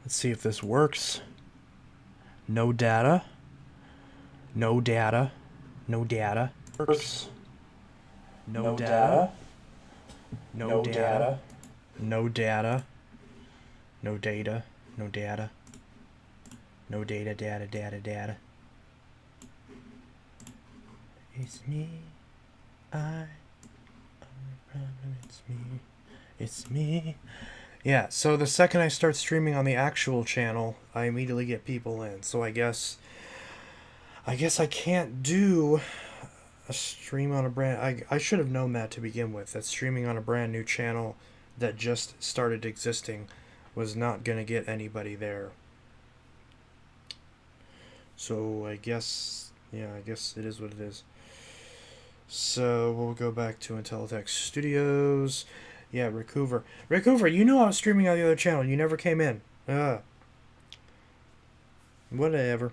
Let's see if this works. No data. No data. No data. Works. No data. No data. No data. No data. No data. No data, data. It's me. It's me. It's me. Yeah, so the second I start streaming on the actual channel, I immediately get people in. So I guess I can't do a stream on a I should have known that to begin with. That streaming on a brand new channel that just started existing was not going to get anybody there. So I guess it is what it is. So we'll go back to Intellitek Studios. Yeah, Rick Hoover. Rick Hoover, you knew I was streaming on the other channel. You never came in. Whatever.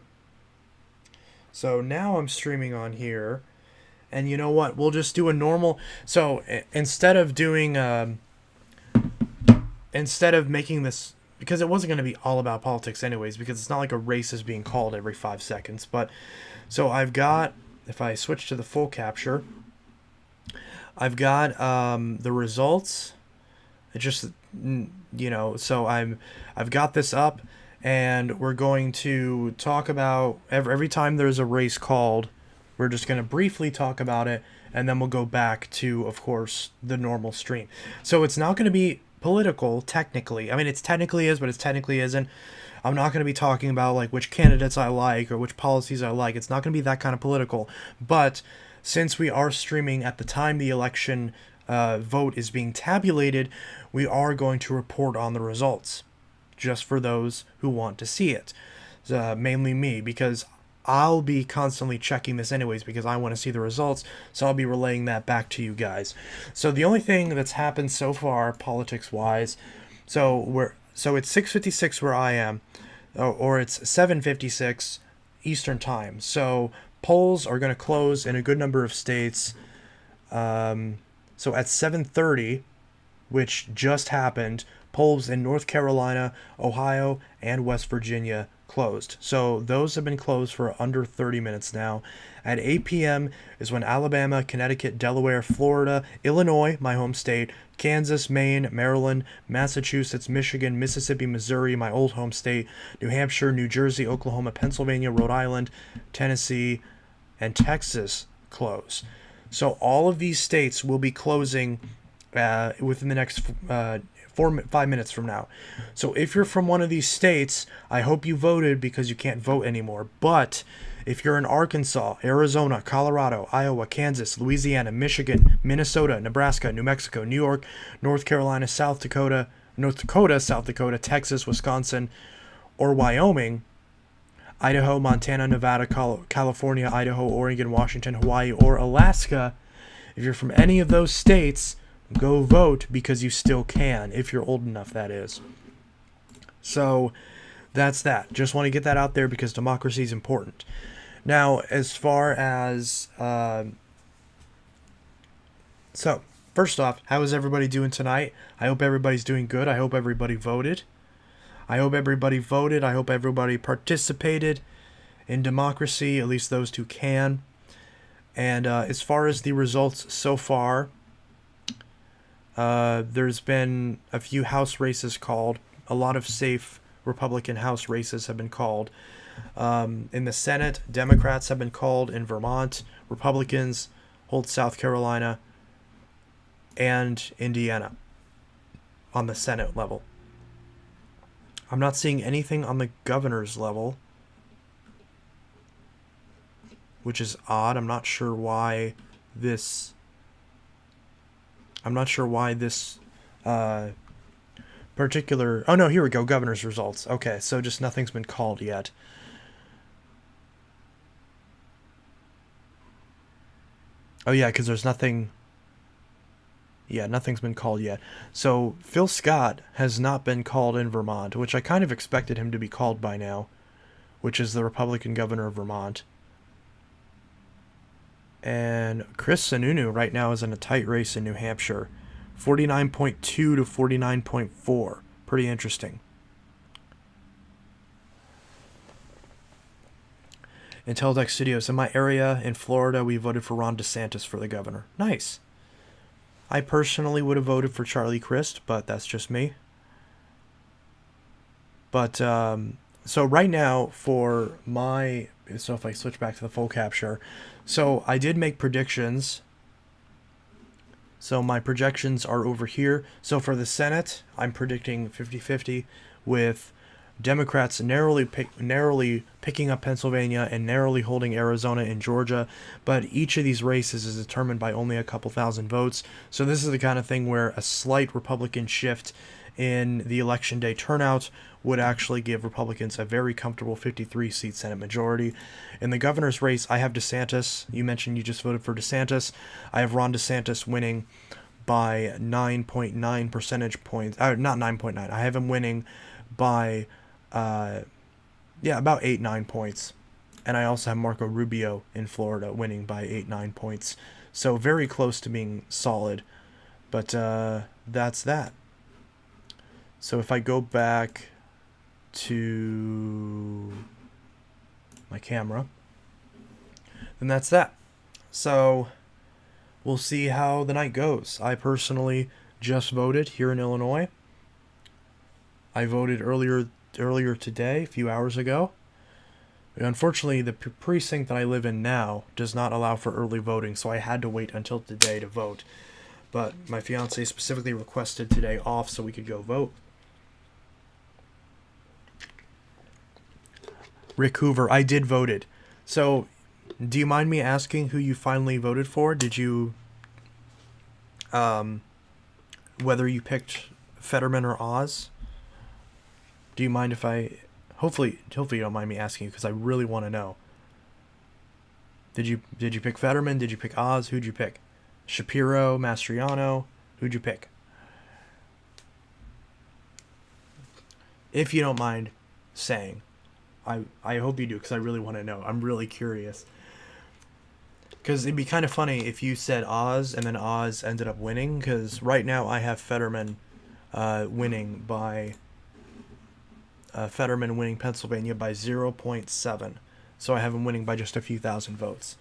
So now I'm streaming on here. And you know what? We'll just do a normal... So instead of doing... instead of making this... Because it wasn't going to be all about politics anyways. Because it's not like a race is being called every 5 seconds. But... So I've got... If I switch to the full capture... I've got the results. It just, you know, so I've got this up, and we're going to talk about every time there's a race called, we're just going to briefly talk about it, and then we'll go back to, of course, the normal stream. So it's not going to be political, technically. I mean, it's technically is, but it's technically isn't. I'm not going to be talking about, like, which candidates I like or which policies I like. It's not going to be that kind of political, but... Since we are streaming at the time the election vote is being tabulated, we are going to report on the results, just for those who want to see it. Mainly me, because I'll be constantly checking this anyways, because I want to see the results, so I'll be relaying that back to you guys. So the only thing that's happened so far, politics-wise, so it's 6:56 where I am, or it's 7:56 Eastern Time, so... Polls are going to close in a good number of states. So at 7:30, which just happened, polls in North Carolina, Ohio, and West Virginia closed. So those have been closed for under 30 minutes now. At 8 p.m. is when Alabama, Connecticut, Delaware, Florida, Illinois, my home state, Kansas, Maine, Maryland, Massachusetts, Michigan, Mississippi, Missouri, my old home state, New Hampshire, New Jersey, Oklahoma, Pennsylvania, Rhode Island, Tennessee, and Texas close. So all of these states will be closing within the next 5 minutes from now. So if you're from one of these states, I hope you voted because you can't vote anymore. But if you're in Arkansas, Arizona, Colorado, Iowa, Kansas, Louisiana, Michigan, Minnesota, Nebraska, New Mexico, New York, North Carolina, South Dakota, South Dakota, Texas, Wisconsin, or Wyoming, Idaho, Montana, Nevada, California, Idaho, Oregon, Washington, Hawaii, or Alaska, if you're from any of those states, go vote because you still can, if you're old enough, that is. So that's that. Just want to get that out there because democracy is important. Now, as far as... So, first off, how is everybody doing tonight? I hope everybody's doing good. I hope everybody voted. I hope everybody participated in democracy, at least those who can. And as far as the results so far, there's been a few House races called. A lot of safe Republican House races have been called. In the Senate, Democrats have been called in Vermont. Republicans hold South Carolina and Indiana on the Senate level. I'm not seeing anything on the governor's level, which is odd. I'm not sure why this particular... Oh, no, here we go. Governor's results. Okay, so just nothing's been called yet. Oh, yeah, because there's nothing... Yeah, nothing's been called yet. So Phil Scott has not been called in Vermont, which I kind of expected him to be called by now, which is the Republican governor of Vermont. And Chris Sununu right now is in a tight race in New Hampshire. 49.2 to 49.4. Pretty interesting. Intellidex Studios. In my area in Florida, we voted for Ron DeSantis for the governor. Nice. I personally would have voted for Charlie Crist, but that's just me. But, so right now for my, so if I switch back to the full capture, so I did make predictions. So my projections are over here. So for the Senate, I'm predicting 50-50 with Democrats narrowly picking up Pennsylvania and narrowly holding Arizona and Georgia, but each of these races is determined by only a couple thousand votes. So this is the kind of thing where a slight Republican shift in the election day turnout would actually give Republicans a very comfortable 53-seat Senate majority. In the governor's race, I have DeSantis. You mentioned you just voted for DeSantis. I have Ron DeSantis winning by 9.9 percentage points. Not 9.9. I have him winning by about 8-9 points. And I also have Marco Rubio in Florida winning by 8-9 points. So very close to being solid. But that's that. So if I go back to my camera, then that's that. So we'll see how the night goes. I personally just voted here in Illinois. I voted earlier today, a few hours ago. Unfortunately, the precinct that I live in now does not allow for early voting, so I had to wait until today to vote. But my fiance specifically requested today off so we could go vote. Rick Hoover, I did voted. So, do you mind me asking who you finally voted for? Did you, whether you picked Fetterman or Oz? Do you mind if I, hopefully you don't mind me asking you because I really want to know. Did you pick Fetterman? Did you pick Oz? Who'd you pick? Shapiro, Mastriano? Who'd you pick? If you don't mind saying. I hope you do because I really want to know. I'm really curious. Because it'd be kind of funny if you said Oz and then Oz ended up winning. Because right now I have Fetterman winning Pennsylvania by 0.7. So I have him winning by just a few thousand votes.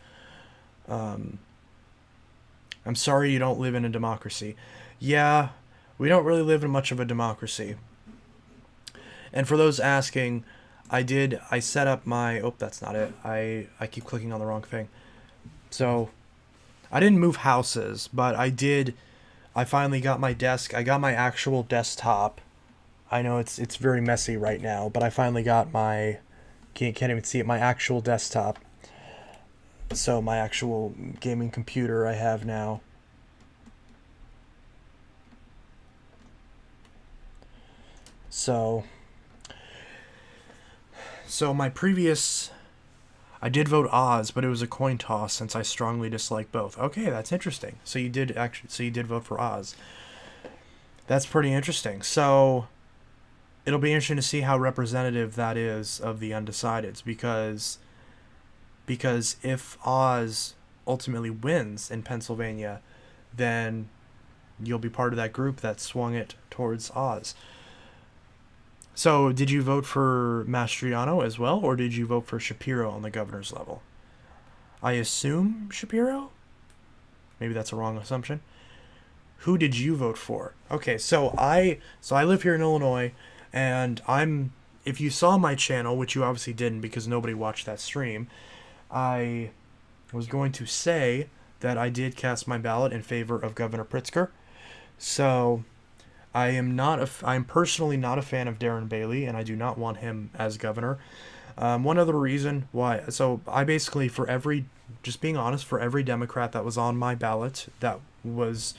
I'm sorry you don't live in a democracy. Yeah, we don't really live in much of a democracy. And for those asking, I set up my, that's not it. I keep clicking on the wrong thing. So, I didn't move houses, but I finally got my desk. I got my actual desktop. I know it's very messy right now, but I finally got my, can't even see it, my actual desktop. So, my actual gaming computer I have now. So my previous, I did vote Oz, but it was a coin toss since I strongly dislike both. Okay, that's interesting. So you did vote for Oz. That's pretty interesting. So it'll be interesting to see how representative that is of the undecideds because if Oz ultimately wins in Pennsylvania, then you'll be part of that group that swung it towards Oz. So, did you vote for Mastriano as well, or did you vote for Shapiro on the governor's level? I assume Shapiro? Maybe that's a wrong assumption. Who did you vote for? Okay, so I live here in Illinois, and if you saw my channel, which you obviously didn't because nobody watched that stream, I was going to say that I did cast my ballot in favor of Governor Pritzker. So I'm personally not a fan of Darren Bailey, and I do not want him as governor. One other reason why, so I basically, just being honest, for every Democrat that was on my ballot that was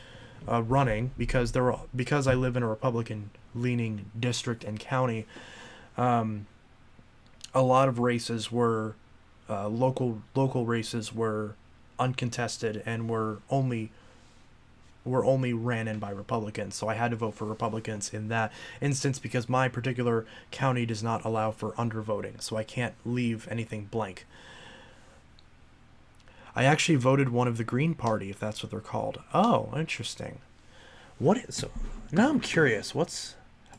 running, because I live in a Republican-leaning district and county, a lot of races were local races were uncontested and were only ran in by Republicans, so I had to vote for Republicans in that instance because my particular county does not allow for undervoting, so I can't leave anything blank. I actually voted one of the Green Party, if that's what they're called. Oh, interesting. So now I'm curious.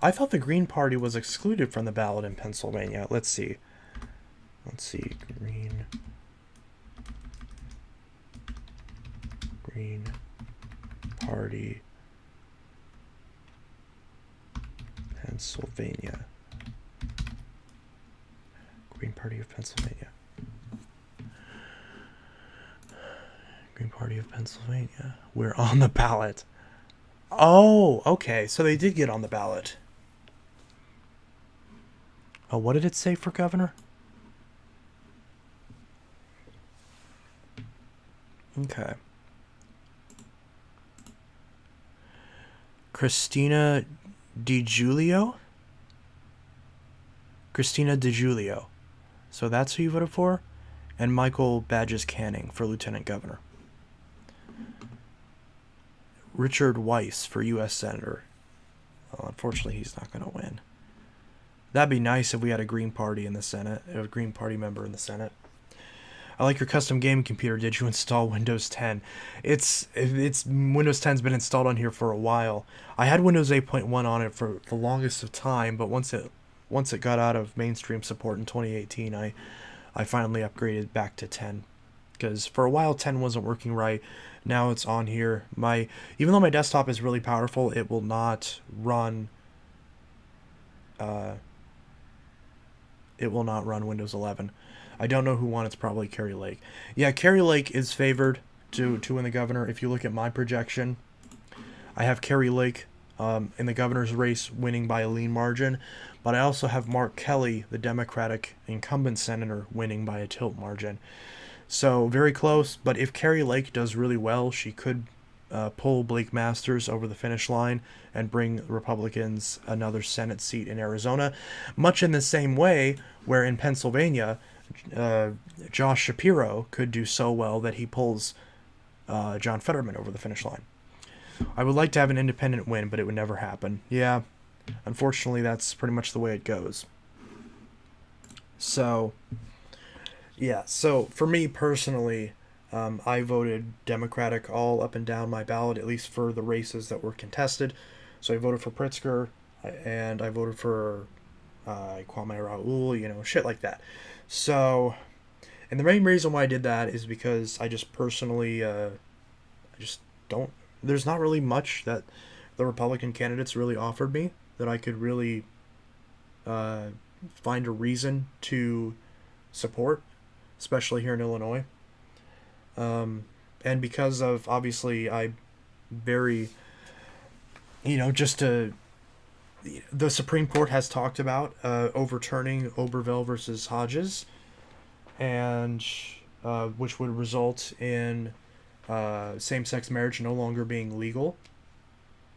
I thought the Green Party was excluded from the ballot in Pennsylvania. Let's see. Let's see, Green Party, Pennsylvania. Green Party of Pennsylvania. Green Party of Pennsylvania. We're on the ballot. Oh, okay. So they did get on the ballot. Oh, what did it say for governor? Okay. Christina DiGiulio? Christina DiGiulio. So that's who you voted for? And Michael Badges Canning for lieutenant governor. Richard Weiss for U.S. Senator. Well, unfortunately, he's not going to win. That'd be nice if we had a Green Party in the Senate, a Green Party member in the Senate. I like your custom gaming computer. Did you install Windows 10? It's Windows 10's been installed on here for a while. I had Windows 8.1 on it for the longest of time, but once it got out of mainstream support in 2018, I finally upgraded back to 10, because for a while 10 wasn't working right. Now it's on here. Even though my desktop is really powerful, it will not run. It will not run Windows 11. I don't know who won. It's probably Kari Lake. Yeah, Kari Lake is favored to win the governor. If you look at my projection, I have Kari Lake in the governor's race winning by a lean margin, but I also have Mark Kelly, the Democratic incumbent senator, winning by a tilt margin. So very close, but if Kari Lake does really well, she could pull Blake Masters over the finish line and bring Republicans another Senate seat in Arizona, much in the same way where in Pennsylvania, Josh Shapiro could do so well that he pulls John Fetterman over the finish line. I would like to have an independent win, but it would never happen. Yeah, unfortunately, that's pretty much the way it goes. So, yeah, so for me personally, I voted Democratic all up and down my ballot, at least for the races that were contested. So I voted for Pritzker, and I voted for Kwame Raoul, shit like that. So, and the main reason why I did that is because I just personally, I just don't, there's not really much that the Republican candidates really offered me that I could really find a reason to support, especially here in Illinois. And because of, obviously, I very, the Supreme Court has talked about overturning Oberville versus Hodges, and which would result in same-sex marriage no longer being legal,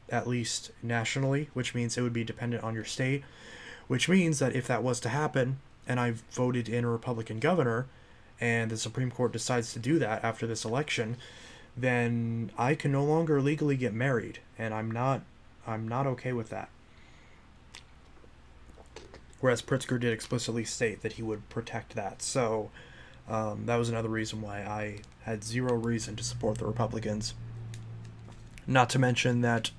at least nationally, which means it would be dependent on your state, which means that if that was to happen, and I voted in a Republican governor, and the Supreme Court decides to do that after this election, then I can no longer legally get married, and I'm not okay with that. Whereas Pritzker did explicitly state that he would protect that. So that was another reason why I had zero reason to support the Republicans. Not to mention that,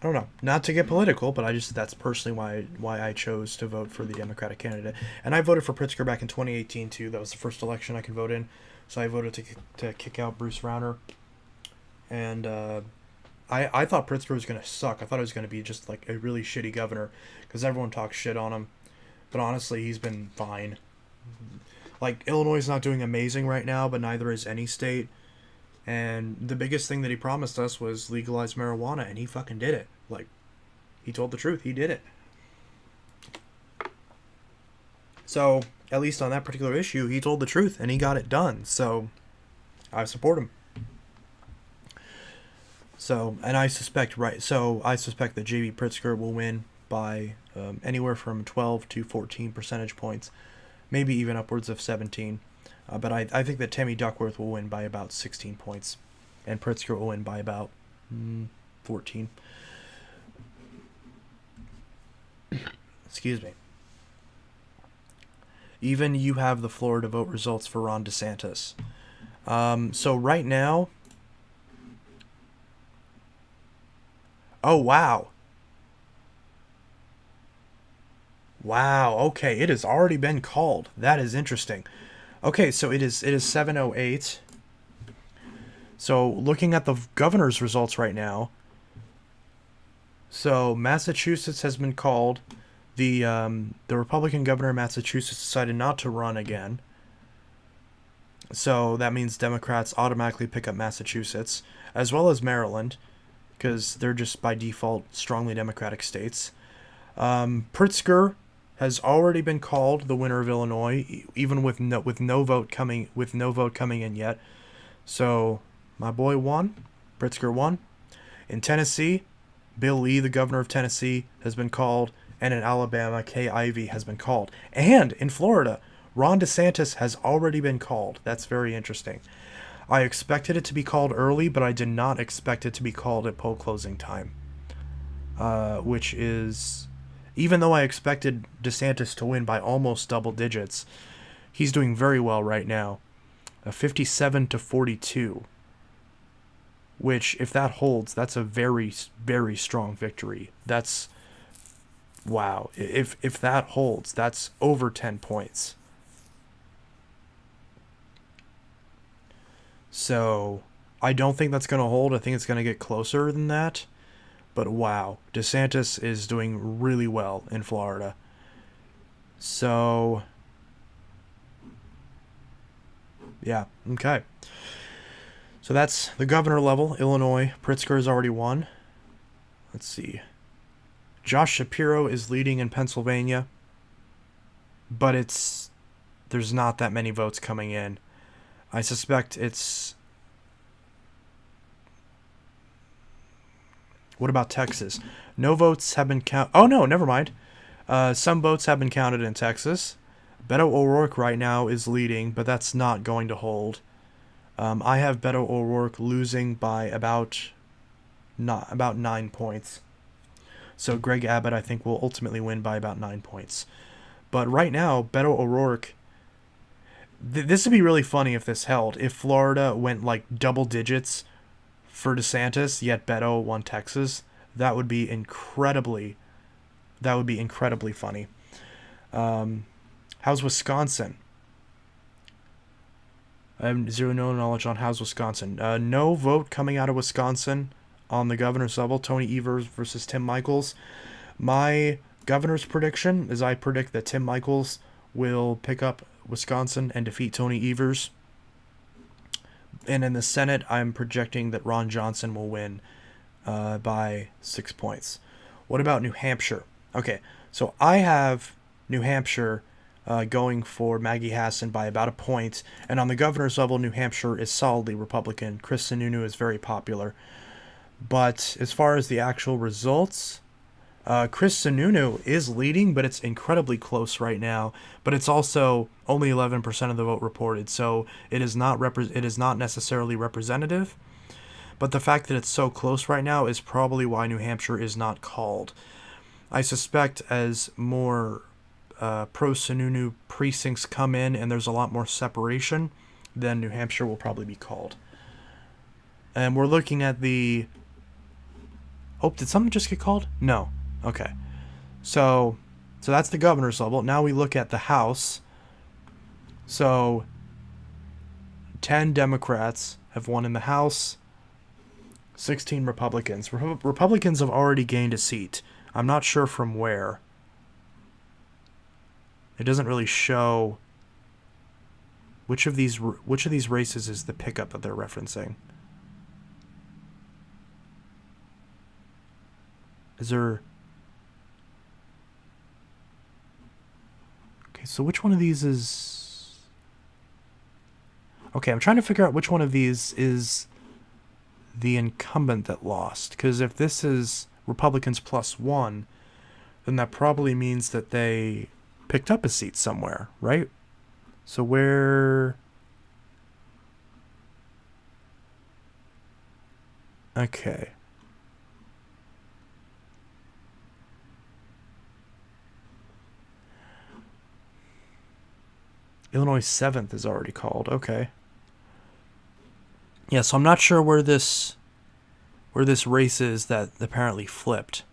I don't know, not to get political, but that's personally why I chose to vote for the Democratic candidate. And I voted for Pritzker back in 2018 too. That was the first election I could vote in. So I voted to kick out Bruce Rauner. And I thought Pritzker was going to suck. I thought it was going to be just like a really shitty governor because everyone talks shit on him. But honestly, he's been fine. Like, Illinois is not doing amazing right now, but neither is any state. And the biggest thing that he promised us was legalize marijuana, and he fucking did it. Like, he told the truth. He did it. So, at least on that particular issue, he told the truth, and he got it done. So, I support him. So, and I suspect that J.B. Pritzker will win by anywhere from 12 to 14 percentage points, maybe even upwards of 17. But I think that Tammy Duckworth will win by about 16 points, and Pritzker will win by about 14. Excuse me. Even you have the floor to vote results for Ron DeSantis. So right now... Oh, wow. Wow, okay, it has already been called. That is interesting. Okay, so it is 7:08. So looking at the governor's results right now, so Massachusetts has been called. The Republican governor of Massachusetts decided not to run again. So that means Democrats automatically pick up Massachusetts, as well as Maryland, because they're just by default strongly Democratic states. Pritzker has already been called the winner of Illinois, even with no vote coming in yet. So my boy won. Pritzker won. In Tennessee, Bill Lee, the governor of Tennessee, has been called, and in Alabama, Kay Ivey has been called, and in Florida, Ron DeSantis has already been called. That's very interesting. I expected it to be called early, but I did not expect it to be called at poll closing time. Which is, even though I expected DeSantis to win by almost double digits, he's doing very well right now. 57-42. Which, if that holds, that's a very, very strong victory. That's, wow. If that holds, that's over 10 points. So, I don't think that's going to hold. I think it's going to get closer than that. But wow, DeSantis is doing really well in Florida. So, yeah, okay. So that's the governor level. Illinois, Pritzker has already won. Let's see. Josh Shapiro is leading in Pennsylvania, but there's not that many votes coming in. I suspect it's... What about Texas? No votes have been counted. Oh, no, never mind. Some votes have been counted in Texas. Beto O'Rourke right now is leading, but that's not going to hold. I have Beto O'Rourke losing by about 9 points. So Greg Abbott, I think, will ultimately win by about 9 points. But right now, Beto O'Rourke... this would be really funny if this held. If Florida went like double digits for DeSantis, yet Beto won Texas, that would be incredibly funny. How's Wisconsin? I have zero knowledge on how's Wisconsin. No vote coming out of Wisconsin on the governor's level. Tony Evers versus Tim Michels. My governor's prediction is I predict that Tim Michels will pick up Wisconsin and defeat Tony Evers. And in the Senate, I'm projecting that Ron Johnson will win by 6 points. What about New Hampshire? Okay, so I have New Hampshire going for Maggie Hassan by about a point. And on the governor's level, New Hampshire is solidly Republican. Chris Sununu is very popular. But as far as the actual results, Chris Sununu is leading, but it's incredibly close right now. But it's also only 11% of the vote reported, so it is not necessarily representative. But the fact that it's so close right now is probably why New Hampshire is not called. I suspect as more pro-Sununu precincts come in and there's a lot more separation, then New Hampshire will probably be called. And we're looking at the... Oh, did something just get called? No. Okay. So that's the governor's level. Now we look at the House. So 10 Democrats have won in the House. 16 Republicans. Republicans have already gained a seat. I'm not sure from where. It doesn't really show which of these races is the pickup that they're referencing. Is there... Okay, so which one of these is... Okay, I'm trying to figure out which one of these is the incumbent that lost. Because if this is Republicans +1, then that probably means that they picked up a seat somewhere, right? So where... Okay. Illinois 7th is already called. Okay. Yeah, so I'm not sure where this race is that apparently flipped.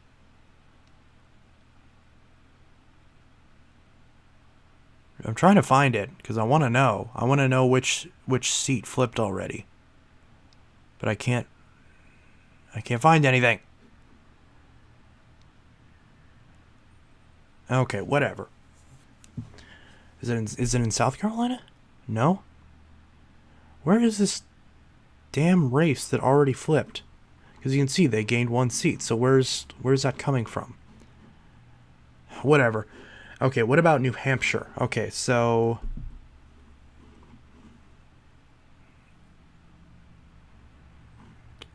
I'm trying to find it because I want to know. I want to know which seat flipped already. But I can't find anything. Okay, whatever. Is it in South Carolina? No. Where is this damn race that already flipped? Because you can see they gained 1 seat. So where's that coming from? Whatever. Okay, what about New Hampshire? Okay, so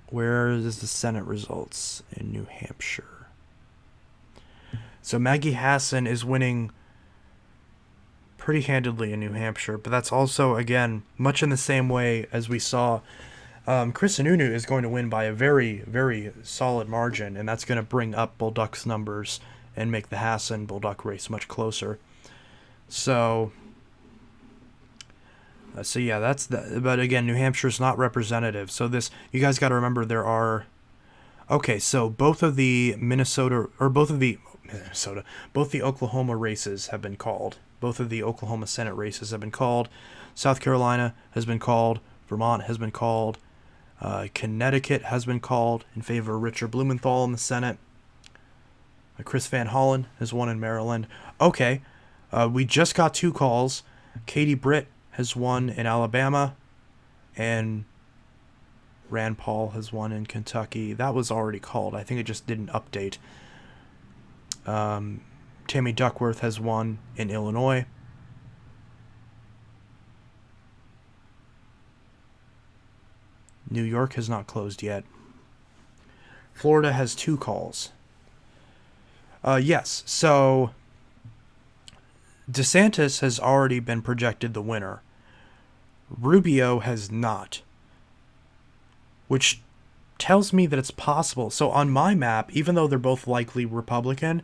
where is the Senate results in New Hampshire? So Maggie Hassan is winning pretty handedly in New Hampshire, but that's also, again, much in the same way as we saw. Chris Sununu is going to win by a very, very solid margin, and that's going to bring up Bolduc's numbers and make the Hassan-Bolduc race much closer. So yeah, that's the. But again, New Hampshire's not representative. So this, you guys got to remember, there are. Okay, so both the Oklahoma races have been called. Both of the Oklahoma Senate races have been called. South Carolina has been called. Vermont has been called. Connecticut has been called in favor of Richard Blumenthal in the Senate. Chris Van Hollen has won in Maryland. Okay, we just got 2 calls. Katie Britt has won in Alabama, and Rand Paul has won in Kentucky. That was already called. I think it just didn't update. Tammy Duckworth has won in Illinois. New York has not closed yet. Florida has 2 calls. Yes, so DeSantis has already been projected the winner. Rubio has not, which tells me that it's possible. So on my map, even though they're both likely Republican,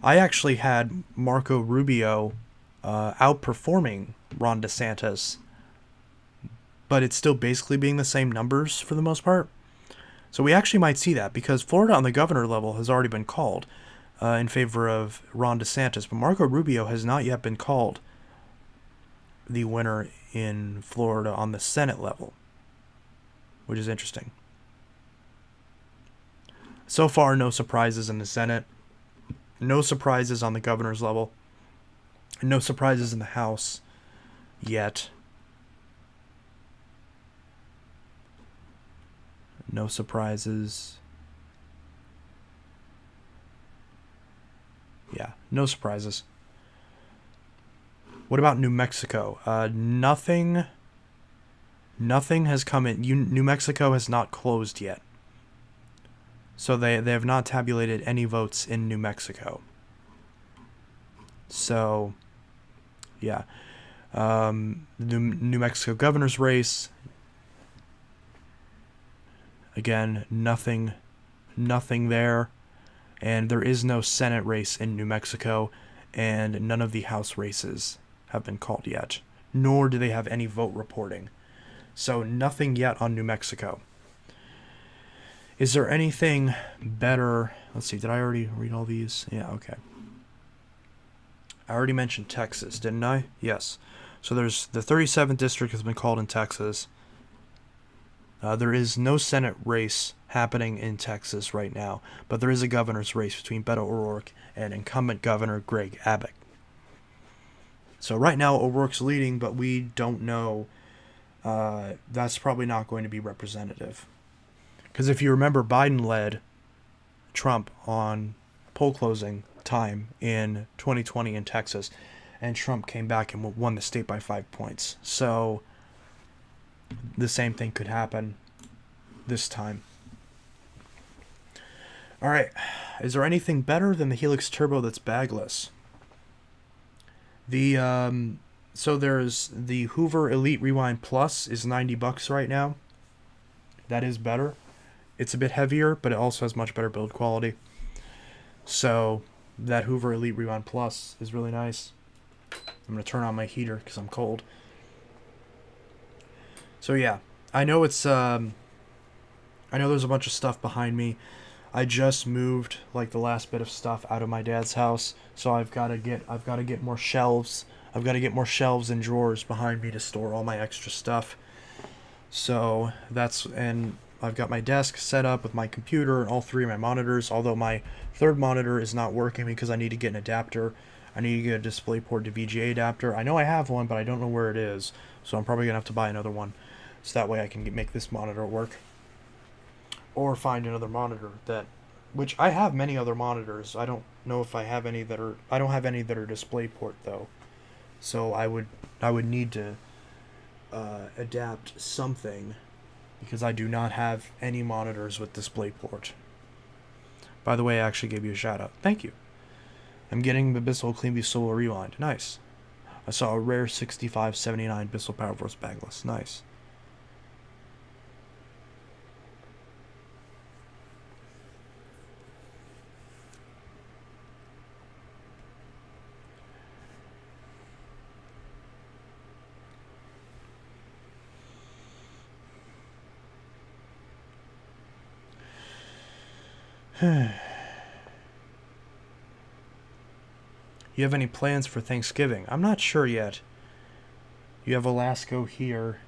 I actually had Marco Rubio outperforming Ron DeSantis, but it's still basically being the same numbers for the most part. So we actually might see that, because Florida on the governor level has already been called in favor of Ron DeSantis, but Marco Rubio has not yet been called the winner in Florida on the Senate level, which is interesting. So far, no surprises in the Senate, no surprises on the governor's level, no surprises in the House yet. No surprises. Yeah, no surprises. What about New Mexico? Nothing has come in. New Mexico has not closed yet. So they have not tabulated any votes in New Mexico. So, yeah. New Mexico governor's race. Again, nothing there. And there is no Senate race in New Mexico, and none of the House races have been called yet, nor do they have any vote reporting. So nothing yet on New Mexico. Is there anything better? Let's see, did I already read all these? Yeah, okay. I already mentioned Texas, didn't I? Yes. So there's the 37th district has been called in Texas. There is no Senate race happening in Texas right now, but there is a governor's race between Beto O'Rourke and incumbent Governor Greg Abbott. So right now O'Rourke's leading, but we don't know. That's probably not going to be representative. Because if you remember, Biden led Trump on poll closing time in 2020 in Texas, and Trump came back and won the state by 5 points. So the same thing could happen this time. All right. Is there anything better than the Helix Turbo that's bagless? So there's the Hoover Elite Rewind Plus is $90 right now. That is better. It's a bit heavier, but it also has much better build quality. So that Hoover Elite Rewind Plus is really nice. I'm going to turn on my heater because I'm cold. So yeah, I know it's I know there's a bunch of stuff behind me. I just moved like the last bit of stuff out of my dad's house, so I've got to get more shelves. I've got to get more shelves and drawers behind me to store all my extra stuff. So and I've got my desk set up with my computer and all three of my monitors, although my third monitor is not working because I need to get an adapter. I need to get a DisplayPort to VGA adapter. I know I have one, but I don't know where it is, so I'm probably going to have to buy another one, so that way I can make this monitor work. Or find another monitor which I have many other monitors. I don't know if I have any that are, I don't have any that are DisplayPort though. So I would need to adapt something, because I do not have any monitors with DisplayPort. By the way, I actually gave you a shout out. Thank you. I'm getting the Bissell CleanView Solo Rewind. Nice. I saw a rare 6579 Bissell PowerForce bagless. Nice. You have any plans for Thanksgiving? I'm not sure yet. You have a Lasco here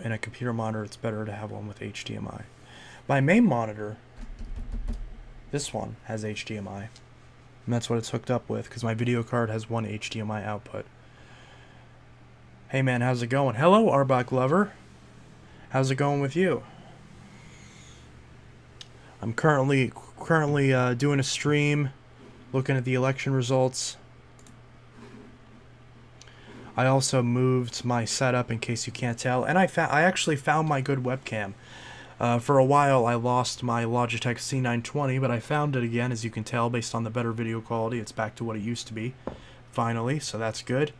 and a computer monitor. It's better to have one with HDMI. My main monitor, this one, has HDMI. And that's what it's hooked up with, because my video card has one HDMI output. Hey man, how's it going? Hello, Arbach Lover. How's it going with you? I'm currently doing a stream, looking at the election results. I also moved my setup, in case you can't tell, and I actually found my good webcam. For a while I lost my Logitech C920, but I found it again, as you can tell based on the better video quality. It's back to what it used to be, finally, so that's good.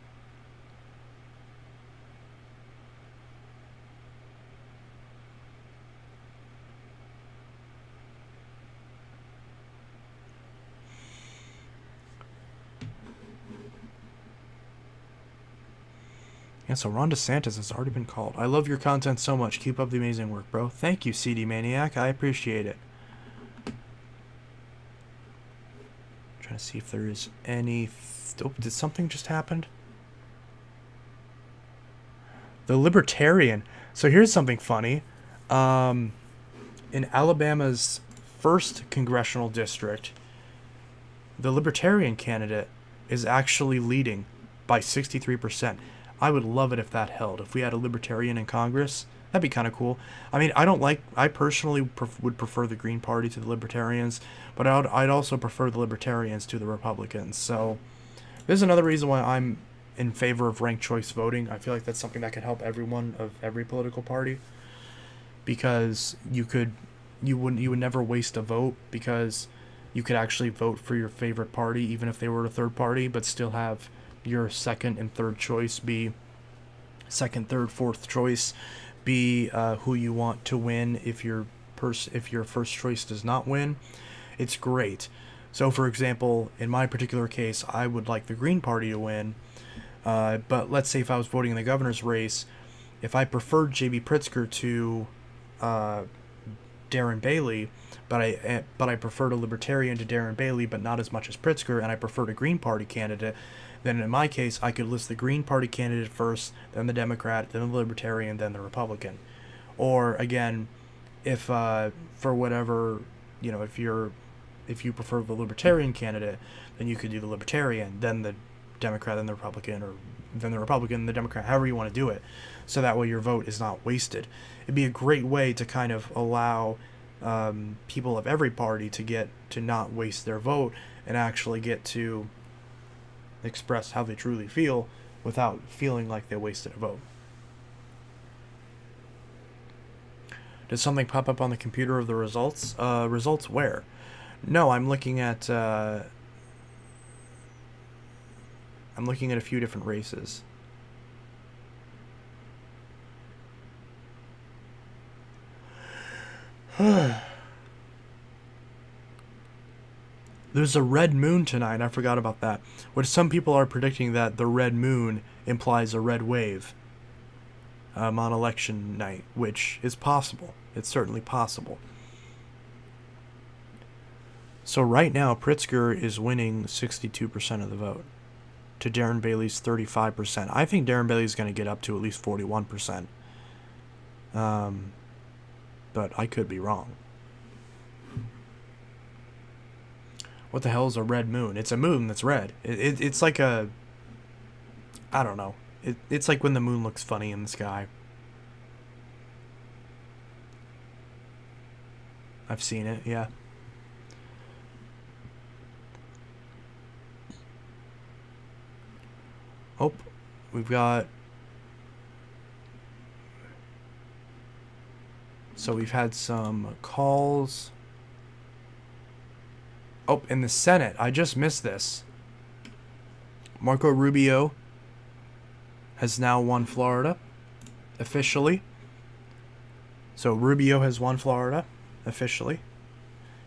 Yeah, so Ron DeSantis has already been called. I love your content so much. Keep up the amazing work, bro. Thank you, CD Maniac. I appreciate it. Trying to see if there is any... Oh, did something just happen? The Libertarian. So here's something funny. In Alabama's 1st congressional district, the Libertarian candidate is actually leading by 63%. I would love it if that held. If we had a Libertarian in Congress, that'd be kind of cool. I mean, I personally would prefer the Green Party to the Libertarians, but I'd also prefer the Libertarians to the Republicans. So there's another reason why I'm in favor of ranked choice voting. I feel like that's something that could help everyone of every political party, because you would never waste a vote, because you could actually vote for your favorite party even if they were a third party, but still have your second and third choice be second, third, fourth choice be who you want to win if your first choice does not win. It's great. So for example, in my particular case, I would like the Green Party to win, but let's say if I was voting in the governor's race, if I preferred J.B. Pritzker to Darren Bailey, but I preferred a Libertarian to Darren Bailey, but not as much as Pritzker, and I preferred a Green Party candidate, then in my case, I could list the Green Party candidate first, then the Democrat, then the Libertarian, then the Republican. Or again, if for whatever, if you prefer the Libertarian candidate, then you could do the Libertarian, then the Democrat, then the Republican, or then the Republican, the Democrat, however you want to do it. So that way your vote is not wasted. It'd be a great way to kind of allow people of every party to not waste their vote and actually get to express how they truly feel without feeling like they wasted a vote. Did something pop up on the computer of the results? Results where? No, I'm looking at a few different races. There's a red moon tonight. I forgot about that. Which some people are predicting that the red moon implies a red wave on election night, which is possible. It's certainly possible. So right now, Pritzker is winning 62% of the vote. to Darren Bailey's 35%. I think Darren Bailey's going to get up to at least 41%. But I could be wrong. What the hell is a red moon? It's a moon that's red. It's like a... I don't know. It's like when the moon looks funny in the sky. I've seen it, yeah. Oh, we've got... So we've had some calls. Oh, in the Senate, I just missed this. Marco Rubio has now won Florida, officially. So Rubio has won Florida, officially.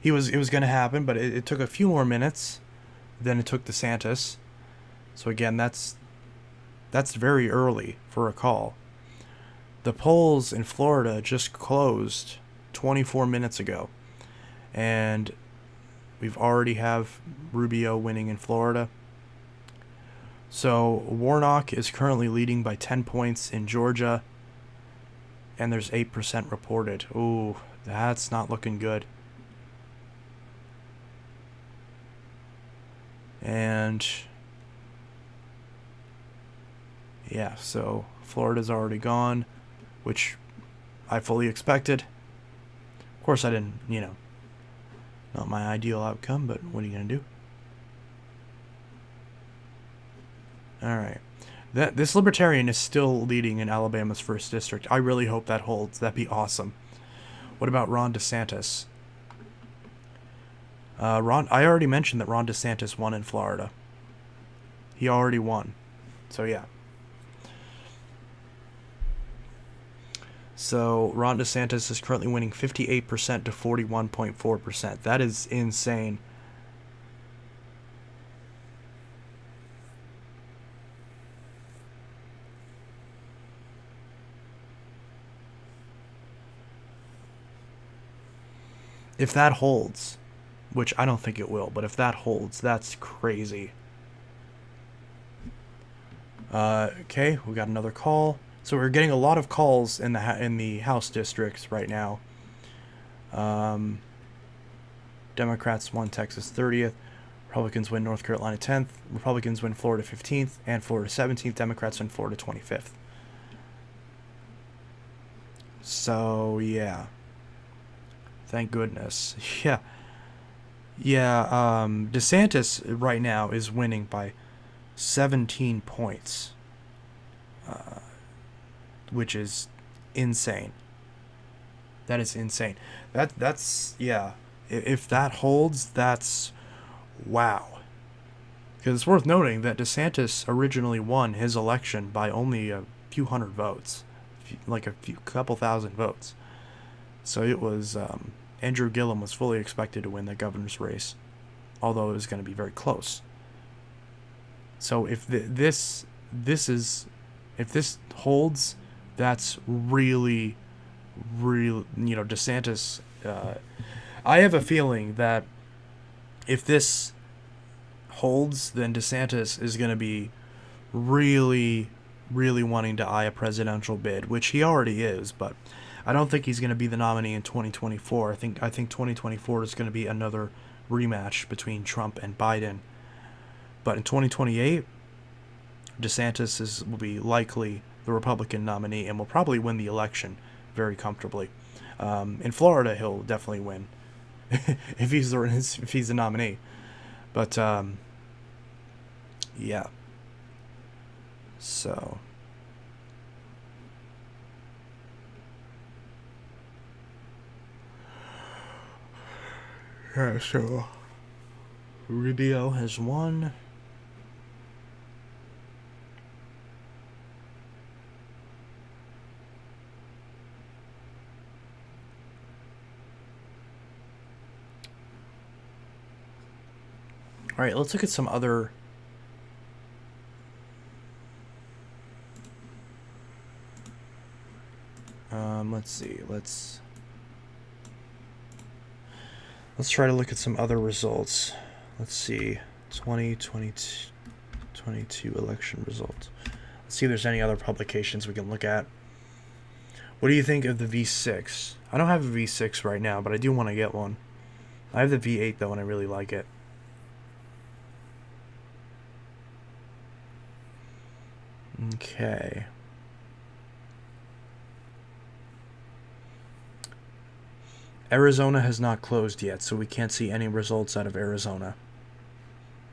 It was going to happen, but it took a few more minutes than it took DeSantis. So again, that's very early for a call. The polls in Florida just closed 24 minutes ago, and we've already have Rubio winning in Florida. So Warnock is currently leading by 10 points in Georgia, and there's 8% reported. Ooh, that's not looking good. And yeah, so Florida's already gone, which I fully expected. Of course, I didn't, not my ideal outcome, but what are you going to do? All right. This Libertarian is still leading in Alabama's 1st district. I really hope that holds. That'd be awesome. What about Ron DeSantis? I already mentioned that Ron DeSantis won in Florida. He already won. So, yeah. So Ron DeSantis is currently winning 58% to 41.4%. That is insane. If that holds, which I don't think it will, but if that holds, that's crazy. Okay, we got another call. So we're getting a lot of calls in the House districts right now. Democrats won Texas 30th. Republicans win North Carolina 10th. Republicans win Florida 15th and Florida 17th. Democrats win Florida 25th. So, yeah. Thank goodness. Yeah. Yeah, DeSantis right now is winning by 17 points. Which is insane. That is insane. That's yeah. If that holds, that's wow. Because it's worth noting that DeSantis originally won his election by only a few hundred votes, like couple thousand votes. So it was Andrew Gillum was fully expected to win the governor's race, although it was going to be very close. So if this holds, that's really, DeSantis. I have a feeling that if this holds, then DeSantis is going to be really, really wanting to eye a presidential bid, which he already is, but I don't think he's going to be the nominee in 2024. I think 2024 is going to be another rematch between Trump and Biden. But in 2028, DeSantis will be likely the Republican nominee and will probably win the election very comfortably. In Florida, he'll definitely win if he's the nominee. But yeah. So yeah, so Rubio has won. All right, let's look at some other let's see. Let's try to look at some other results. Let's see. 2020 2022 election results. Let's see if there's any other publications we can look at. What do you think of the V6? I don't have a V6 right now, but I do want to get one. I have the V8 though, and I really like it. Okay. Arizona has not closed yet, so we can't see any results out of Arizona.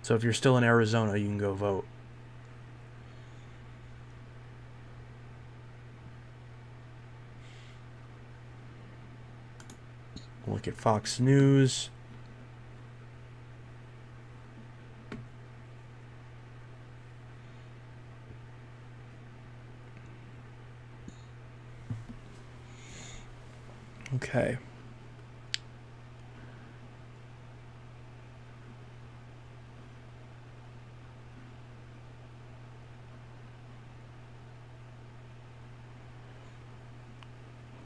So if you're still in Arizona, you can go vote. Look at Fox News. Okay.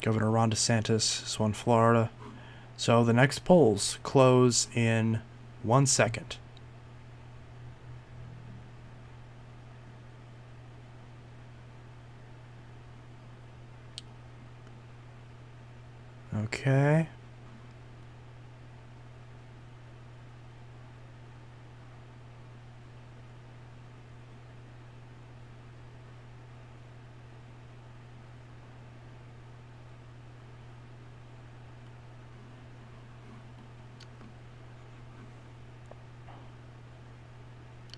Governor Ron DeSantis has won Florida. So the next polls close in 1 second. Okay.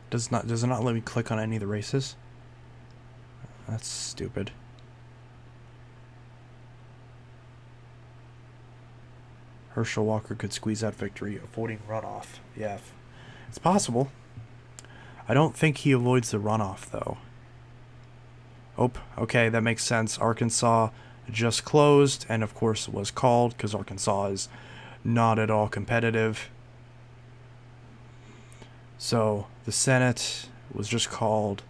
Does it not let me click on any of the races? That's stupid. Herschel Walker could squeeze out victory, avoiding runoff. Yeah, it's possible. I don't think he avoids the runoff, though. Oh, okay, that makes sense. Arkansas just closed, and of course was called, because Arkansas is not at all competitive. So, the Senate was just called.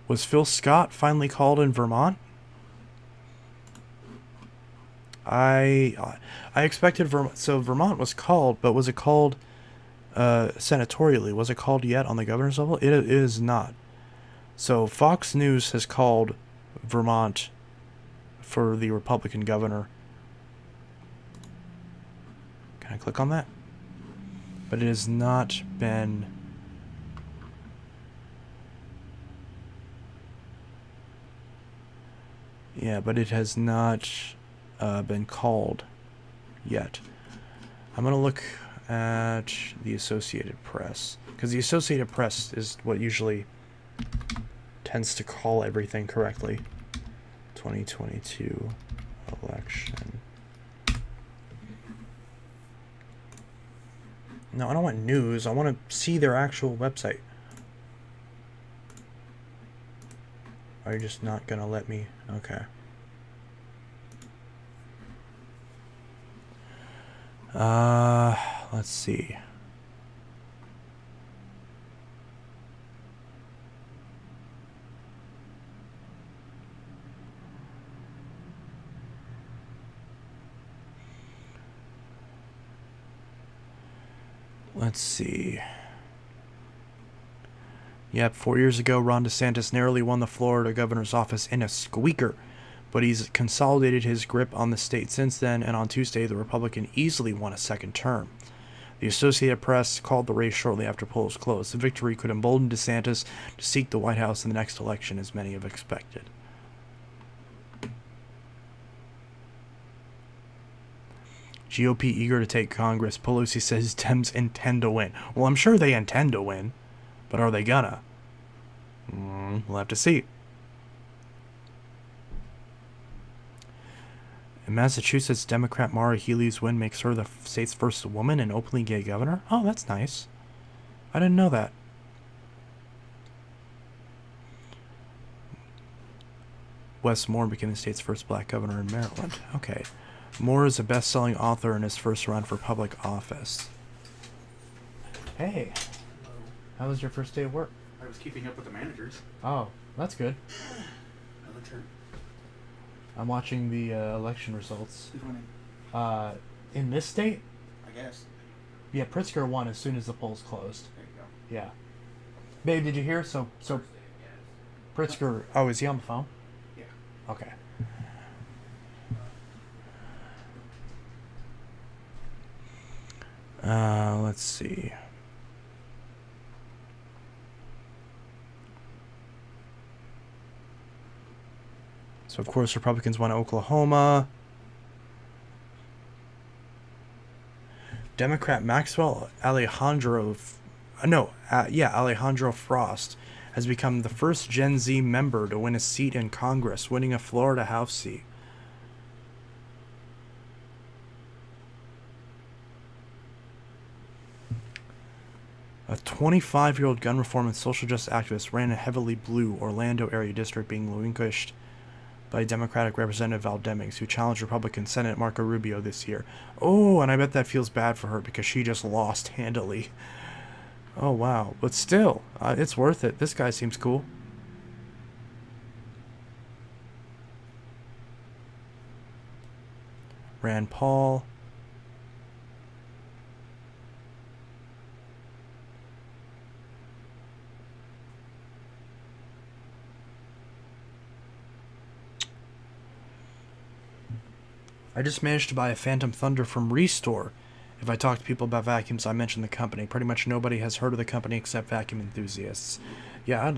Was Phil Scott finally called in Vermont? I expected Vermont. So Vermont was called, but was it called senatorially? Was it called yet on the governor's level? It is not. So Fox News has called Vermont for the Republican governor. Can I click on that? But it has not been. Yeah, but it has not been called yet. I'm going to look at the Associated Press, because the Associated Press is what usually tends to call everything correctly. 2022 election. No, I don't want news. I want to see their actual website. Are you just not going to let me? Okay. Let's see. Let's see. Yep, 4 years ago, Ron DeSantis narrowly won the Florida governor's office in a squeaker, but he's consolidated his grip on the state since then, and on Tuesday, the Republican easily won a second term. The Associated Press called the race shortly after polls closed. The victory could embolden DeSantis to seek the White House in the next election, as many have expected. GOP eager to take Congress. Pelosi says Dems intend to win. Well, I'm sure they intend to win, but are they gonna? We'll have to see. In Massachusetts, Democrat Maura Healey's win makes her the state's first woman and openly gay governor. Oh, that's nice. I didn't know that. Wes Moore became the state's first black governor in Maryland. Okay. Moore is a best-selling author in his first run for public office. Hey. How was your first day of work? I was keeping up with the managers. Oh, that's good. Another turn. I'm watching the election results. Who's winning? In this state? I guess. Yeah, Pritzker won as soon as the polls closed. There you go. Yeah. Babe, did you hear? So Pritzker. Oh, is he on the phone? Yeah. Okay. Let's see. So, of course, Republicans won Oklahoma. Democrat Maxwell Alejandro Frost has become the first Gen Z member to win a seat in Congress, winning a Florida House seat. A 25-year-old gun reform and social justice activist ran a heavily blue Orlando area district being relinquished by Democratic Representative Val Demings, who challenged Republican Senate Marco Rubio this year. Oh, and I bet that feels bad for her because she just lost handily. Oh, wow. But still, it's worth it. This guy seems cool. Rand Paul. I just managed to buy a Phantom Thunder from Restore. If I talk to people about vacuums, I mention the company. Pretty much nobody has heard of the company except vacuum enthusiasts. Yeah,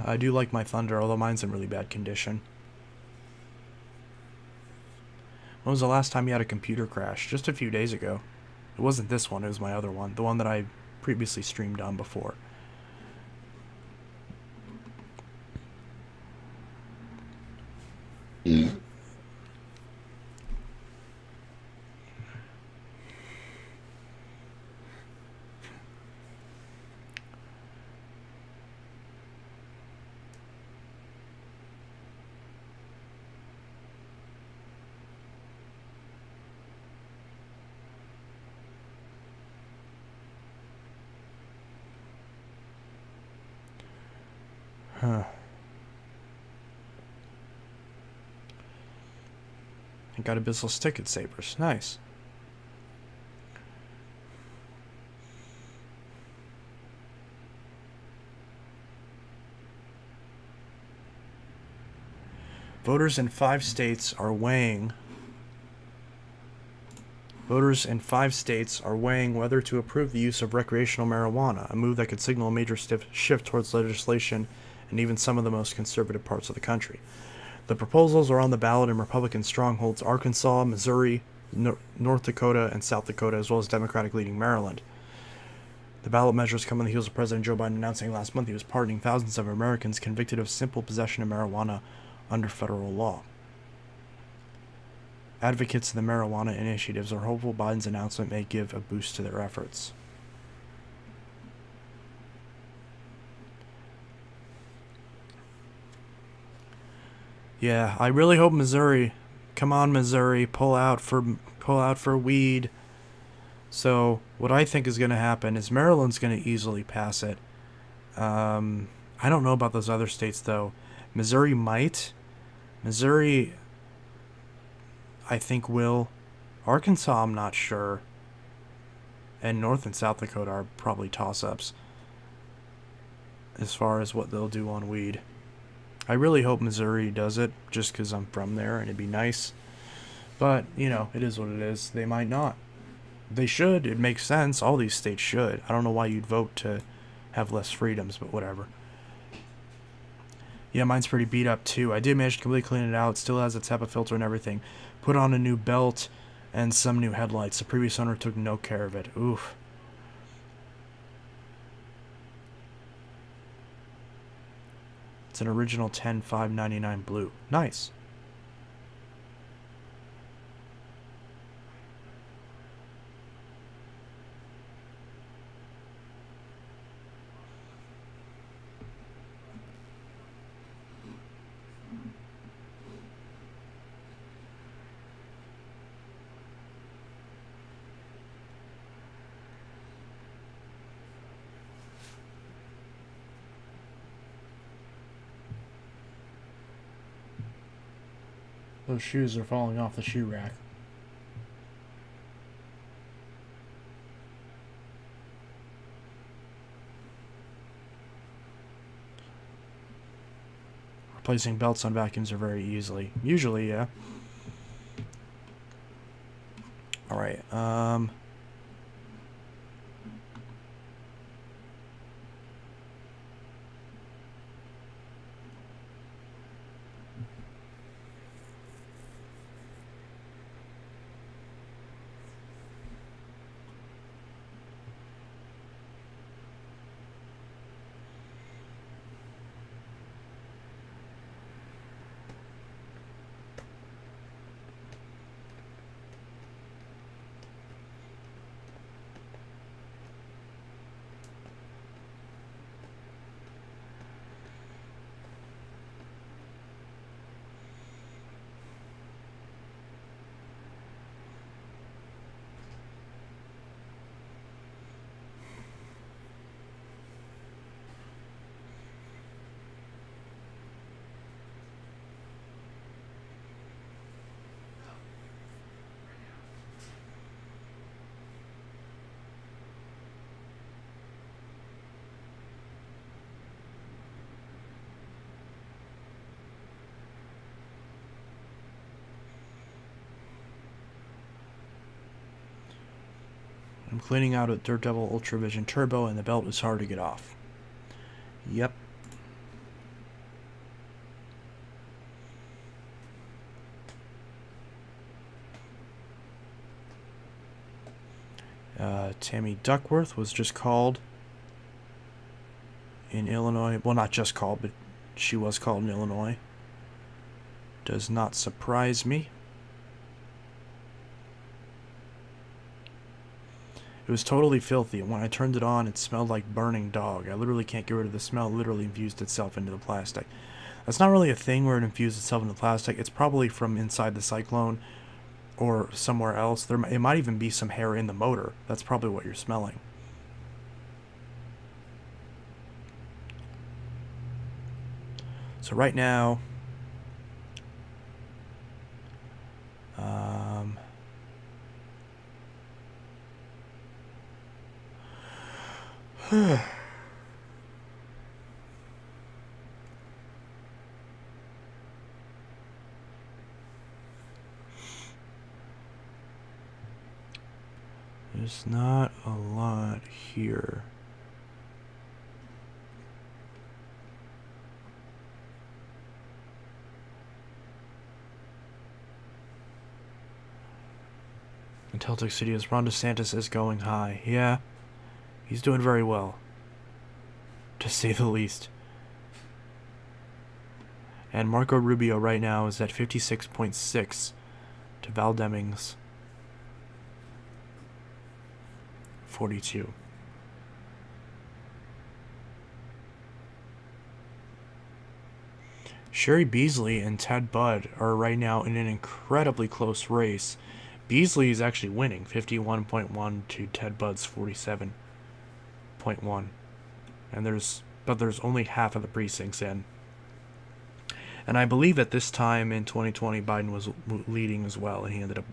I do like my Thunder, although mine's in really bad condition. When was the last time you had a computer crash? Just a few days ago. It wasn't this one, it was my other one. The one that I previously streamed on before. Huh. I got Abyssal Ticket Sabers. Nice. Voters in 5 states are weighing whether to approve the use of recreational marijuana, a move that could signal a major shift towards legislation in even some of the most conservative parts of the country. The proposals are on the ballot in Republican strongholds Arkansas, Missouri, North Dakota, and South Dakota, as well as Democratic-leading Maryland. The ballot measures come on the heels of President Joe Biden announcing last month he was pardoning thousands of Americans convicted of simple possession of marijuana under federal law. Advocates of the marijuana initiatives are hopeful Biden's announcement may give a boost to their efforts. Yeah, I really hope Missouri, come on Missouri, pull out for weed. So what I think is going to happen is Maryland's going to easily pass it. I don't know about those other states though. Missouri might. Missouri, I think will. Arkansas, I'm not sure. And North and South Dakota are probably toss-ups as far as what they'll do on weed. I really hope Missouri does it, just because I'm from there and it'd be nice. But, you know, it is what it is. They might not. They should. It makes sense. All these states should. I don't know why you'd vote to have less freedoms, but whatever. Yeah, mine's pretty beat up too. I did manage to completely clean it out. It still has its HEPA filter and everything. Put on a new belt and some new headlights. The previous owner took no care of it. Oof. It's an original 10/599 blue. Nice. Those shoes are falling off the shoe rack. Placing belts on vacuums are very easily. Usually, yeah. Alright, I'm cleaning out a Dirt Devil Ultra Vision Turbo, and the belt is hard to get off. Yep. Tammy Duckworth was just called in Illinois. Well, not just called, but she was called in Illinois. Does not surprise me. It was totally filthy, and when I turned it on, it smelled like burning dog. I literally can't get rid of the smell. It literally infused itself into the plastic. That's not really a thing where it infused itself into plastic. It's probably from inside the Cyclone or somewhere else. It might even be some hair in the motor. That's probably what you're smelling. So right now, there's not a lot here. In Celtic City, as Ron DeSantis is going high. Yeah, he's doing very well, to say the least. And Marco Rubio right now is at 56.6 to Val Demings 42. Sherry Beasley and Ted Budd are right now in an incredibly close race. Beasley is actually winning 51.1 to Ted Budd's 47.1. And there's only half of the precincts in. And I believe at this time in 2020 Biden was leading as well, and he ended up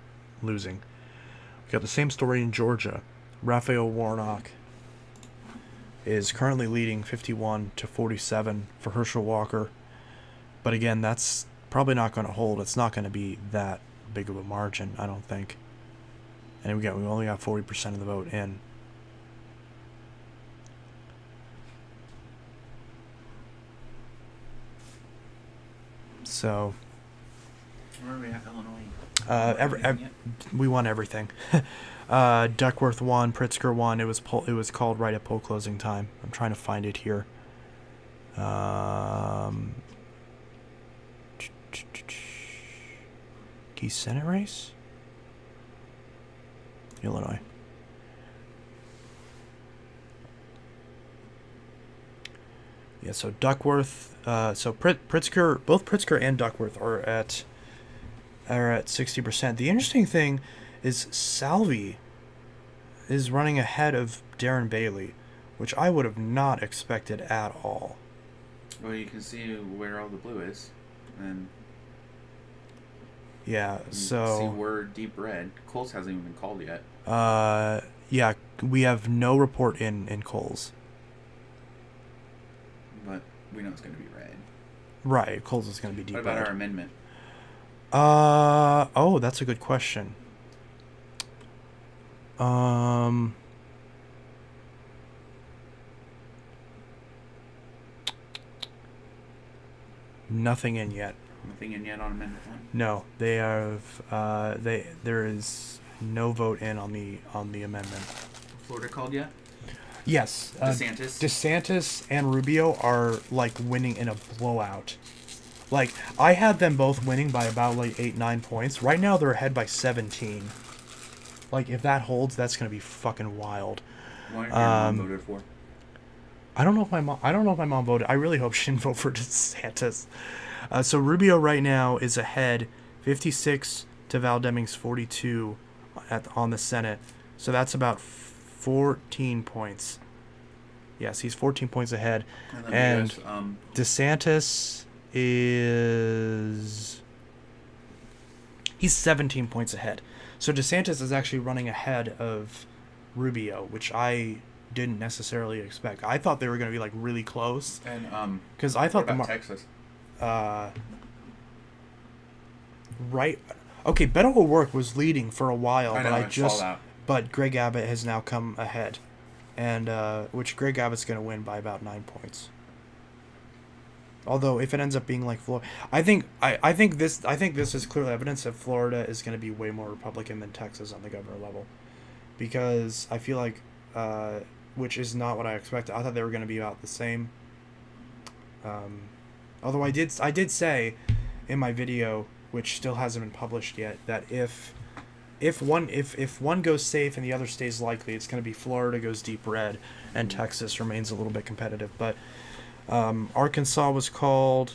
losing. We got the same story in Georgia. Raphael Warnock is currently leading 51 to 47 for Herschel Walker. But again, that's probably not going to hold. It's not going to be that big of a margin, I don't think. And we only got 40% of the vote in. So Where are we at, Illinois? we won everything. Duckworth won, Pritzker won. It was called right at poll closing time. I'm trying to find it here. Key Senate race? Illinois. Yeah, so Duckworth, Pritzker, both Pritzker and Duckworth are at 60%. The interesting thing is Salvi is running ahead of Darren Bailey, which I would have not expected at all. Well, you can see where all the blue is, and yeah, you so see we're deep red. Coles hasn't even been called yet. Yeah, we have no report in Coles. But we know it's going to be red. Right, Coles is going to be deep What about red. our amendment? Oh, that's a good question. Um, Nothing in yet. Nothing in yet on Amendment 1? No, they have. There is no vote in on the amendment. Florida called yet? Yes, DeSantis? DeSantis and Rubio are like winning in a blowout. Like I had them both winning by about like 8-9 points. Right now they're ahead by 17. Like if that holds, that's gonna be fucking wild. What your mom voted for? I don't know if my mom voted. I really hope she didn't vote for DeSantis. So Rubio right now is ahead, 56 to Val Demings 42 on the Senate. So that's about 14 points. Yes, he's 14 points ahead. And US, DeSantis he's 17 points ahead. So DeSantis is actually running ahead of Rubio, which I didn't necessarily expect. I thought they were going to be like really close. And Because I thought what about Texas? Right. Okay, Beto O'Rourke was leading for a while, I know, but I saw that. but Greg Abbott has now come ahead, and which Greg Abbott's going to win by about 9 points. Although if it ends up being like Florida, I think this is clear evidence that Florida is going to be way more Republican than Texas on the governor level, because I feel like, which is not what I expected. I thought they were going to be about the same. Although I did say in my video, which still hasn't been published yet, that if one goes safe and the other stays likely, it's going to be Florida goes deep red and Texas remains a little bit competitive. But Arkansas was called.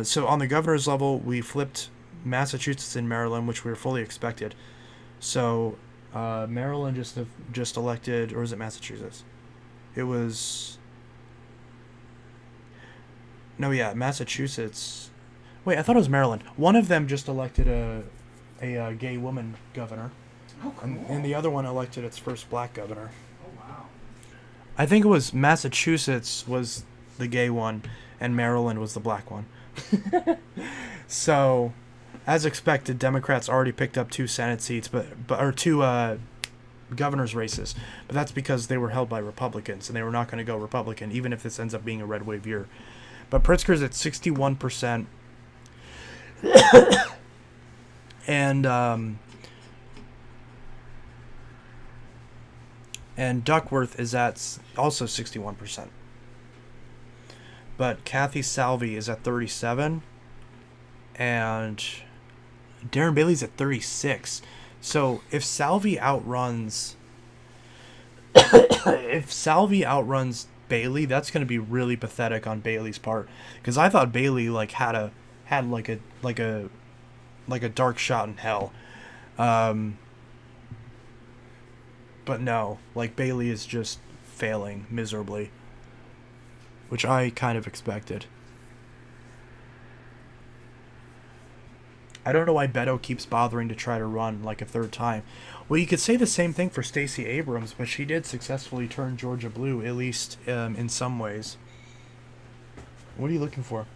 So on the governor's level, we flipped Massachusetts and Maryland, which we were fully expected. So Maryland just elected, or is it Massachusetts? It was. No, yeah, Massachusetts. Wait, I thought it was Maryland. One of them just elected a gay woman governor, Oh, cool. and the other one elected its first black governor. Oh, wow. I think it was Massachusetts was the gay one, and Maryland was the black one. So, as expected, Democrats already picked up 2 Senate seats, or 2 governor's races, but that's because they were held by Republicans, and they were not going to go Republican, even if this ends up being a red wave year. But Pritzker's at 61%. And Duckworth is at also 61%. But Kathy Salvi is at 37, and Darren Bailey's at 36. So if Salvi outruns Bailey, that's going to be really pathetic on Bailey's part, because I thought Bailey had a dark shot in hell. But no, Bailey is just failing miserably, which I kind of expected. I don't know why Beto keeps bothering to try to run a third time. Well, you could say the same thing for Stacey Abrams, but she did successfully turn Georgia blue, at least in some ways. What are you looking for?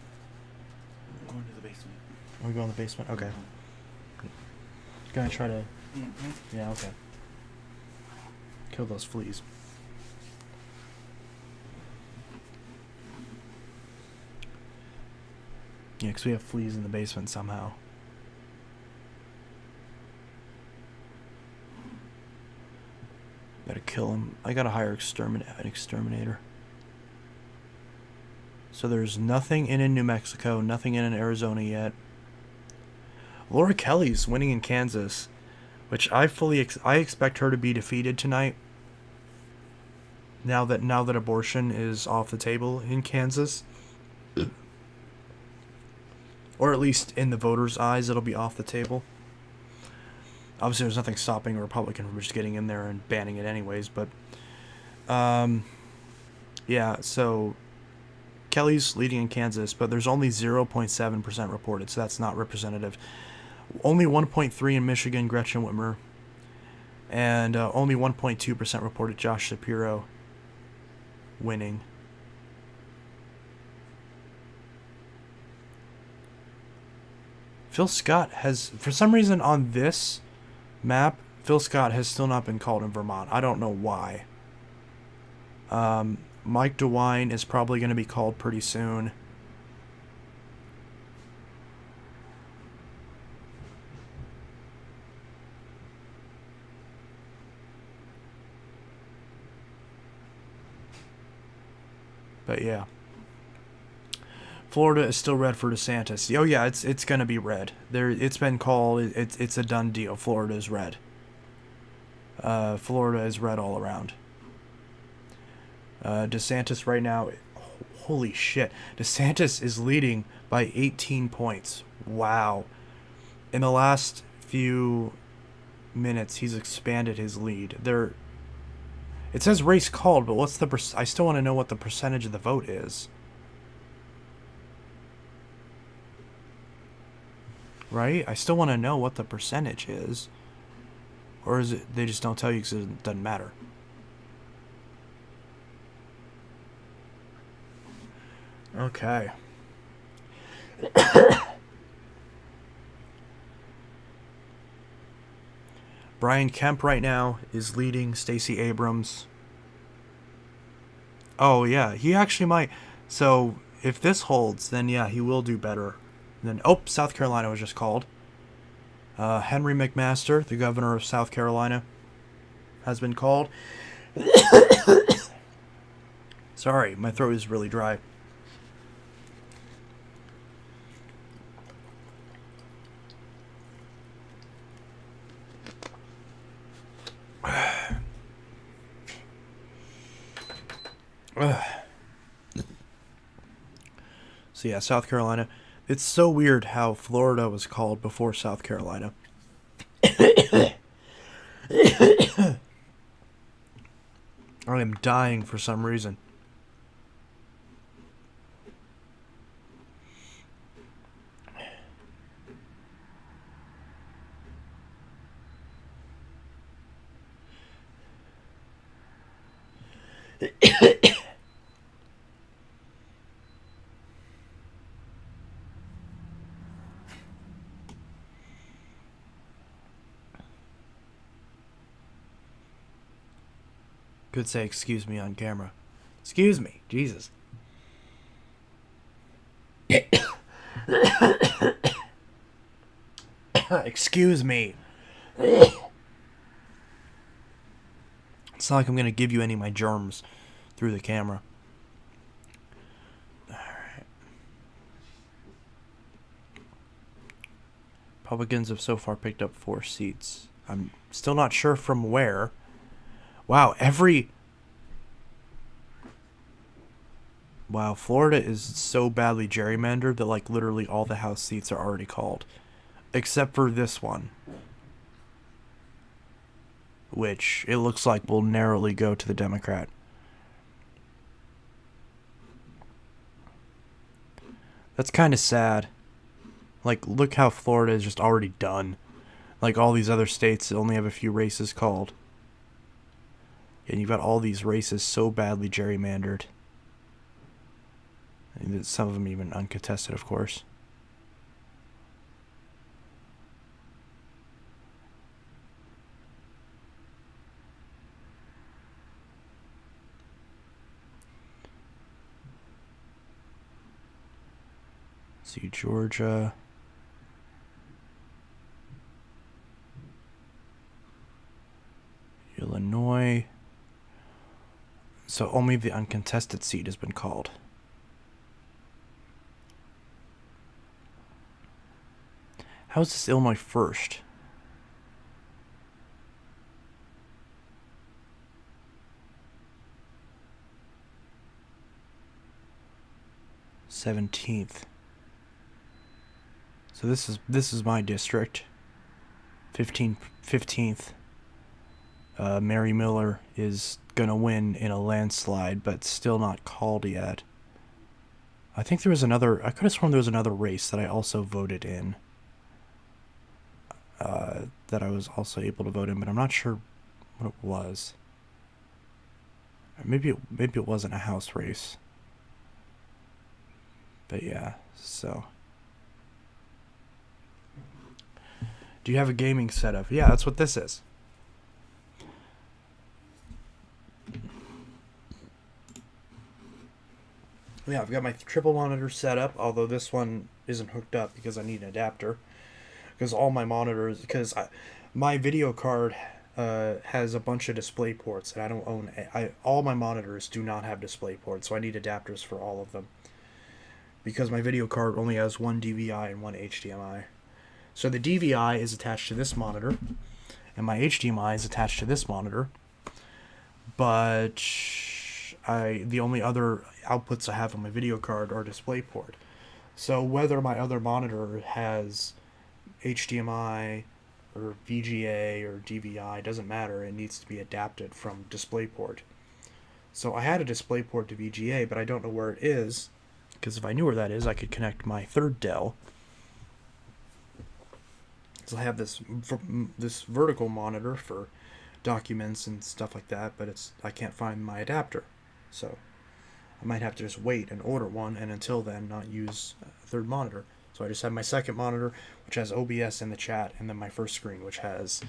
I'm going to the basement. Are we going to the basement? Okay. Gonna try to... Mm-hmm. Yeah, okay. Kill those fleas. Yeah, because we have fleas in the basement somehow. Gotta kill him. I gotta hire an exterminator. So there's nothing in New Mexico, nothing in Arizona yet. Laura Kelly's winning in Kansas, which I expect her to be defeated tonight. Now that abortion is off the table in Kansas, or at least in the voters' eyes, it'll be off the table. Obviously, there's nothing stopping a Republican from just getting in there and banning it anyways. But, yeah. So Kelly's leading in Kansas, but there's only 0.7% reported, so that's not representative. Only 1.3% in Michigan, Gretchen Whitmer, and only 1.2% reported Josh Shapiro winning. Phil Scott has, for some reason on this map, Phil Scott has still not been called in Vermont. I don't know why. Mike DeWine is probably going to be called pretty soon. But yeah. Florida is still red for DeSantis. Oh yeah, it's gonna be red. It's been called. It's a done deal. Florida is red. Florida is red all around. DeSantis right now, holy shit, DeSantis is leading by 18 points. Wow. In the last few minutes, he's expanded his lead. It says race called, but what's the I still want to know what the percentage of the vote is. Right? I still want to know what the percentage is. Or is it they just don't tell you because it doesn't matter? Okay. Brian Kemp right now is leading Stacey Abrams. Oh, yeah. He actually might. So, if this holds, then yeah, he will do better. Then, oh, South Carolina was just called. Henry McMaster, the governor of South Carolina, has been called. Sorry, my throat is really dry. So yeah, South Carolina. It's so weird how Florida was called before South Carolina. I am dying for some reason. Could say excuse me on camera. Excuse me, Jesus. Excuse me. It's not like I'm gonna give you any of my germs through the camera. Alright. Republicans have so far picked up 4 seats. I'm still not sure from where. Wow, Wow, Florida is so badly gerrymandered that, like, literally all the House seats are already called. Except for this one. Which, it looks like will narrowly go to the Democrat. That's kind of sad. Like, look how Florida is just already done. Like, all these other states only have a few races called. And you've got all these races so badly gerrymandered. And some of them even uncontested, of course. See, Georgia. Illinois. So only the uncontested seat has been called. How is this Illinois first? '17th. So this is my district. 15th. Mary Miller is gonna win in a landslide, but still not called yet. I think there was another. I could have sworn there was another race that I also voted in. That I was also able to vote in, but I'm not sure what it was. Or maybe it wasn't a House race. But yeah, so. Do you have a gaming setup? Yeah, that's what this is. Yeah, I've got my triple monitor set up, although this one isn't hooked up because I need an adapter. Because all my monitors, my video card has a bunch of display ports, and I don't own. All my monitors do not have display ports, so I need adapters for all of them. Because my video card only has one DVI and one HDMI. So the DVI is attached to this monitor, and my HDMI is attached to this monitor. But the only other outputs I have on my video card are DisplayPort. So whether my other monitor has HDMI or VGA or DVI, doesn't matter. It needs to be adapted from DisplayPort. So I had a DisplayPort to VGA, but I don't know where it is, because if I knew where that is, I could connect my third Dell. So I have this vertical monitor for documents and stuff like that, but I can't find my adapter. So I might have to just wait and order one, and until then not use a third monitor. So I just have my second monitor, which has OBS in the chat, and then my first screen, which has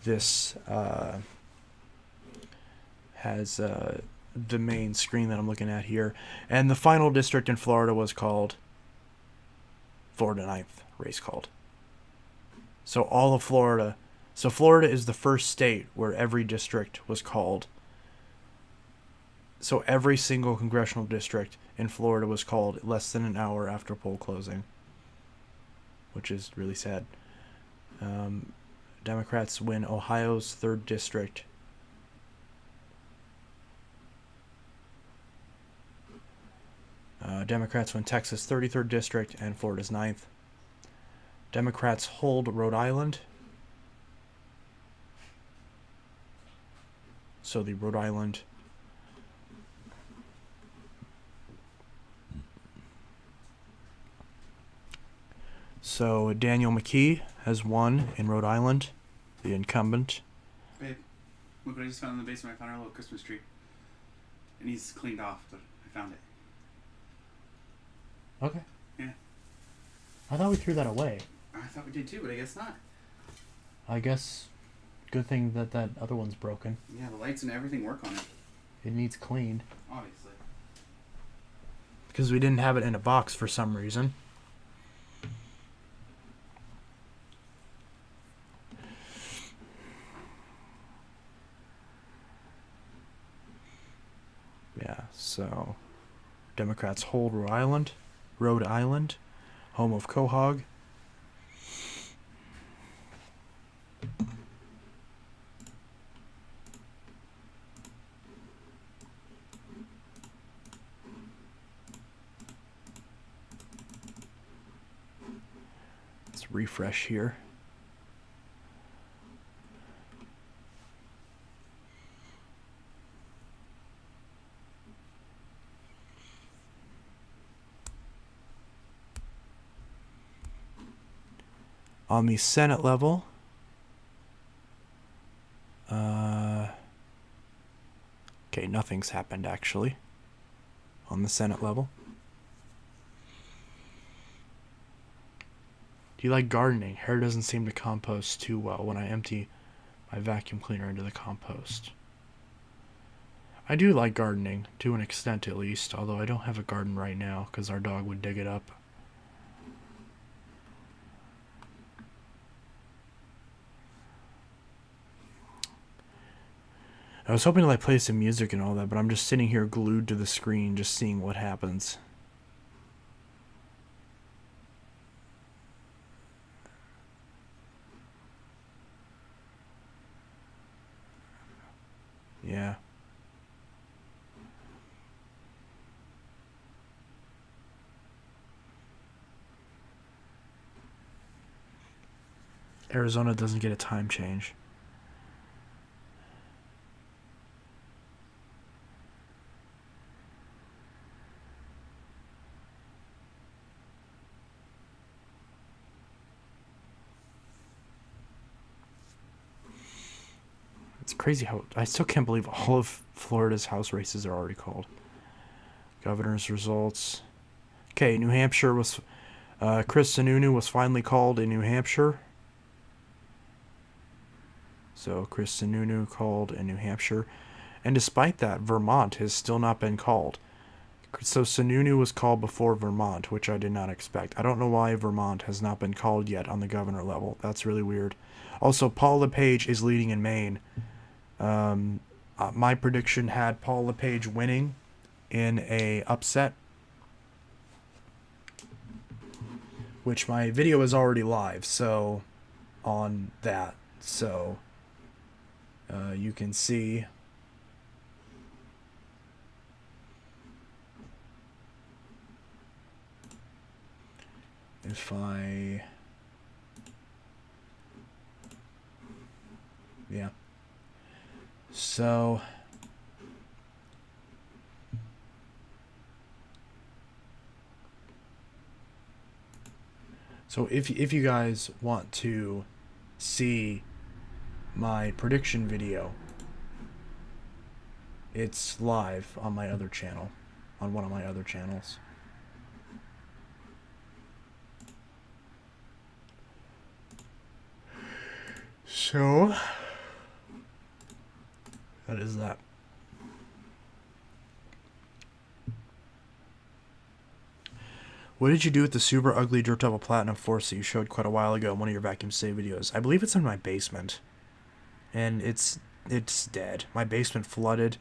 this the main screen that I'm looking at here. And the final district in Florida was called Florida 9th race called. So all of Florida. So Florida is the first state where every district was called. So every single congressional district in Florida was called less than an hour after poll closing, which is really sad. Democrats win Ohio's 3rd district. Democrats win Texas' 33rd district and Florida's 9th. Democrats hold Rhode Island. So the Rhode Island So Daniel McKee has won in Rhode Island, the incumbent. Babe, look what I just found in the basement. I found our little Christmas tree. It needs cleaned off, but I found it. Okay. Yeah. I thought we threw that away. I thought we did too, but I guess not. I guess good thing that other one's broken. Yeah, the lights and everything work on it. It needs cleaned. Obviously. Because we didn't have it in a box for some reason. Yeah, so Democrats hold Rhode Island, home of Quahog. Let's refresh here. On the Senate level, okay, nothing's happened actually on the Senate level. Do you like gardening? Hair doesn't seem to compost too well when I empty my vacuum cleaner into the compost. I do like gardening, to an extent at least, although I don't have a garden right now because our dog would dig it up. I was hoping to play some music and all that, but I'm just sitting here glued to the screen just seeing what happens. Yeah. Arizona doesn't get a time change. It's crazy how I still can't believe all of Florida's House races are already called. Governor's results. Okay, New Hampshire was Chris Sununu was finally called in New Hampshire. So Chris Sununu called in New Hampshire. And despite that, Vermont has still not been called. So Sununu was called before Vermont, which I did not expect. I don't know why Vermont has not been called yet on the governor level. That's really weird. Also, Paul LePage is leading in Maine. My prediction had Paul LePage winning in a upset, which my video is already live, so on that. So you can see if I, yeah. So if you guys want to see my prediction video, it's live on my other channel, on one of my other channels. So that is that. What did you do with the super ugly Dirt Devil Platinum Force that you showed quite a while ago in one of your vacuum save videos? I believe it's in my basement, and it's dead. My basement flooded,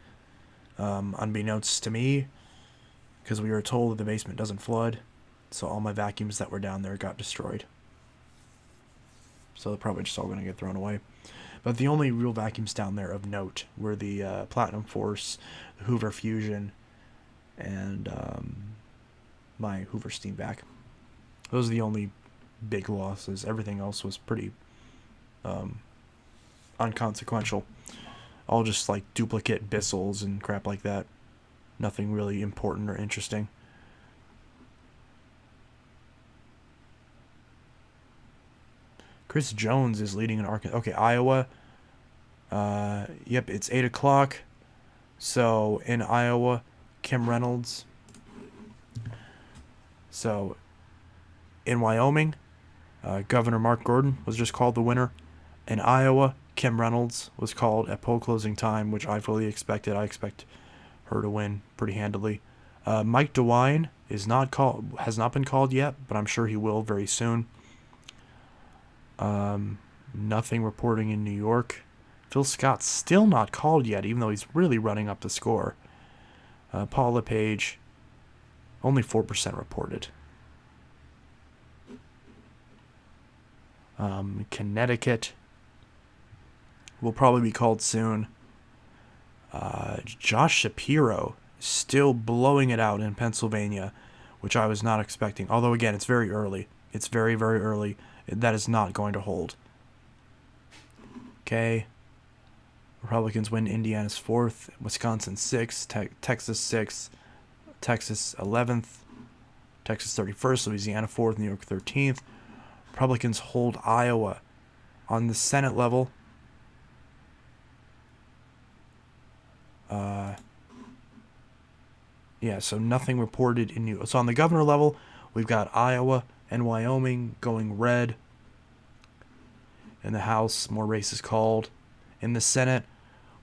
unbeknownst to me, because we were told that the basement doesn't flood, so all my vacuums that were down there got destroyed. So they're probably just all going to get thrown away. But the only real vacuums down there of note were the Platinum Force, the Hoover Fusion, and my Hoover Steam Vac. Those are the only big losses. Everything else was pretty unconsequential. All just like duplicate Bissels and crap like that. Nothing really important or interesting. Chris Jones is leading in Arkansas. Okay, Iowa. Yep, it's 8 o'clock. So in Iowa, Kim Reynolds. So in Wyoming, Governor Mark Gordon was just called the winner. In Iowa, Kim Reynolds was called at poll closing time, which I fully expected. I expect her to win pretty handily. Mike DeWine has not been called yet, but I'm sure he will very soon. Nothing reporting in New York. Phil Scott's still not called yet, even though he's really running up the score. Paul LePage, only 4% reported. Connecticut will probably be called soon. Josh Shapiro still blowing it out in Pennsylvania, which I was not expecting. Although, again, it's very early. It's very, very early. That is not going to hold. Okay. Republicans win Indiana's 4th, Wisconsin 6th, Texas 6th, Texas 11th, Texas 31st, Louisiana 4th, New York 13th. Republicans hold Iowa. On the Senate level, yeah, so nothing reported in New. So on the governor level, we've got Iowa and Wyoming going red. In the House, more races called. In the Senate,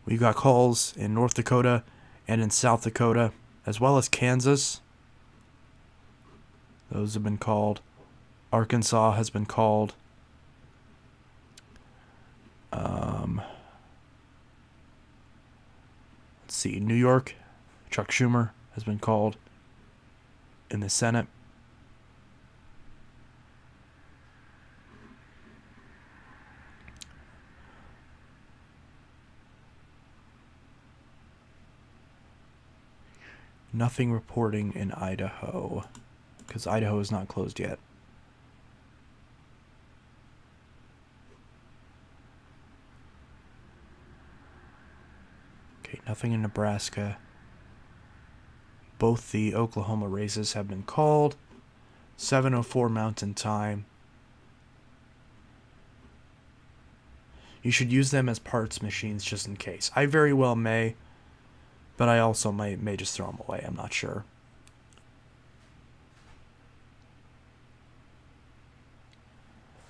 we've got calls in North Dakota and in South Dakota, as well as Kansas. Those have been called. Arkansas has been called. Let's see, New York, Chuck Schumer has been called in the Senate. Nothing reporting in Idaho, because Idaho is not closed yet. Okay, nothing in Nebraska. Both the Oklahoma races have been called. 7:04 Mountain Time. You should use them as parts machines just in case. I very well may, but I also may just throw them away. I'm not sure.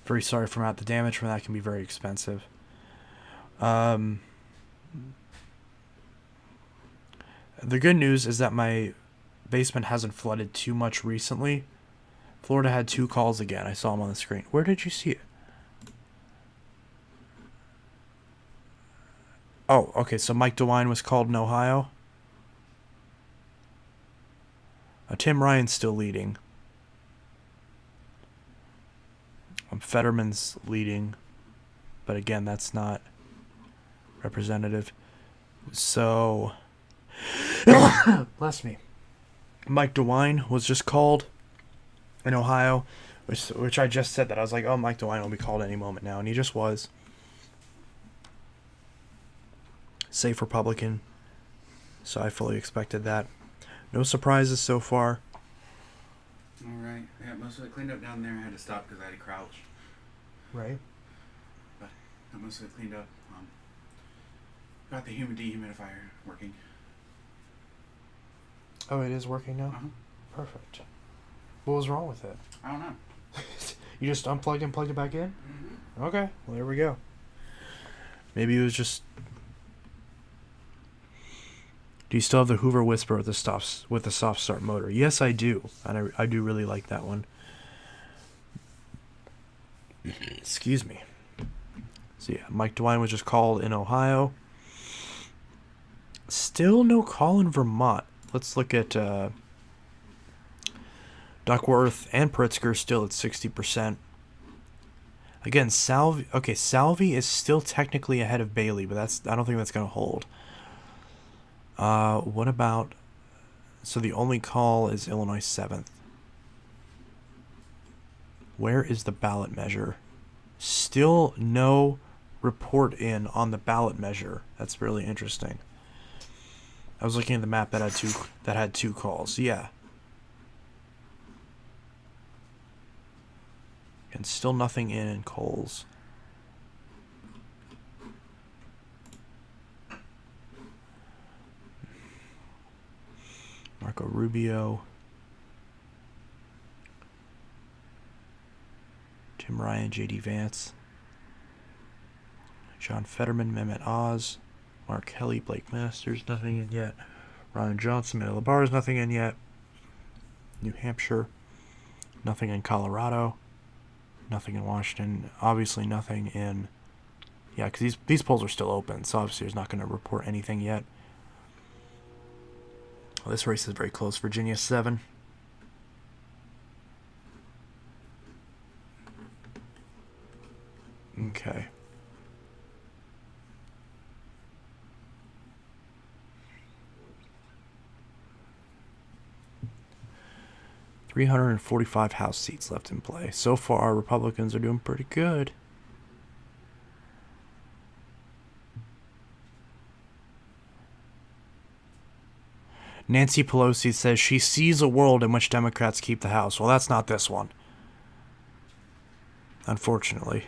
Very sorry for Matt. The damage from that can be very expensive. Um, the good news is that my basement hasn't flooded too much recently. Florida had 2 calls again. I saw them on the screen. Where did you see it? Oh, okay. So Mike DeWine was called in Ohio. Tim Ryan's still leading. Fetterman's leading. But again, that's not representative. So, bless me. Mike DeWine was just called in Ohio, which I just said that. I was like, oh, Mike DeWine will be called any moment now, and he just was. Safe Republican, so I fully expected that. No surprises so far. Alright. I got most of it cleaned up down there. I had to stop because I had to crouch. Right. Got most of it cleaned up. Got the dehumidifier working. Oh, it is working now? Uh-huh. Perfect. What was wrong with it? I don't know. You just unplugged and plugged it back in? Mm-hmm. Okay, well, there we go. Maybe it was just... Do you still have the Hoover Whisper with the soft start motor? Yes, I do. And I do really like that one. Excuse me. So yeah, Mike DeWine was just called in Ohio. Still no call in Vermont. Let's look at Duckworth and Pritzker still at 60%. Again, Salvi is still technically ahead of Bailey, but I don't think that's going to hold. What about... So the only call is Illinois 7th. Where is the ballot measure? Still no report in on the ballot measure. That's really interesting. I was looking at the map that had two calls. Yeah. And still nothing in Coles. Marco Rubio. Tim Ryan, J.D. Vance. John Fetterman, Mehmet Oz. Mark Kelly, Blake Masters, nothing in yet. Ron Johnson, Matt LaBar's nothing in yet. New Hampshire, nothing in Colorado. Nothing in Washington. Obviously nothing in... Yeah, because these polls are still open, so obviously there's not going to report anything yet. Well, this race is very close. Virginia 7. Okay. $345 House seats left in play. So far, Republicans are doing pretty good. Nancy Pelosi says she sees a world in which Democrats keep the House. Well, that's not this one. Unfortunately.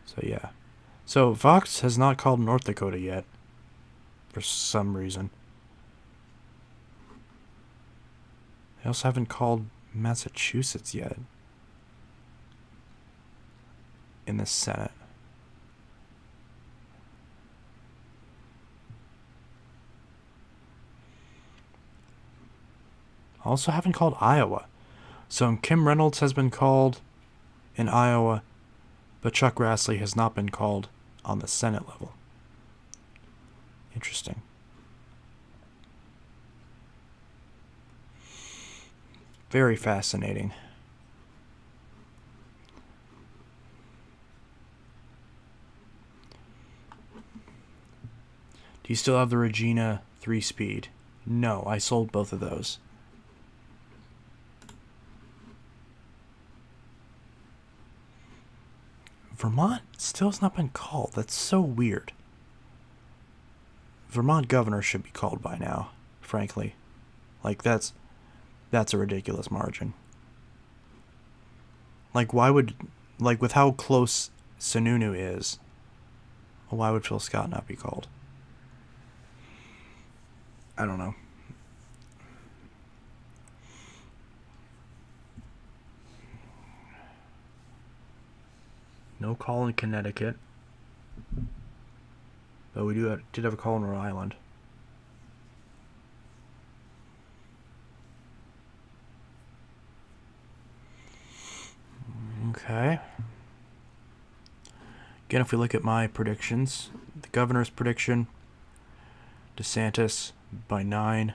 So, yeah. So, Vox has not called North Dakota yet. For some reason. They also haven't called Massachusetts yet. In the Senate. Also haven't called Iowa. So Kim Reynolds has been called in Iowa, but Chuck Grassley has not been called on the Senate level. Interesting. Very fascinating. Do you still have the Regina 3-speed? No, I sold both of those. Vermont still has not been called. That's so weird. Vermont governor should be called by now, frankly. Like, that's a ridiculous margin. Like, with how close Sununu is, why would Phil Scott not be called? I don't know. No call in Connecticut. But we did have a call in Rhode Island. Okay. Again, if we look at my predictions, the governor's prediction, DeSantis by 9,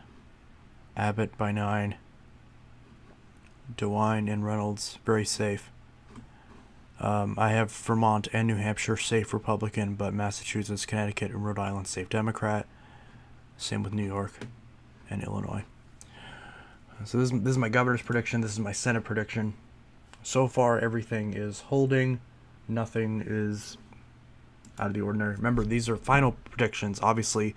Abbott by 9, DeWine and Reynolds very safe. I have Vermont and New Hampshire safe Republican, but Massachusetts, Connecticut, and Rhode Island safe Democrat. Same with New York and Illinois. So this is my governor's prediction. This is my Senate prediction. So far, everything is holding. Nothing is out of the ordinary. Remember, these are final predictions. Obviously,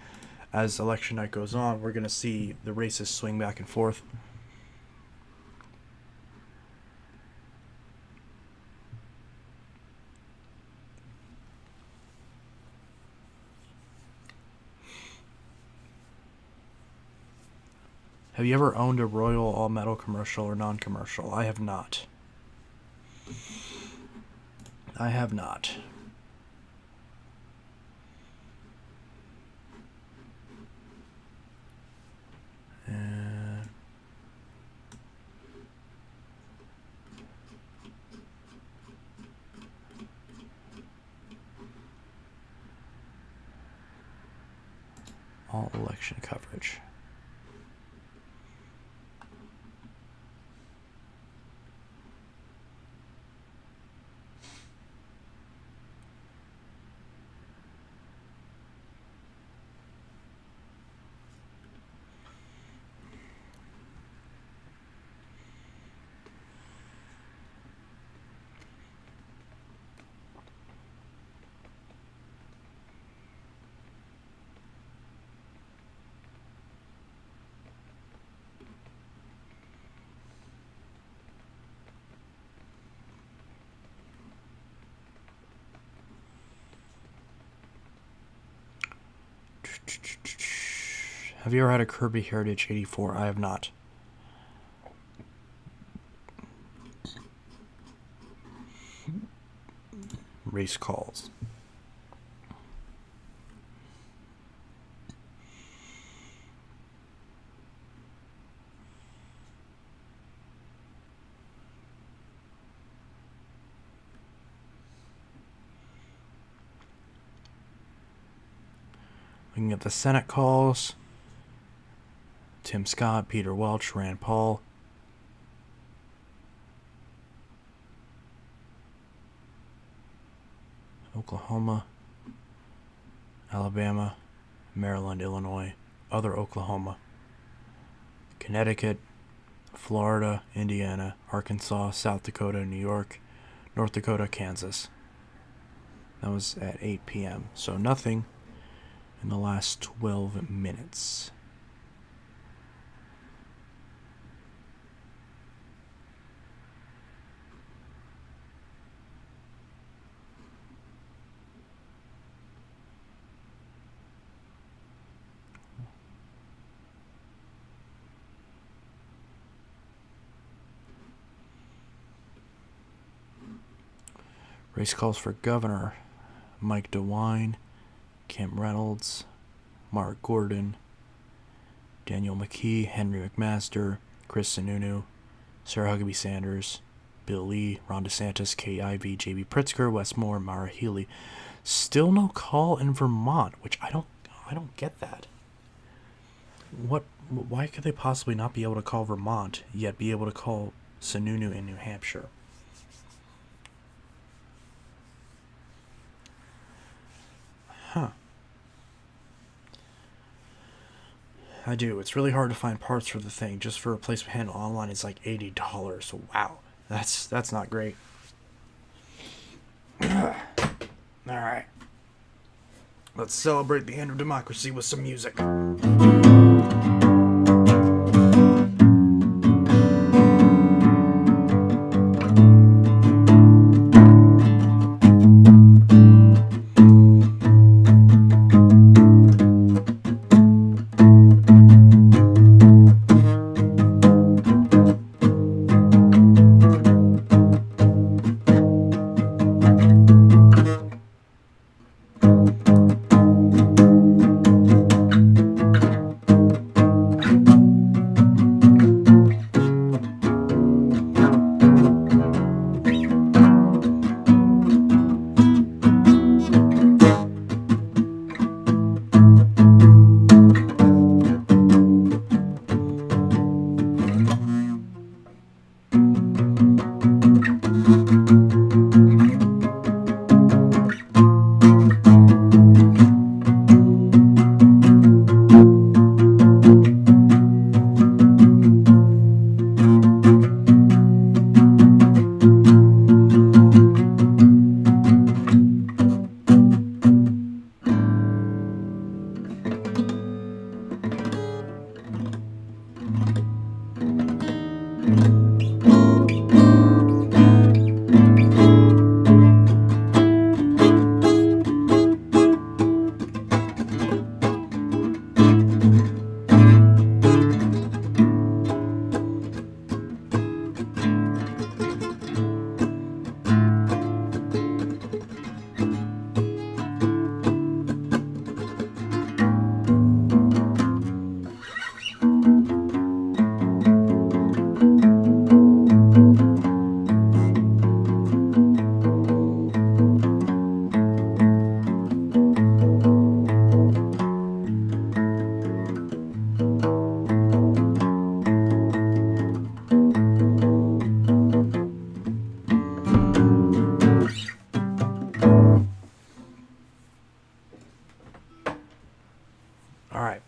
as election night goes on, we're going to see the races swing back and forth. Have you ever owned a Royal all-metal commercial or non-commercial? I have not. I have not. And all election coverage. Have you ever had a Kirby Heritage 84? I have not. Race calls. Looking at the Senate calls. Tim Scott, Peter Welch, Rand Paul. Oklahoma, Alabama, Maryland, Illinois, other Oklahoma, Connecticut, Florida, Indiana, Arkansas, South Dakota, New York, North Dakota, Kansas. That was at 8 p.m. So nothing in the last 12 minutes. Race calls for governor: Mike DeWine, Kim Reynolds, Mark Gordon, Daniel McKee, Henry McMaster, Chris Sununu, Sarah Huckabee Sanders, Bill Lee, Ron DeSantis, Kay Ivey, J.B. Pritzker, Wes Moore, Mara Healey. Still no call in Vermont, which I don't get that. Why could they possibly not be able to call Vermont, yet be able to call Sununu in New Hampshire? Huh. I do. It's really hard to find parts for the thing. Just for a replacement handle online, it's like $80. Wow. That's not great. Alright. Let's celebrate the end of democracy with some music. All right.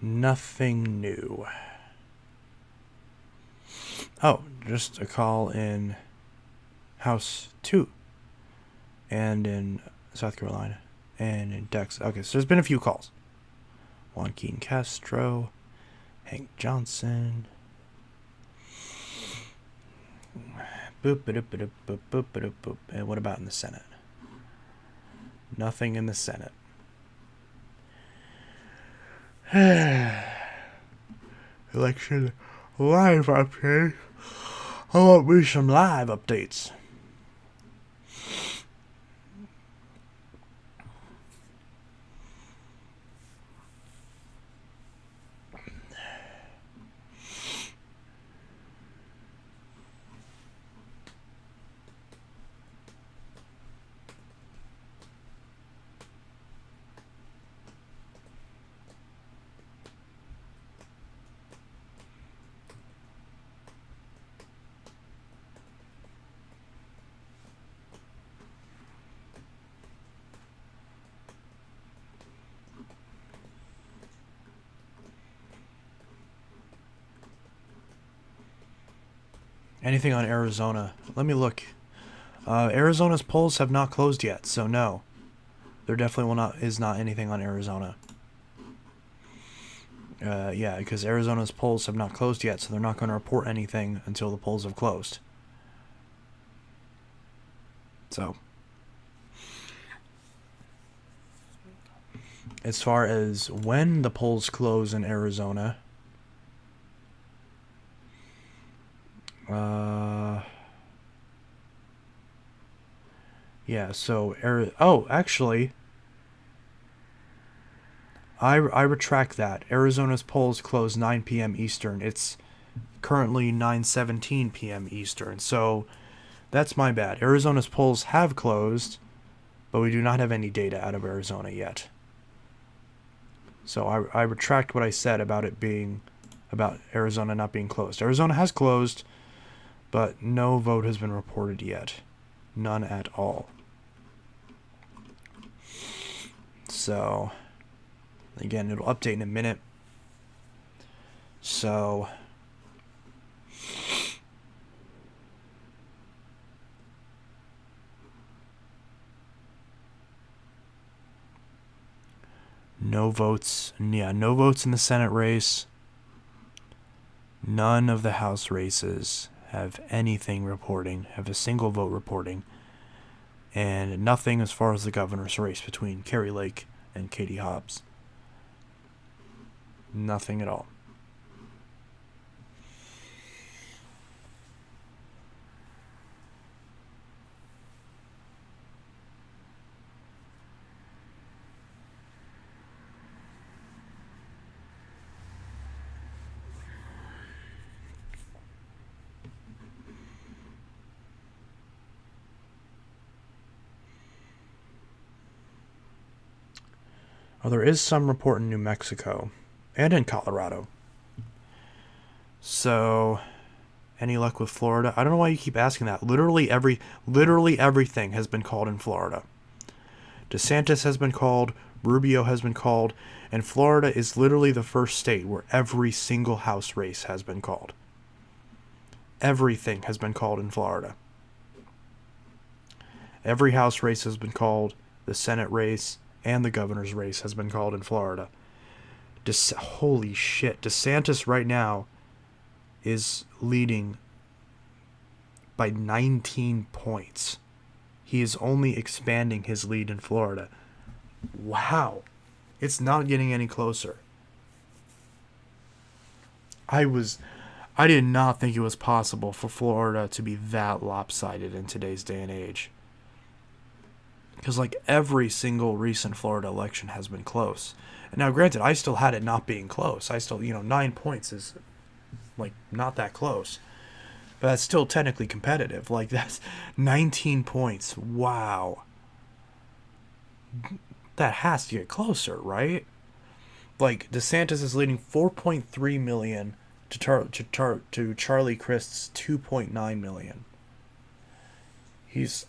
Nothing new. Oh, just a call in House 2 and in South Carolina and in Texas. Okay, so there's been a few calls. Joaquin Castro, Hank Johnson. Boop, boop, boop, boop, boop, boop, boop. And what about in the Senate? Nothing in the Senate. Election live update. I want me some live updates. Anything on Arizona? Let me look. Arizona's polls have not closed yet, so no. There definitely is not anything on Arizona. Yeah, because Arizona's polls have not closed yet, so they're not going to report anything until the polls have closed. So, as far as when the polls close in Arizona, yeah, so, actually, I retract that. Arizona's polls close 9 p.m. Eastern. It's currently 9:17 p.m. Eastern, so that's my bad. Arizona's polls have closed, but we do not have any data out of Arizona yet. So I retract what I said about Arizona not being closed. Arizona has closed, but no vote has been reported yet. None at all. So, again, it'll update in a minute. So, no votes. Yeah, no votes in the Senate race. None of the House races have anything reporting, have a single vote reporting. And nothing as far as the governor's race between Kari Lake and Katie Hobbs. Nothing at all. Well, there is some report in New Mexico and in Colorado. So, any luck with Florida? I don't know why you keep asking that. Literally everything has been called in Florida. DeSantis has been called, Rubio has been called, and Florida is literally the first state where every single House race has been called. Everything has been called in Florida. Every House race has been called, the Senate race, and the governor's race has been called in Florida. Holy shit. DeSantis right now is leading by 19 points. He is only expanding his lead in Florida. Wow. It's not getting any closer. I did not think it was possible for Florida to be that lopsided in today's day and age. Because, every single recent Florida election has been close. And now, granted, I still had it not being close. I still, 9 points is, not that close. But that's still technically competitive. That's 19 points. Wow. That has to get closer, right? DeSantis is leading 4.3 million to Charlie Crist's 2.9 million. He's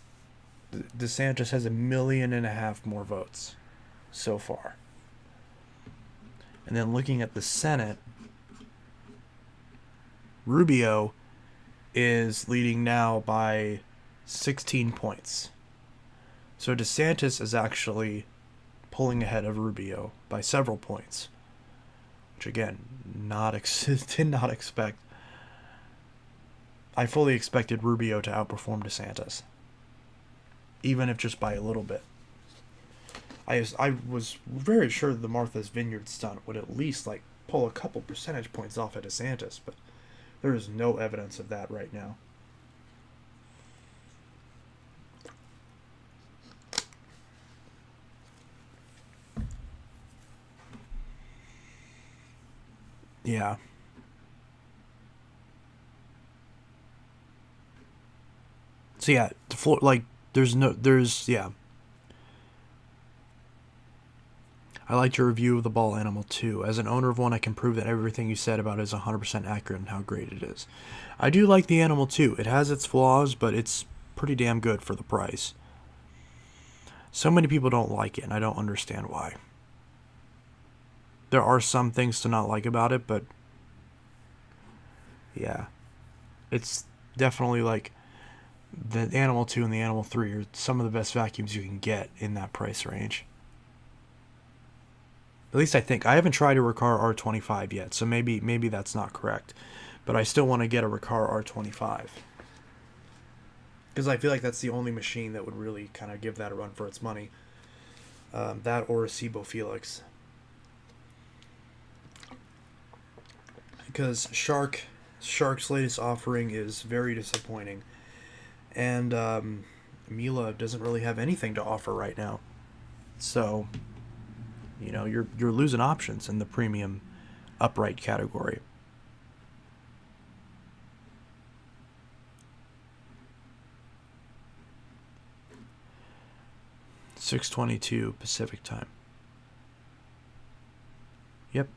DeSantis has 1.5 million more votes so far. And then looking at the Senate, Rubio is leading now by 16 points. So DeSantis is actually pulling ahead of Rubio by several points, which again, did not expect. I fully expected Rubio to outperform DeSantis, even if just by a little bit. I was very sure the Martha's Vineyard stunt would at least like pull a couple percentage points off of DeSantis, but there is no evidence of that right now. Yeah. So yeah, the floor, like yeah. I liked your review of the ball animal too. As an owner of one, I can prove that everything you said about it is 100% accurate and how great it is. I do like the animal too. It has its flaws, but it's pretty damn good for the price. So many people don't like it, and I don't understand why. There are some things to not like about it, but yeah. It's definitely like the Animal 2 and the Animal 3 are some of the best vacuums you can get in that price range. At least I think. I haven't tried a Riccar R25 yet, so maybe that's not correct. But I still want to get a Riccar R25. Because I feel like that's the only machine that would really kind of give that a run for its money. That or a Cibo Felix. Because Shark's latest offering is very disappointing. And Mila doesn't really have anything to offer right now. So, you know, you're losing options in the premium upright category. $6:22 Pacific time. Yep.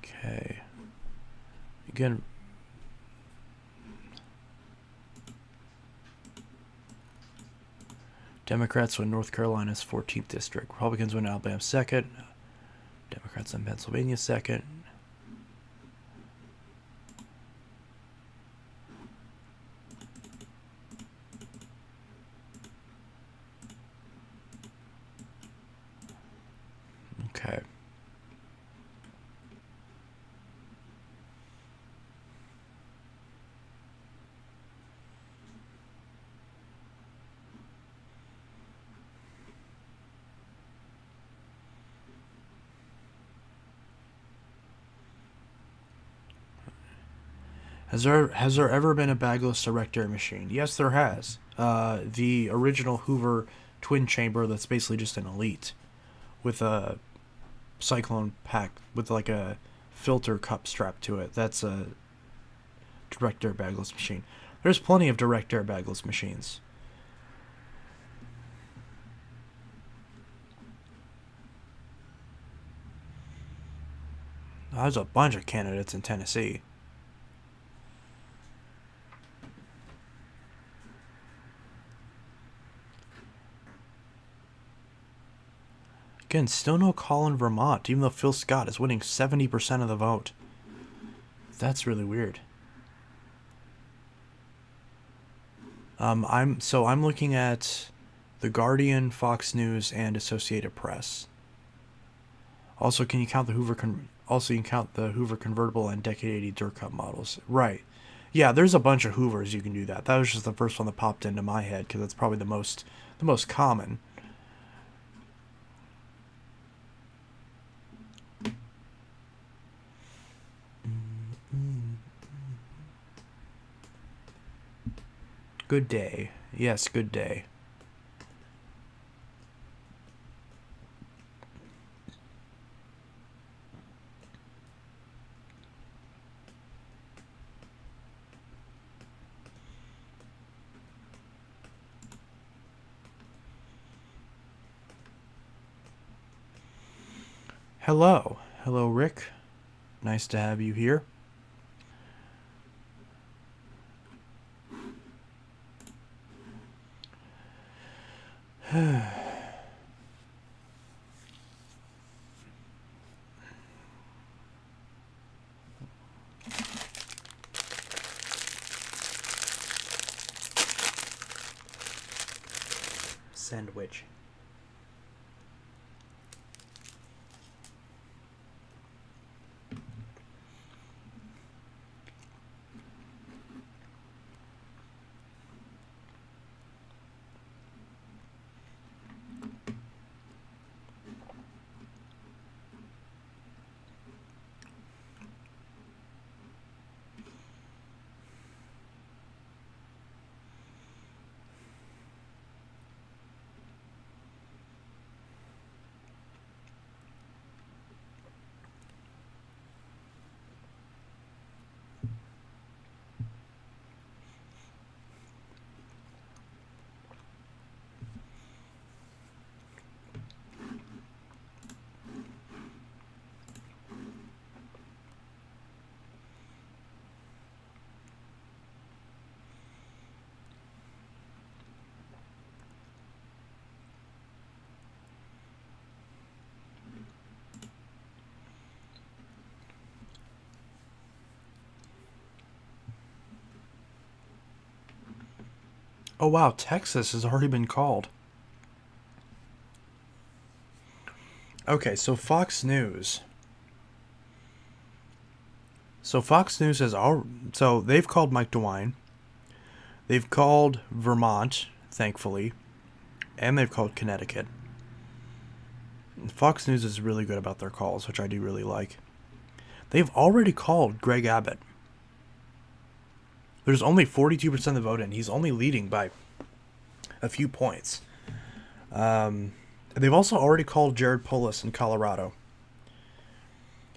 Okay. Again, Democrats win North Carolina's 14th district. Republicans win Alabama 2nd. Democrats win Pennsylvania 2nd. Okay. Has there ever been a bagless direct air machine? Yes, there has. The original Hoover twin chamber that's basically just an Elite with a Cyclone pack with like a filter cup strapped to it. That's a direct air bagless machine. There's plenty of direct air bagless machines. There's a bunch of candidates in Tennessee. Again, still no call in Vermont, even though Phil Scott is winning 70% of the vote. That's really weird. I'm looking at The Guardian, Fox News, and Associated Press. Also, can you count the Hoover you can count the Hoover convertible and Decade 80 Dirt Cup models. Right. Yeah, there's a bunch of Hoovers you can do that. That was just the first one that popped into my head because that's probably the most common. Good day. Yes, good day. Hello. Hello, Rick. Nice to have you here. Sandwich. Oh wow, Texas has already been called. Okay, so Fox News. So Fox News has so they've called Mike DeWine. They've called Vermont, thankfully, and they've called Connecticut. Fox News is really good about their calls, which I do really like. They've already called Greg Abbott. There's only 42% of the vote in. He's only leading by a few points. They've also already called Jared Polis in Colorado,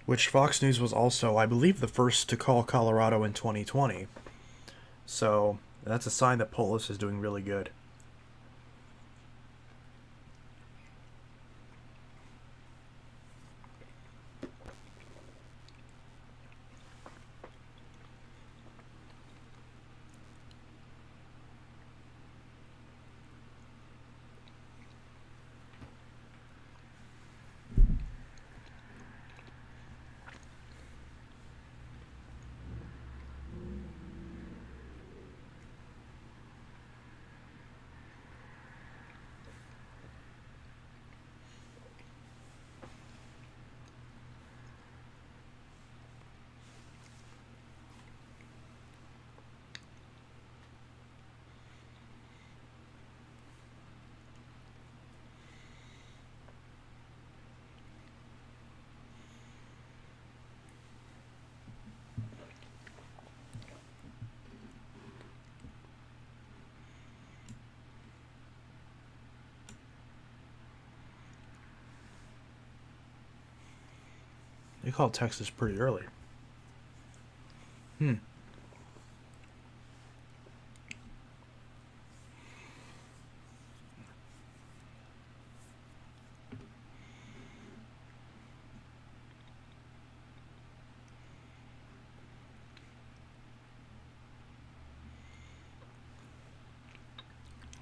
which Fox News was also, I believe, the first to call Colorado in 2020. So that's a sign that Polis is doing really good. They called Texas pretty early.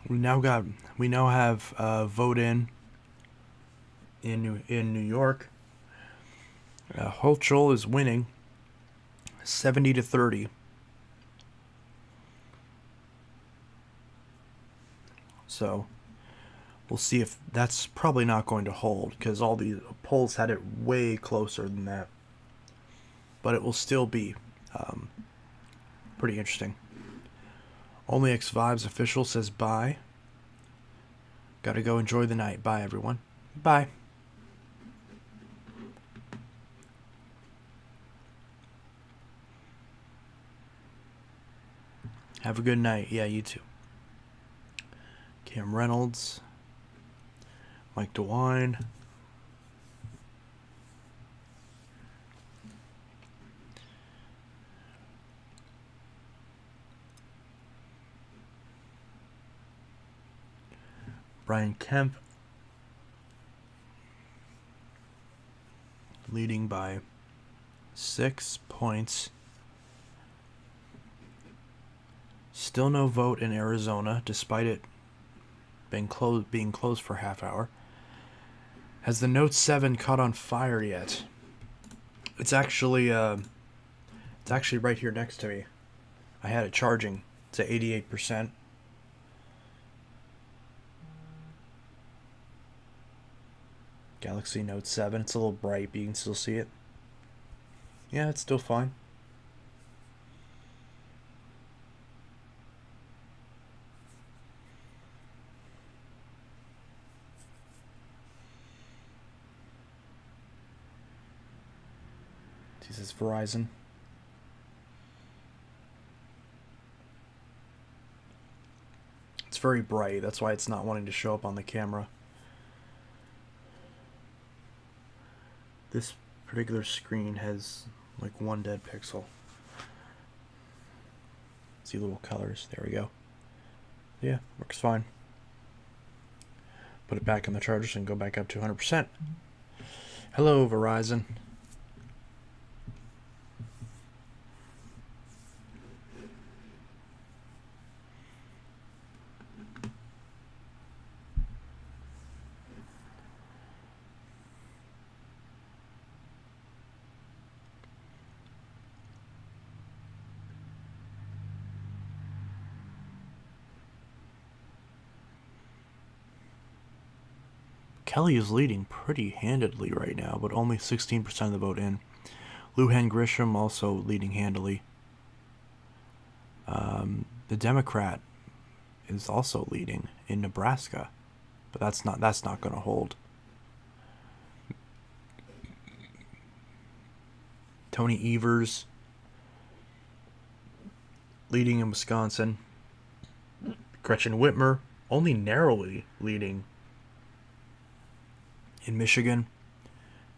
We now have vote in New York. Hochul is winning 70-30. So we'll see if that's probably not going to hold, because all the polls had it way closer than that. But it will still be pretty interesting. Only X Vibes official says bye. Gotta go enjoy the night. Bye, everyone. Bye. Have a good night. Yeah, you too. Cam Reynolds. Mike DeWine. Brian Kemp leading by 6 points. Still no vote in Arizona, despite it being closed for a half hour. Has the Note 7 caught on fire yet? It's actually right here next to me. I had it charging. It's at 88%. Galaxy Note 7. It's a little bright, but you can still see it. Yeah, it's still fine. This is Verizon. It's very bright. That's why it's not wanting to show up on the camera. This particular screen has like one dead pixel. See little colors. There we go. Yeah, works fine. Put it back in the chargers and go back up to 100%. Hello, Verizon. Kelly is leading pretty handedly right now, but only 16% of the vote in. Lujan Grisham also leading handily. The Democrat is also leading in Nebraska, but that's not going to hold. Tony Evers leading in Wisconsin. Gretchen Whitmer only narrowly leading in Michigan.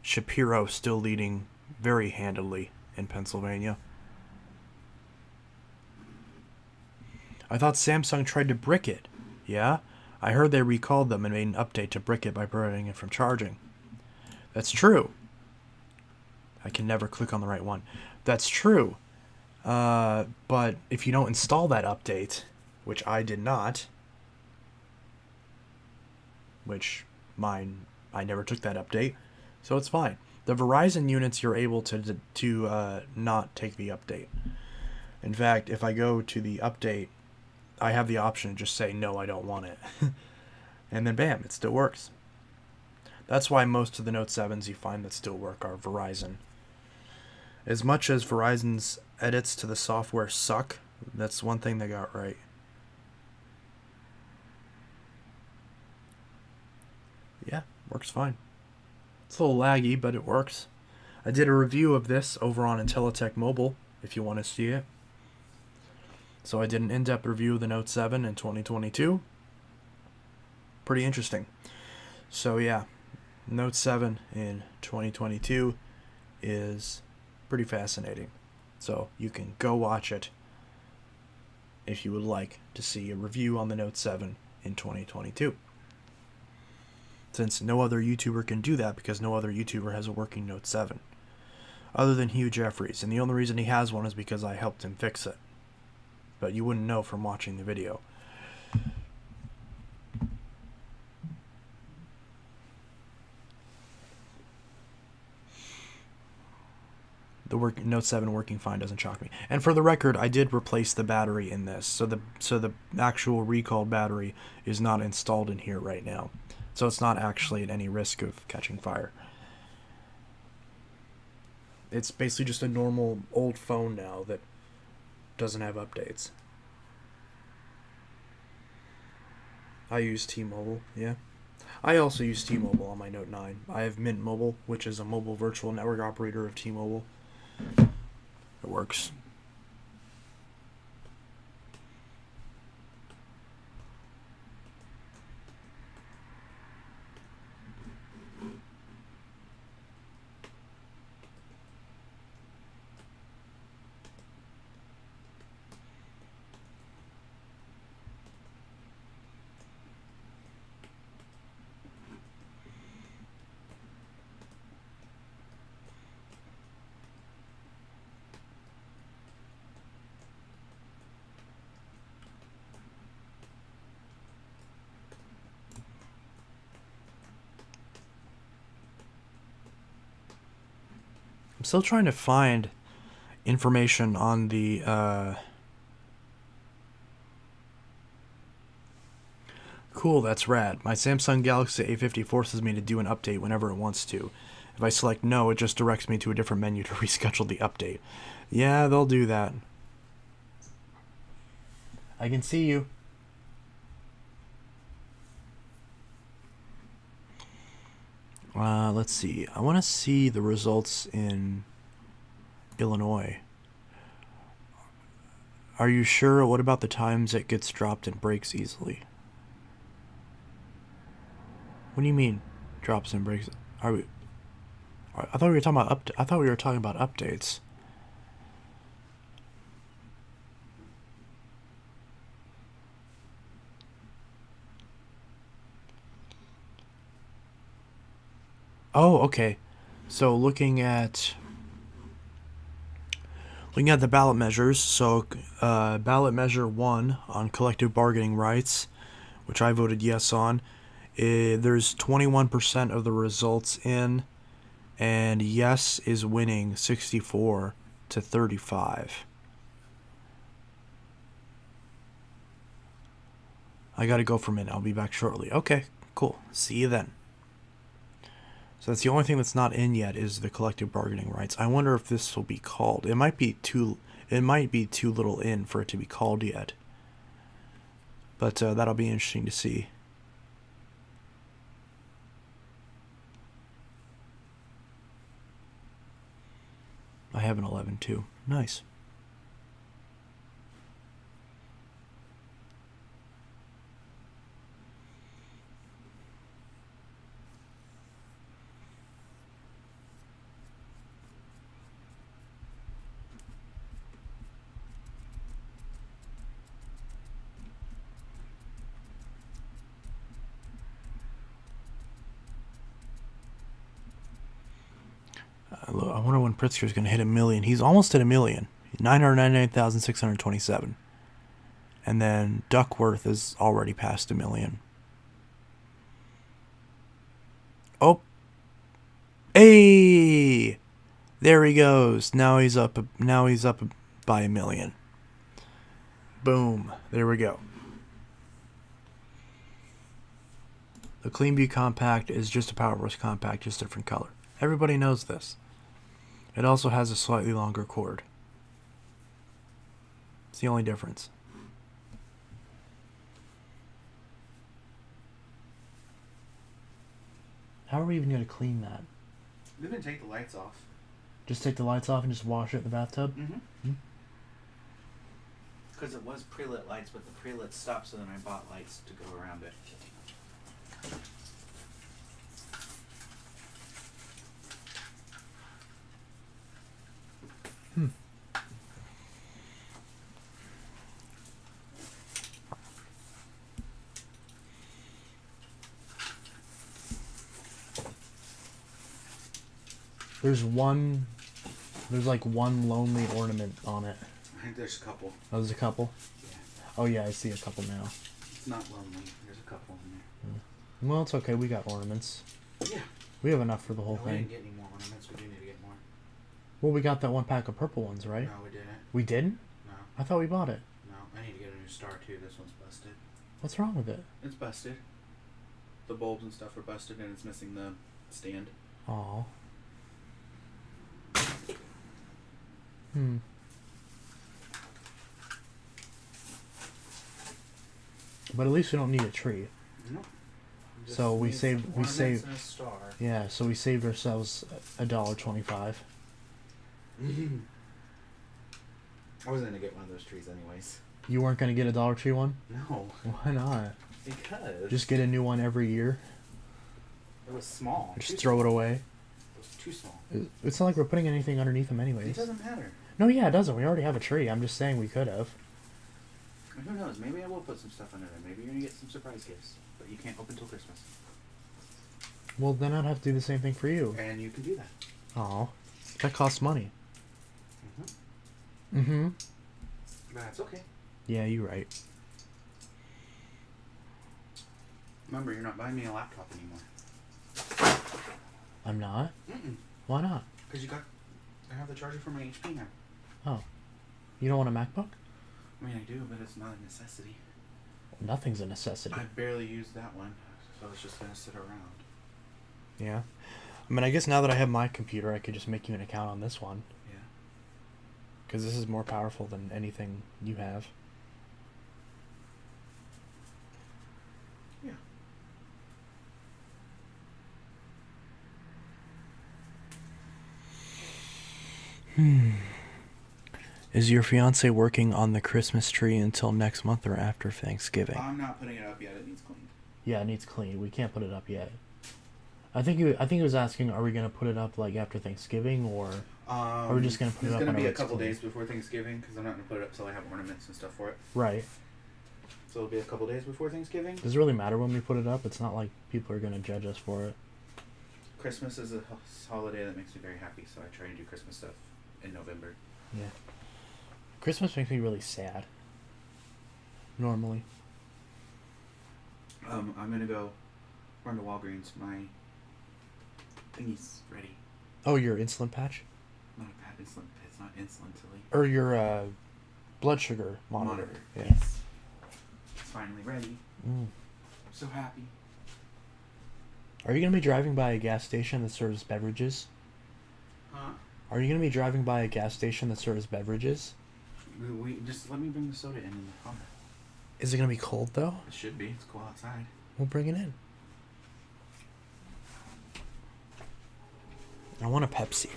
Shapiro still leading very handily in Pennsylvania. I thought Samsung tried to brick it. Yeah? I heard they recalled them and made an update to brick it by preventing it from charging. That's true. I can never click on the right one. That's true. But if you don't install that update, which I did not, which I never took that update, so it's fine. The Verizon units, you're able to not take the update. In fact, if I go to the update, I have the option to just say, no, I don't want it. And then bam, it still works. That's why most of the Note 7s you find that still work are Verizon. As much as Verizon's edits to the software suck, that's one thing they got right. Yeah, works fine. It's a little laggy, but it works. I did a review of this over on Intelitech Mobile, if you want to see it. So I did an in-depth review of the Note 7 in 2022. Pretty interesting. So yeah, Note 7 in 2022 is pretty fascinating. So you can go watch it if you would like to see a review on the Note 7 in 2022. Since no other YouTuber can do that because no other YouTuber has a working Note 7. Other than Hugh Jeffries. And the only reason he has one is because I helped him fix it. But you wouldn't know from watching the video. The Note 7 working fine doesn't shock me. And for the record, I did replace the battery in this. So the actual recalled battery is not installed in here right now. So it's not actually at any risk of catching fire. It's basically just a normal old phone now that doesn't have updates. I use T-Mobile, yeah. I also use T-Mobile on my Note 9. I have Mint Mobile, which is a mobile virtual network operator of T-Mobile. It works. I'm still trying to find information on the Cool, that's rad. My Samsung Galaxy A50 forces me to do an update whenever it wants to. If I select no, it just directs me to a different menu to reschedule the update. Yeah, they'll do that. I can see you. Let's see. I want to see the results in Illinois. Are you sure? What about the times it gets dropped and breaks easily? What do you mean, drops and breaks? Are we? I thought we were talking about I thought we were talking about updates. Oh, okay. So looking at the ballot measures, so ballot measure 1 on collective bargaining rights, which I voted yes on, there's 21% of the results in, and yes is winning 64 to 35. I gotta go for a minute. I'll be back shortly. Okay, cool. See you then. So that's the only thing that's not in yet is the collective bargaining rights. I wonder if this will be called. It might be too little in for it to be called yet. But that'll be interesting to see. I have an 11 too. Nice. I wonder when Pritzker's going to hit 1 million. He's almost at 1 million. 999,627. And then Duckworth is already past 1 million. Oh. Hey! There he goes. Now he's up by 1 million. Boom. There we go. The Cleanview Compact is just a Powerforce Compact, just different color. Everybody knows this. It also has a slightly longer cord. It's the only difference. How are we even going to clean that? We're going to take the lights off. Just take the lights off and just wash it in the bathtub? Mm-hmm. Because it was pre-lit lights, but the pre-lit stopped, so then I bought lights to go around it. There's like one lonely ornament on it. I think there's a couple. Oh, there's a couple? Yeah. Oh yeah, I see a couple now. It's not lonely. There's a couple in there. Well, it's okay. We got ornaments. Yeah. We have enough for the whole We thing. didn't get any more ornaments. We do need to get more. Well, we got that one pack of purple ones, right? No, we didn't. We didn't? No. I thought we bought it. No. I need to get a new star too. This one's busted. What's wrong with it? It's busted. The bulbs and stuff are busted, and it's missing the stand. Aw. But at least we don't need a tree. No. So we saved. And a star. Yeah. So we saved ourselves $1.25. I wasn't gonna get one of those trees anyways. You weren't gonna get a Dollar Tree one? No. Why not? Because Just get a new one every year. it was small. Just throw it away. It was too small. It's not like we're putting anything underneath them anyways. It doesn't matter. No, yeah, it doesn't. We already have a tree. I'm just saying we could have. Who knows? Maybe I will put some stuff under there. Maybe you're gonna get some surprise gifts, but you can't open till Christmas. Well, then I'd have to do the same thing for you. And you can do that. Aw. That costs money. Mm-hmm. But that's okay. Yeah, you're right. Remember, you're not buying me a laptop anymore. I'm not? Mm-mm. Why not? Because you got I have the charger for my HP now. Oh. You don't want a MacBook? I mean, I do, but it's not a necessity. Nothing's a necessity. I barely used that one, so it's just gonna sit around. Yeah. I mean, I guess now that I have my computer, I could just make you an account on this one. Yeah. Because this is more powerful than anything you have. Yeah. Is your fiance working on the Christmas tree until next month or after Thanksgiving? I'm not putting it up yet. It needs cleaned. Yeah, it needs cleaned. We can't put it up yet. I think he was asking, are we gonna put it up like after Thanksgiving, or are we just gonna put it up? It's gonna be whenever a it's couple clean? days before Thanksgiving because I'm not gonna put it up till I have ornaments and stuff for it. Right. So it'll be a couple days before Thanksgiving. Does it really matter when we put it up? It's not like people are gonna judge us for it. Christmas is a holiday that makes me very happy, so I try to do Christmas stuff in November. Yeah. Christmas makes me really sad. Normally. I'm gonna go run to Walgreens. My thingy's ready. Oh, your insulin patch? Not a bad insulin. It's not insulin, silly. Or your blood sugar monitor. Yeah. Yes. It's finally ready. Mm. I'm so happy. Are you going to be driving by a gas station that serves beverages? Huh? Are you going to be driving by a gas station that serves beverages? We just let me bring the soda in the car. Is it going to be cold, though? It should be. It's cool outside. We'll bring it in. I want a Pepsi.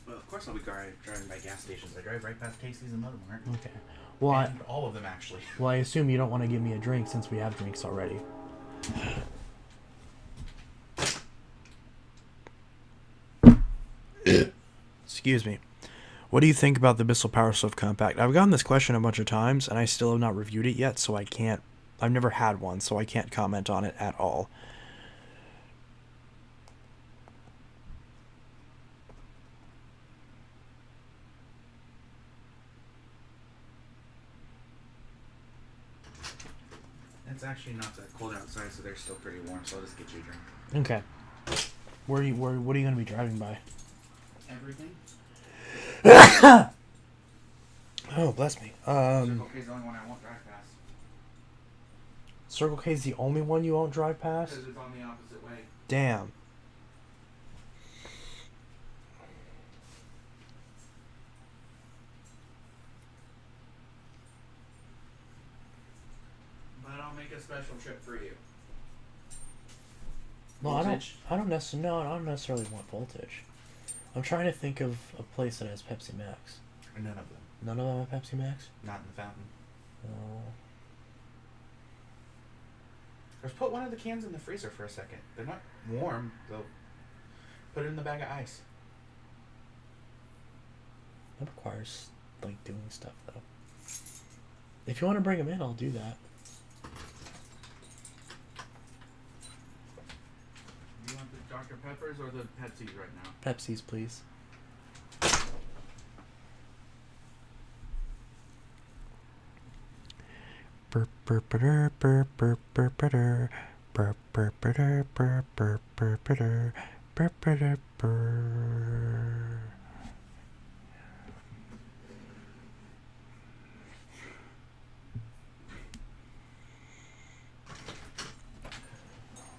Well, of course I'll be driving by gas stations. I drive right past Casey's and Mother Mart. Okay. Well, And all of them, actually. well, I assume you don't want to give me a drink since we have drinks already. Excuse me. What do you think about the Bissell PowerSwift Compact? I've gotten this question a bunch of times, and I still have not reviewed it yet, so I can't... I've never had one, so I can't comment on it at all. It's actually not that cold outside, so they're still pretty warm, so I'll just get you a drink. Okay. What are you going to be driving by? Everything? Oh, bless me. Circle K's the only one I won't drive past. Circle K is the only one you won't drive past? Because it's on the opposite way. Damn. But I'll make a special trip for you. No, Voltage? I don't necessarily want voltage. I'm trying to think of a place that has Pepsi Max. None of them. None of them have Pepsi Max? Not in the fountain. No. Just put one of the cans in the freezer for a second. They're not warm, though. Put it in the bag of ice. That requires, like, doing stuff, though. If you want to bring them in, I'll do that. You want the Dr. Peppers or the Pepsis right now? Pepsis, please.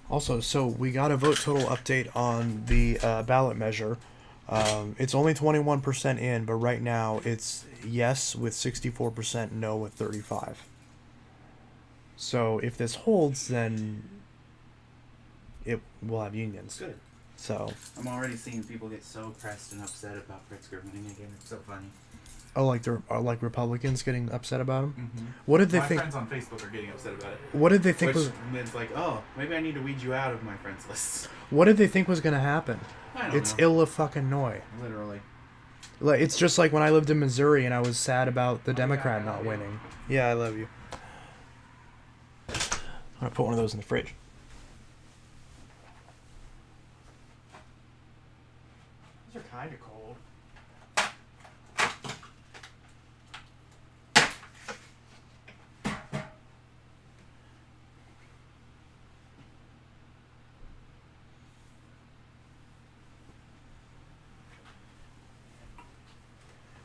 Also, so we got a vote total update on the ballot measure. It's only 21% in, but right now it's yes with 64%, no with 35%. So if this holds, then it will have unions. Good. So, I'm already seeing people get so pressed and upset about Pritzker winning again. It's so funny. oh, like Republicans getting upset about him. Mm-hmm. What did they My think? friends on Facebook are getting upset about it. What did they think Which was? it's like, oh, maybe I need to weed you out of my friends list. What did they think was gonna happen? I don't It's know. illa fucking noi. Literally. Like, it's just like when I lived in Missouri and I was sad about the Democrat yeah, I not love you. winning. Yeah, I love you. I'm gonna put one of those in the fridge. Those are kind of cold.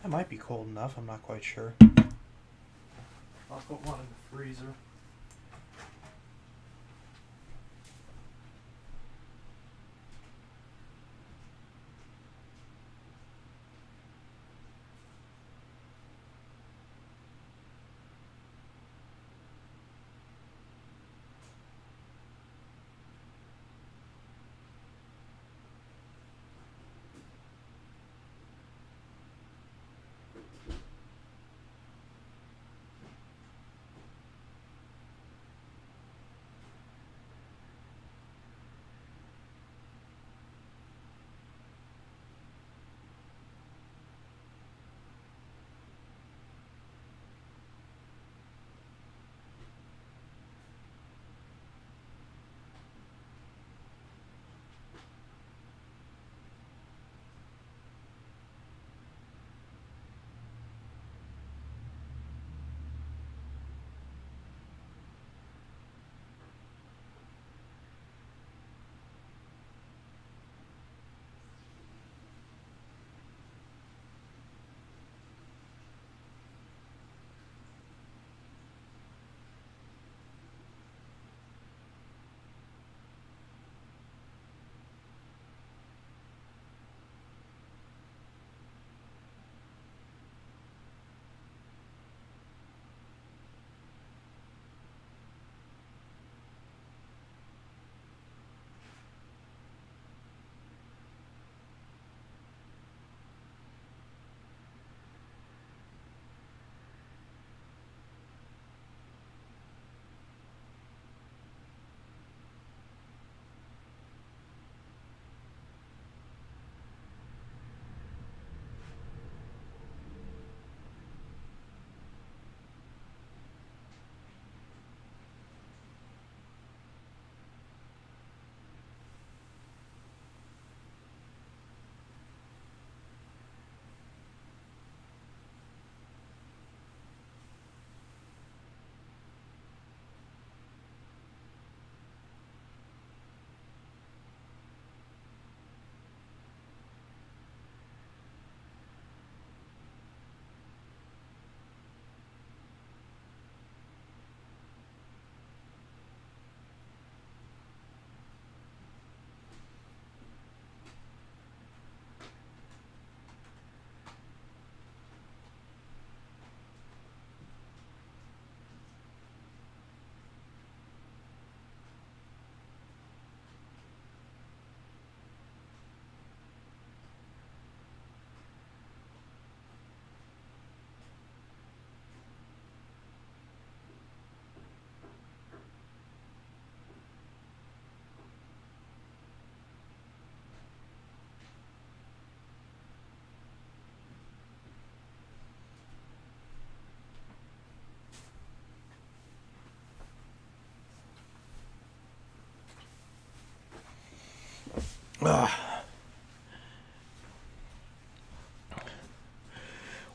That might be cold enough. I'm not quite sure. I'll put one in the freezer.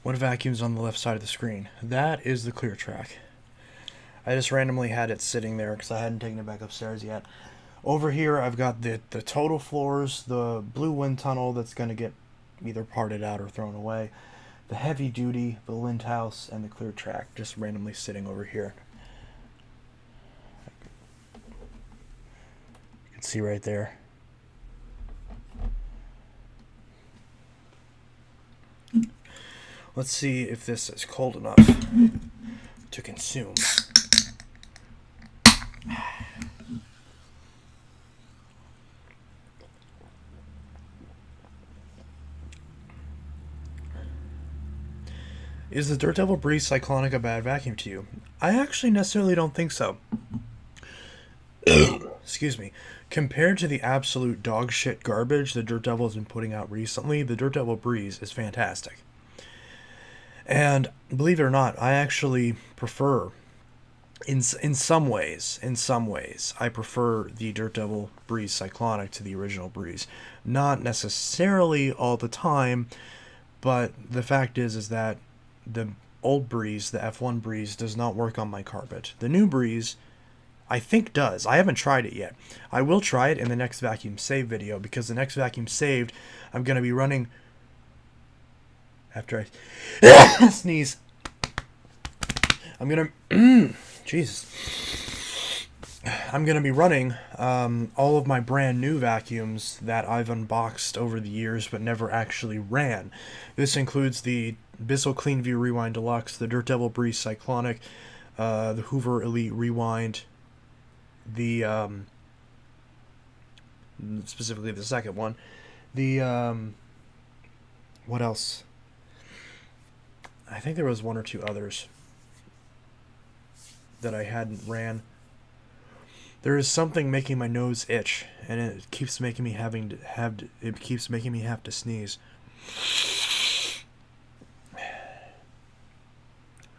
One vacuum's on the left side of the screen. That is the clear track. I just randomly had it sitting there because I hadn't taken it back upstairs yet. Over here, I've got the total floors, the blue wind tunnel that's going to get either parted out or thrown away, the heavy duty, the lint house, and the clear track just randomly sitting over here. You can see right there. Let's see if this is cold enough to consume. Is the Dirt Devil Breeze Cyclonic a bad vacuum to you? I actually necessarily don't think so. Excuse me. Compared to the absolute dog shit garbage the Dirt Devil has been putting out recently, the Dirt Devil Breeze is fantastic. And believe it or not, I actually prefer, in some ways, I prefer the Dirt Devil Breeze Cyclonic to the original Breeze. Not necessarily all the time, but the fact is that the old Breeze, the F1 Breeze, does not work on my carpet. The new Breeze, I think, does. I haven't tried it yet. I will try it in the next vacuum save video, because the next vacuum saved, I'm going to be running after I sneeze. I'm gonna Jesus. I'm gonna be running all of my brand new vacuums that I've unboxed over the years but never actually ran. This includes the Bissell Cleanview Rewind Deluxe, the Dirt Devil Breeze Cyclonic, the Hoover Elite Rewind, the specifically the second one, the what else? I think there was one or two others that I hadn't ran. There is something making my nose itch, and it keeps making me have to sneeze.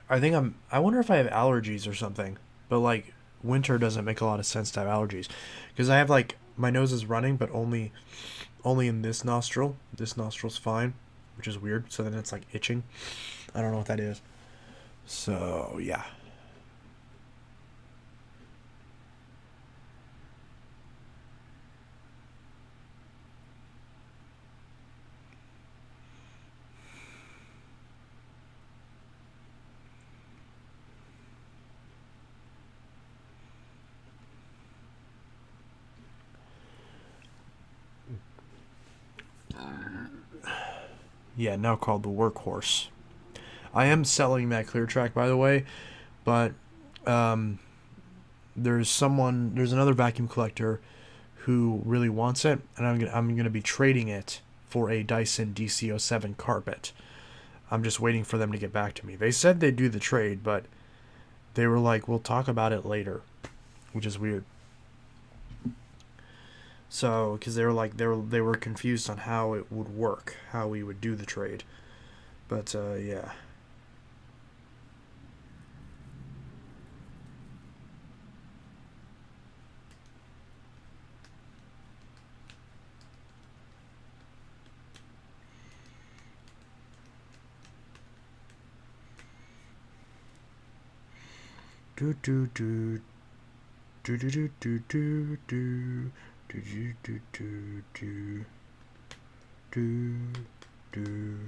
I wonder if I have allergies or something, but like winter doesn't make a lot of sense to have allergies, because I have like my nose is running, but only in this nostril. This nostril's fine, which is weird. So then it's like itching. I don't know what that is. So yeah. Yeah, now called the Workhorse. I am selling that ClearTrack, by the way, but there's another vacuum collector who really wants it, and I'm gonna be trading it for a Dyson DC07 carpet. I'm just waiting for them to get back to me. They said they'd do the trade, but they were like, "We'll talk about it later," which is weird. So, because they were confused on how it would work, how we would do the trade, but yeah. Do do do do do do do do do. Do do do do do do do.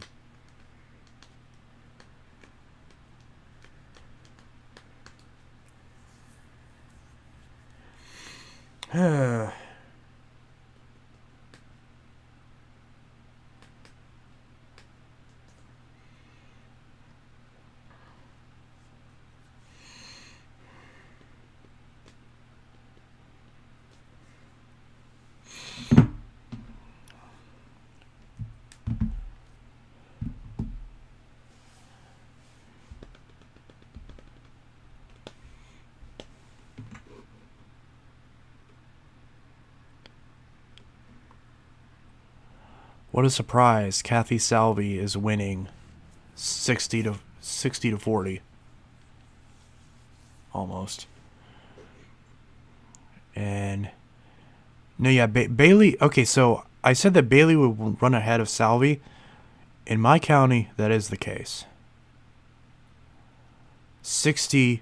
What a surprise. Kathy Salvi is winning 60 to 40. Almost. And no, yeah, Bailey. Okay, so I said that Bailey would run ahead of Salvi. In my county, that is the case. 60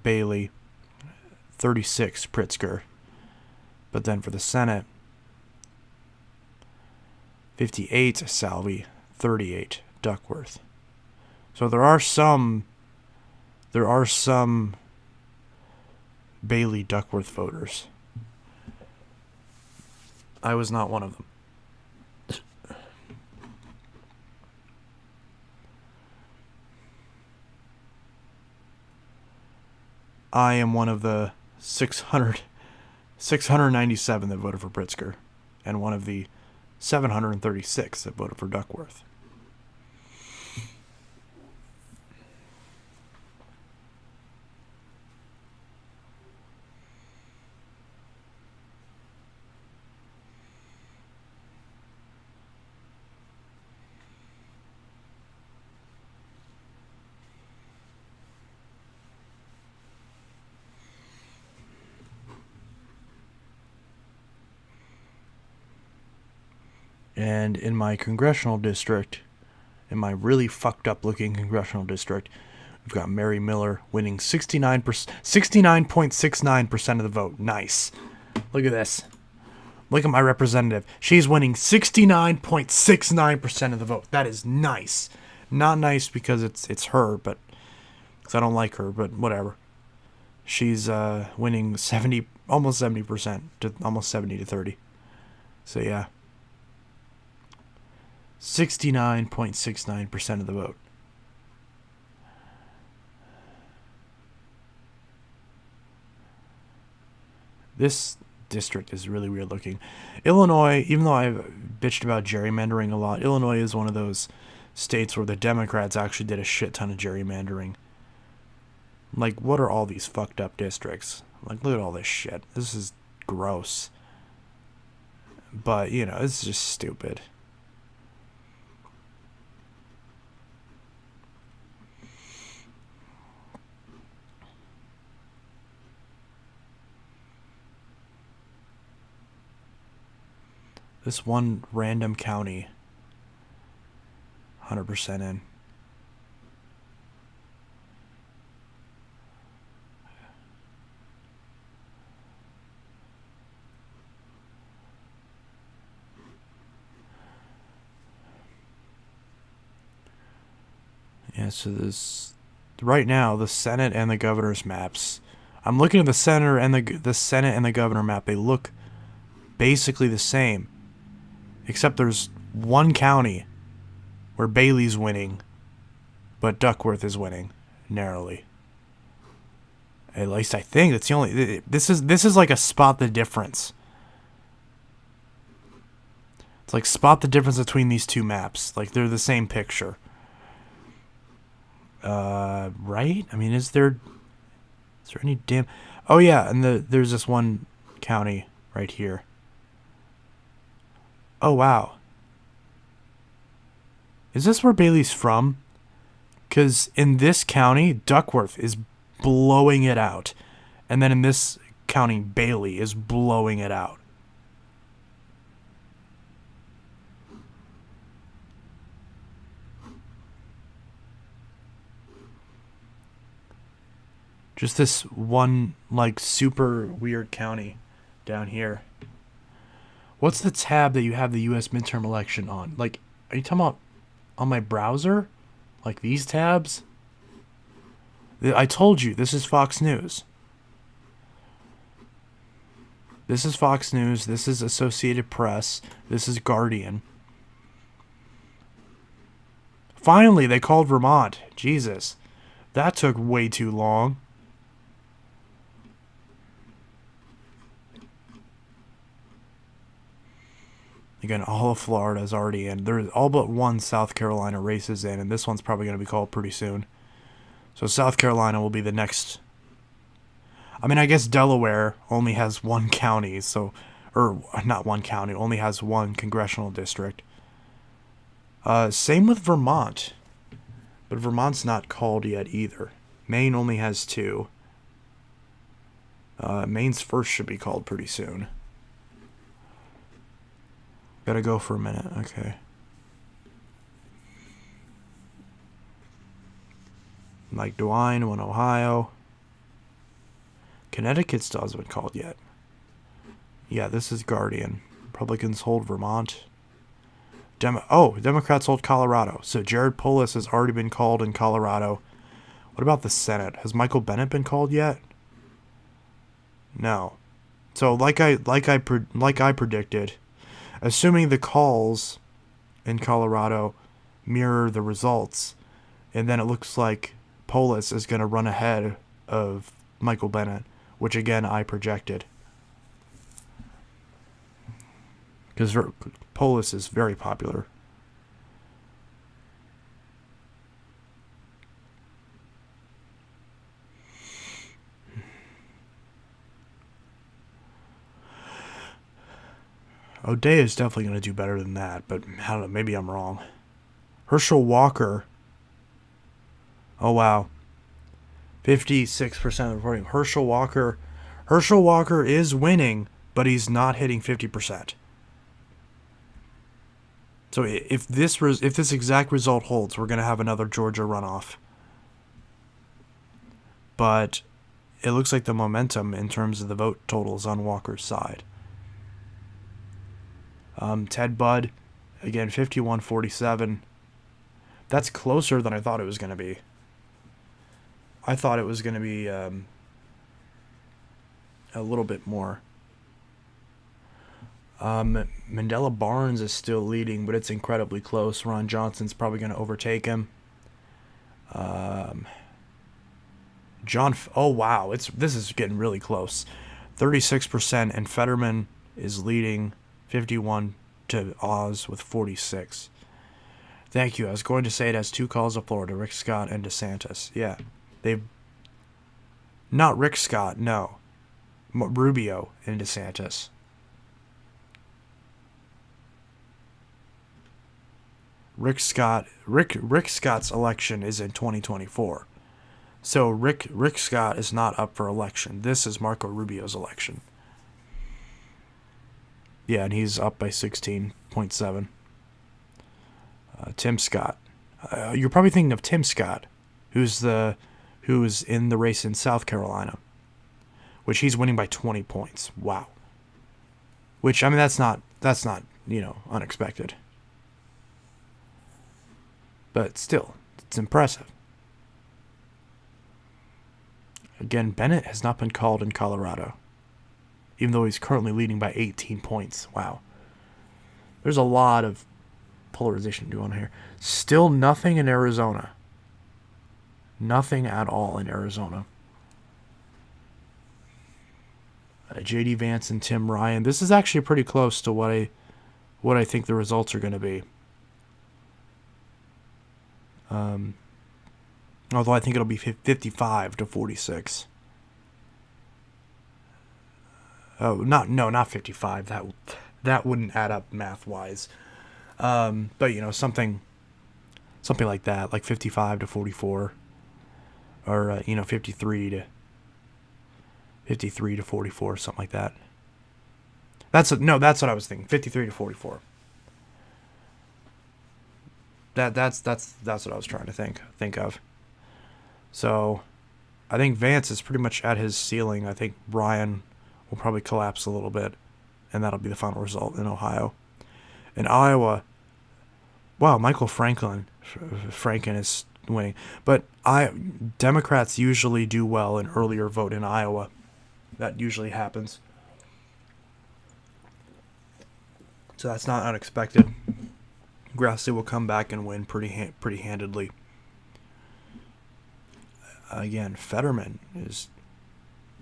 Bailey, 36 Pritzker. But then for the Senate, 58 Salvi, 38 Duckworth. So there are some Bailey Duckworth voters. I was not one of them. I am one of the 697 that voted for Pritzker, and one of the 736 that voted for Duckworth. And in my congressional district, in my really fucked up looking congressional district, we've got Mary Miller winning 69.69% of the vote. Nice. Look at this. Look at my representative. She's winning 69.69% of the vote. That is nice. Not nice because it's her, but because I don't like her, but whatever. She's winning almost 70% to almost 70 to 30. So yeah. 69.69% of the vote. This district is really weird looking. Illinois, even though I've bitched about gerrymandering a lot, Illinois is one of those states where the Democrats actually did a shit ton of gerrymandering. Like, what are all these fucked up districts? Like, look at all this shit. This is gross. But, you know, it's just stupid. This one random county, 100% in. Yeah, so this right now the Senate and the governor's maps. I'm looking at the Senate and the Senate and the governor map. They look basically the same. Except there's one county where Bailey's winning, but Duckworth is winning narrowly. At least I think that's the only. This is like a spot the difference. It's like spot the difference between these two maps. Like they're the same picture. Right? I mean, is there any damn? Oh yeah, and there's this one county right here. Oh, wow. Is this where Bailey's from? Because in this county, Duckworth is blowing it out. And then in this county, Bailey is blowing it out. Just this one, like, super weird county down here. What's the tab that you have the U.S. midterm election on? Like, are you talking about on my browser? Like these tabs? I told you, this is Fox News. This is Fox News. This is Associated Press. This is Guardian. Finally, they called Vermont. Jesus. That took way too long. Again, all of Florida is already in. There's all but one South Carolina race is in, and this one's probably going to be called pretty soon. So South Carolina will be the next. I mean, I guess Delaware only has one county, so, or not one county, only has one congressional district. Same with Vermont, but Vermont's not called yet either. Maine only has two. Maine's first should be called pretty soon. Gotta go for a minute. Okay. Mike DeWine won Ohio. Connecticut still hasn't been called yet. Yeah, this is Guardian. Republicans hold Vermont. Democrats hold Colorado. So Jared Polis has already been called in Colorado. What about the Senate? Has Michael Bennet been called yet? No. So like I predicted, assuming the calls in Colorado mirror the results, and then it looks like Polis is going to run ahead of Michael Bennet, which again I projected. Because Polis is very popular. O'Day is definitely going to do better than that, but I don't know, maybe I'm wrong. Herschel Walker. Oh, wow. 56% of the reporting. Herschel Walker is winning, but he's not hitting 50%. So if this exact result holds, we're going to have another Georgia runoff. But it looks like the momentum in terms of the vote total is on Walker's side. Ted Budd, again, 51-47. That's closer than I thought it was going to be. I thought it was going to be a little bit more. Mandela Barnes is still leading, but it's incredibly close. Ron Johnson's probably going to overtake him. Oh wow, this is getting really close. 36%, and Fetterman is leading 51 to Oz with 46. Thank you. I was going to say it has 2 calls of Florida, Rick Scott and DeSantis. Yeah, they've not Rick Scott, no, Rubio and DeSantis. Rick Scott's election is in 2024. So Rick Scott is not up for election. This is Marco Rubio's election. Yeah, and he's up by 16.7. Tim Scott. You're probably thinking of Tim Scott, who's in the race in South Carolina, which he's winning by 20 points. Wow. Which, I mean, that's not unexpected. But still, it's impressive. Again, Bennett has not been called in Colorado, even though he's currently leading by 18 points. Wow. There's a lot of polarization going on here. Still nothing in Arizona. Nothing at all in Arizona. J.D. Vance and Tim Ryan. This is actually pretty close to what I think the results are going to be. Although I think it'll be 55 to 46. Oh, not 55. That wouldn't add up math-wise. But something like that, like 55 to 44, or 53 to 44, something like that. That's what I was thinking. 53 to 44. That's what I was trying to think of. So, I think Vance is pretty much at his ceiling. I think Ryan will probably collapse a little bit, and that'll be the final result in Ohio. In Iowa, wow, Michael Franken is winning. But Democrats usually do well in earlier vote in Iowa. That usually happens. So that's not unexpected. Grassley will come back and win pretty handedly. Again, Fetterman is...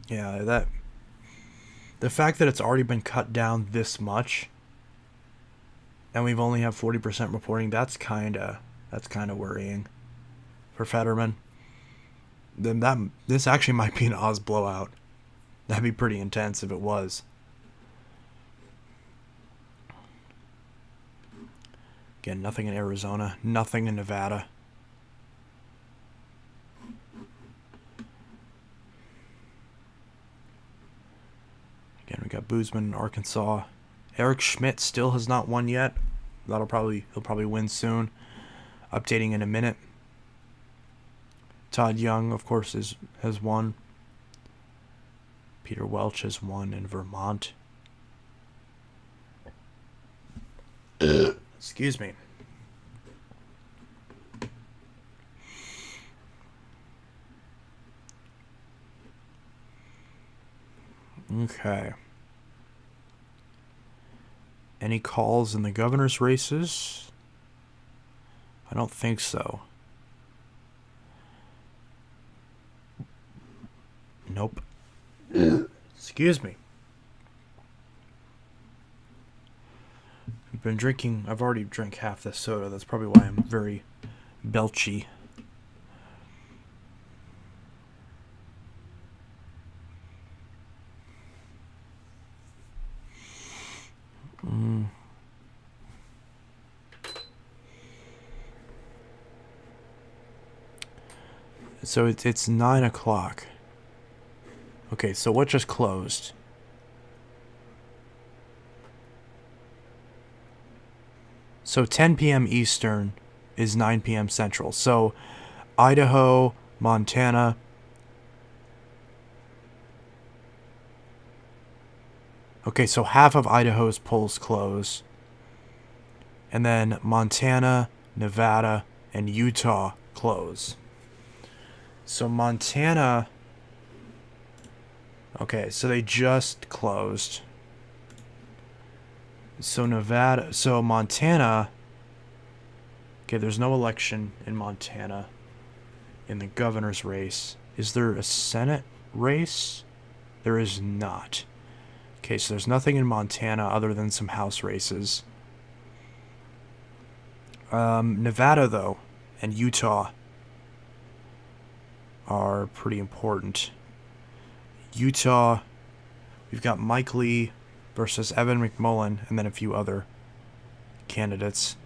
Yeah, the fact that it's already been cut down this much, and we've only have 40% reporting, that's kind of worrying for Fetterman. Then this actually might be an Oz blowout. That'd be pretty intense if it was. Again, nothing in Arizona, nothing in Nevada. Again, we got Boozman in Arkansas. Eric Schmidt still has not won yet. He'll probably win soon. Updating in a minute. Todd Young, of course, has won. Peter Welch has won in Vermont. Excuse me. Okay. Any calls in the governor's races? I don't think so. Nope. Excuse me. I've already drank half this soda. That's probably why I'm very belchy. So it's 9 o'clock. Okay, so what just closed? So 10 p.m. Eastern is 9 p.m. Central. So Idaho, Montana. Okay, so half of Idaho's polls close. and then Montana, Nevada, and Utah close. So Montana, okay, so they just closed. So Nevada, so Montana, okay, there's no election in Montana in the governor's race. Is there a Senate race? There is not. Okay, so there's nothing in Montana other than some House races. Nevada, though, and Utah are pretty important. Utah, we've got Mike Lee versus Evan McMullin, and then a few other candidates.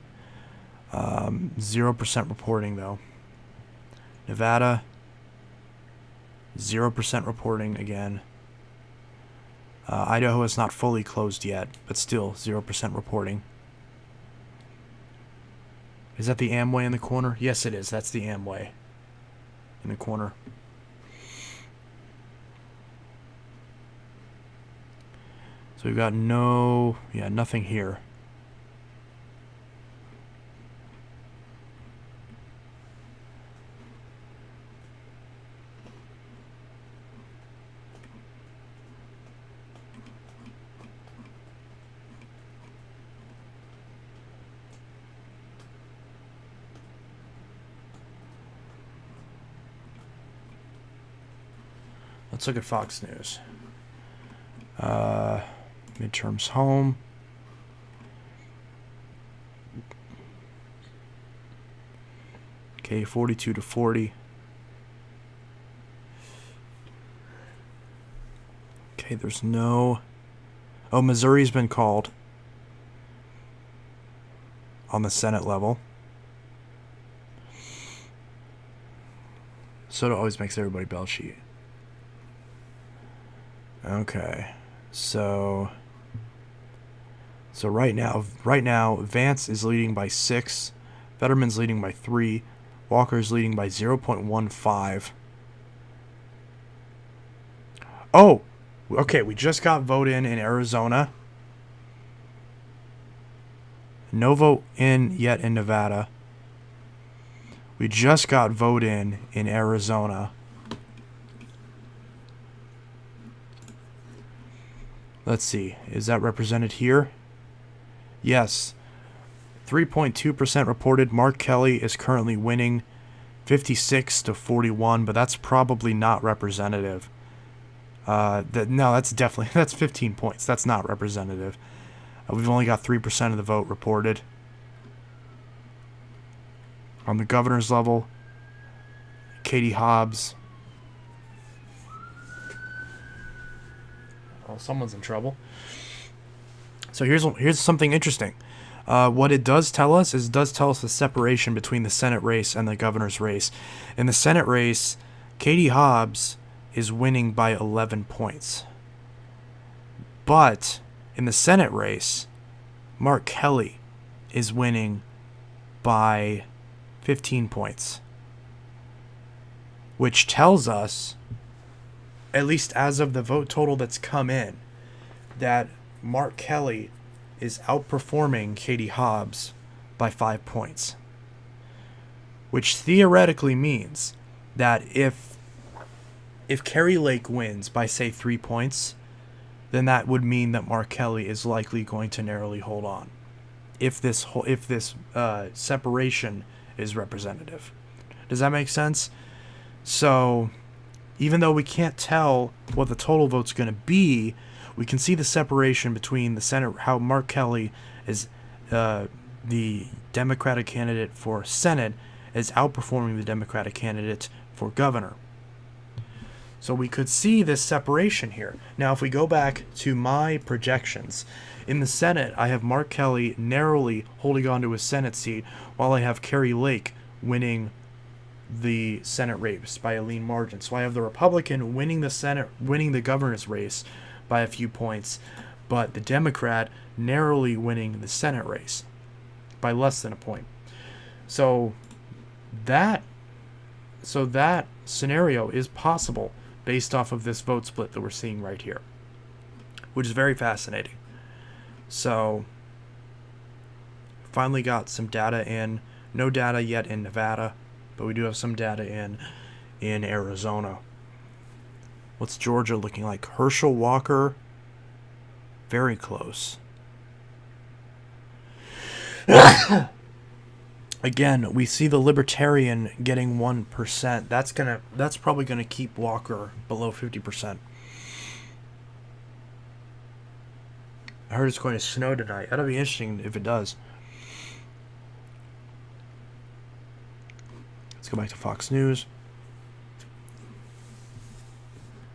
0% reporting, though. Nevada, 0% reporting again. Idaho is not fully closed yet, but still 0% reporting. Is that the Amway in the corner? Yes, it is. That's the Amway in the corner. So we've got nothing here. Let's look at Fox News. Midterms home. Okay, 42 to 40. Okay, there's no... Oh, Missouri's been called on the Senate level. So it always makes everybody bell sheet. Okay, so right now, Vance is leading by 6, Fetterman's leading by 3, Walker's leading by 0.15. Oh, okay, we just got vote in Arizona. No vote in yet in Nevada. We just got vote in Arizona. Let's see. Is that represented here? Yes. 3.2% reported. Mark Kelly is currently winning 56 to 41, but that's probably not representative. That's 15 points. That's not representative. We've only got 3% of the vote reported. On the governor's level, Katie Hobbs. Oh, someone's in trouble. So here's something interesting. What it does tell us is the separation between the Senate race and the governor's race. In the Senate race, Katie Hobbs is winning by 11 points. But in the Senate race, Mark Kelly is winning by 15 points. Which tells us, at least as of the vote total that's come in, that Mark Kelly is outperforming Katie Hobbs by 5 points. Which theoretically means that if Kari Lake wins by, say, 3 points, then that would mean that Mark Kelly is likely going to narrowly hold on. If this separation is representative. Does that make sense? So, even though we can't tell what the total vote's going to be, we can see the separation between the Senate, how Mark Kelly is the Democratic candidate for Senate is outperforming the Democratic candidate for governor. So we could see this separation here. Now, if we go back to my projections, in the Senate, I have Mark Kelly narrowly holding on to his Senate seat, while I have Kari Lake winning the Senate race by a lean margin. So I have the Republican winning the governor's race by a few points, but the Democrat narrowly winning the Senate race by less than a point. So that scenario is possible based off of this vote split that we're seeing right here, which is very fascinating. So finally got some data in. No data yet in Nevada, but we do have some data in Arizona. What's Georgia looking like? Herschel Walker, very close. Again, we see the Libertarian getting 1%. That's probably gonna keep Walker below 50%. I heard it's going to snow tonight. That'll be interesting if it does. Let's go back to Fox News.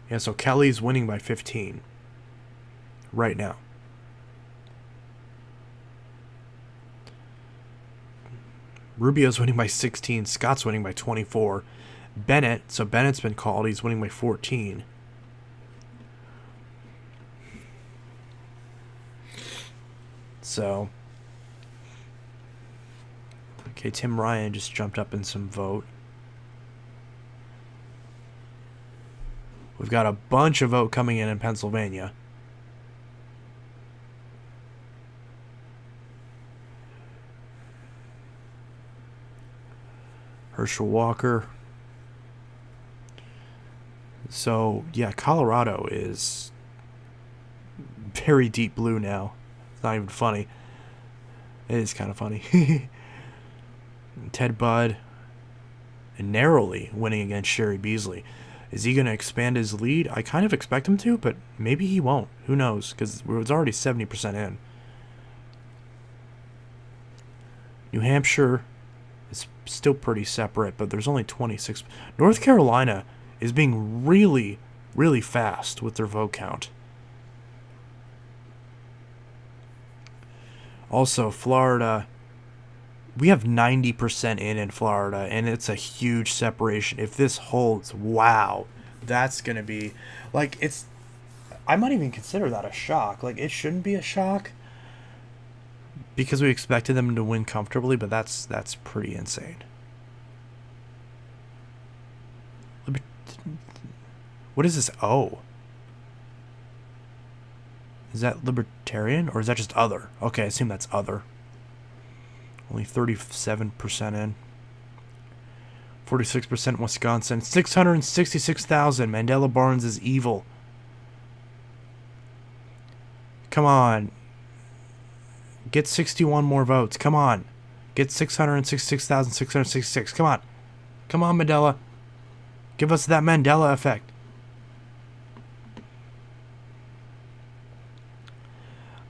Yeah, so Kelly's winning by 15 right now. Rubio's winning by 16. Scott's winning by 24. Bennett's been called. He's winning by 14. So, okay, Tim Ryan just jumped up in some vote. We've got a bunch of vote coming in Pennsylvania. Herschel Walker. So, yeah, Colorado is very deep blue now. It's not even funny. It is kind of funny. Ted Budd narrowly winning against Sherry Beasley. Is he going to expand his lead? I kind of expect him to, but maybe he won't. Who knows? Because it's already 70% in. New Hampshire is still pretty separate, but there's only 26. North Carolina is being really, really fast with their vote count. Also, Florida, we have 90% in Florida, and it's a huge separation. If this holds, wow, that's going to be, like, it's, I might even consider that a shock. Like, it shouldn't be a shock because we expected them to win comfortably, but that's pretty insane. What is this O? Is that Libertarian, or is that just other? Okay, I assume that's other. Only 37% in. 46% in Wisconsin. 666,000. Mandela Barnes is evil. Come on. Get 61 more votes. Come on. Get 666,666. Come on. Come on, Mandela. Give us that Mandela effect.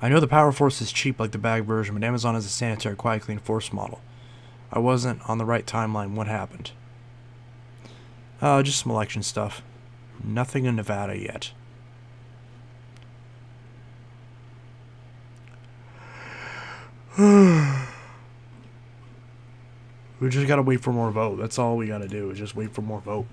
I know the Power Force is cheap like the bag version, but Amazon is a sanitary, quiet, clean force model. I wasn't on the right timeline. What happened? Just some election stuff. Nothing in Nevada yet. We just gotta wait for more vote. That's all we gotta do, is just wait for more vote.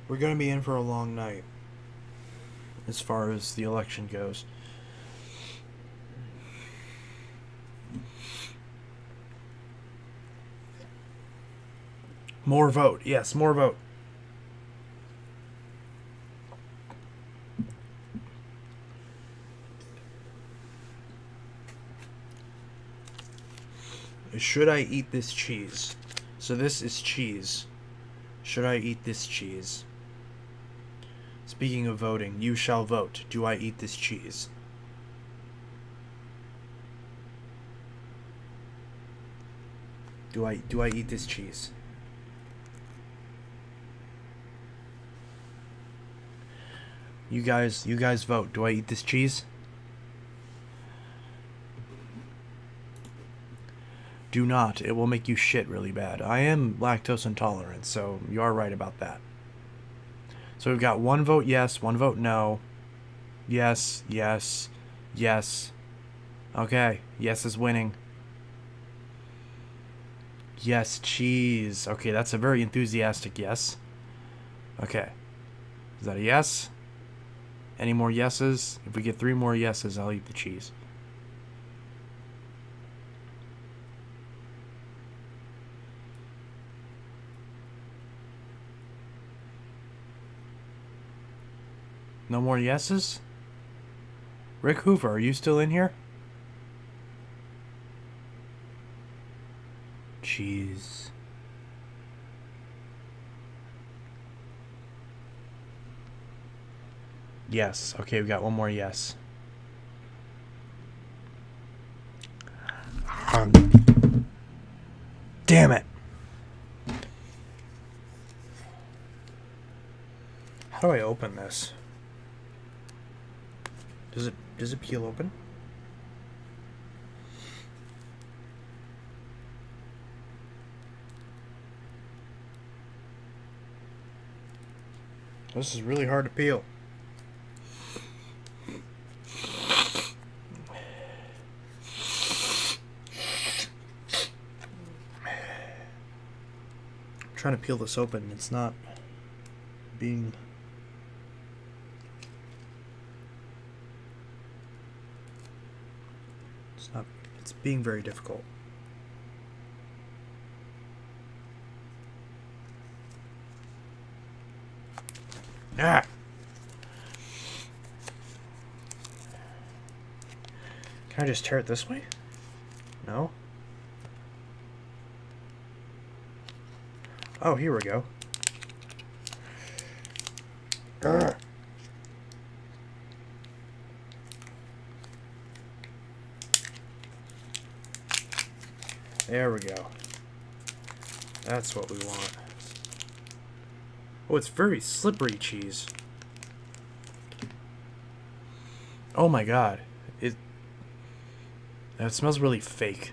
We're going to be in for a long night as far as the election goes. More vote. Yes, more vote. Should I eat this cheese? So this is cheese. Should I eat this cheese? Speaking of voting, you shall vote. Do I eat this cheese? Do I eat this cheese? You guys vote. Do I eat this cheese? Do not. It will make you shit really bad. I am lactose intolerant, so you are right about that. So we've got one vote yes, one vote no. Yes, yes, yes. Okay, yes is winning. Yes, cheese. Okay, that's a very enthusiastic yes. Okay. Is that a yes? Any more yeses? If we get 3 more yeses, I'll eat the cheese. No more yeses? Rick Hoover, are you still in here? Jeez. Yes. Okay, we got one more yes. Damn it. How do I open this? Does it peel open? This is really hard to peel. I'm trying to peel this open. It's not being... It's being very difficult. Ah! Can I just tear it this way? No? Oh, here we go. Urgh. There we go. That's what we want. Oh, it's very slippery cheese. Oh my god. That smells really fake.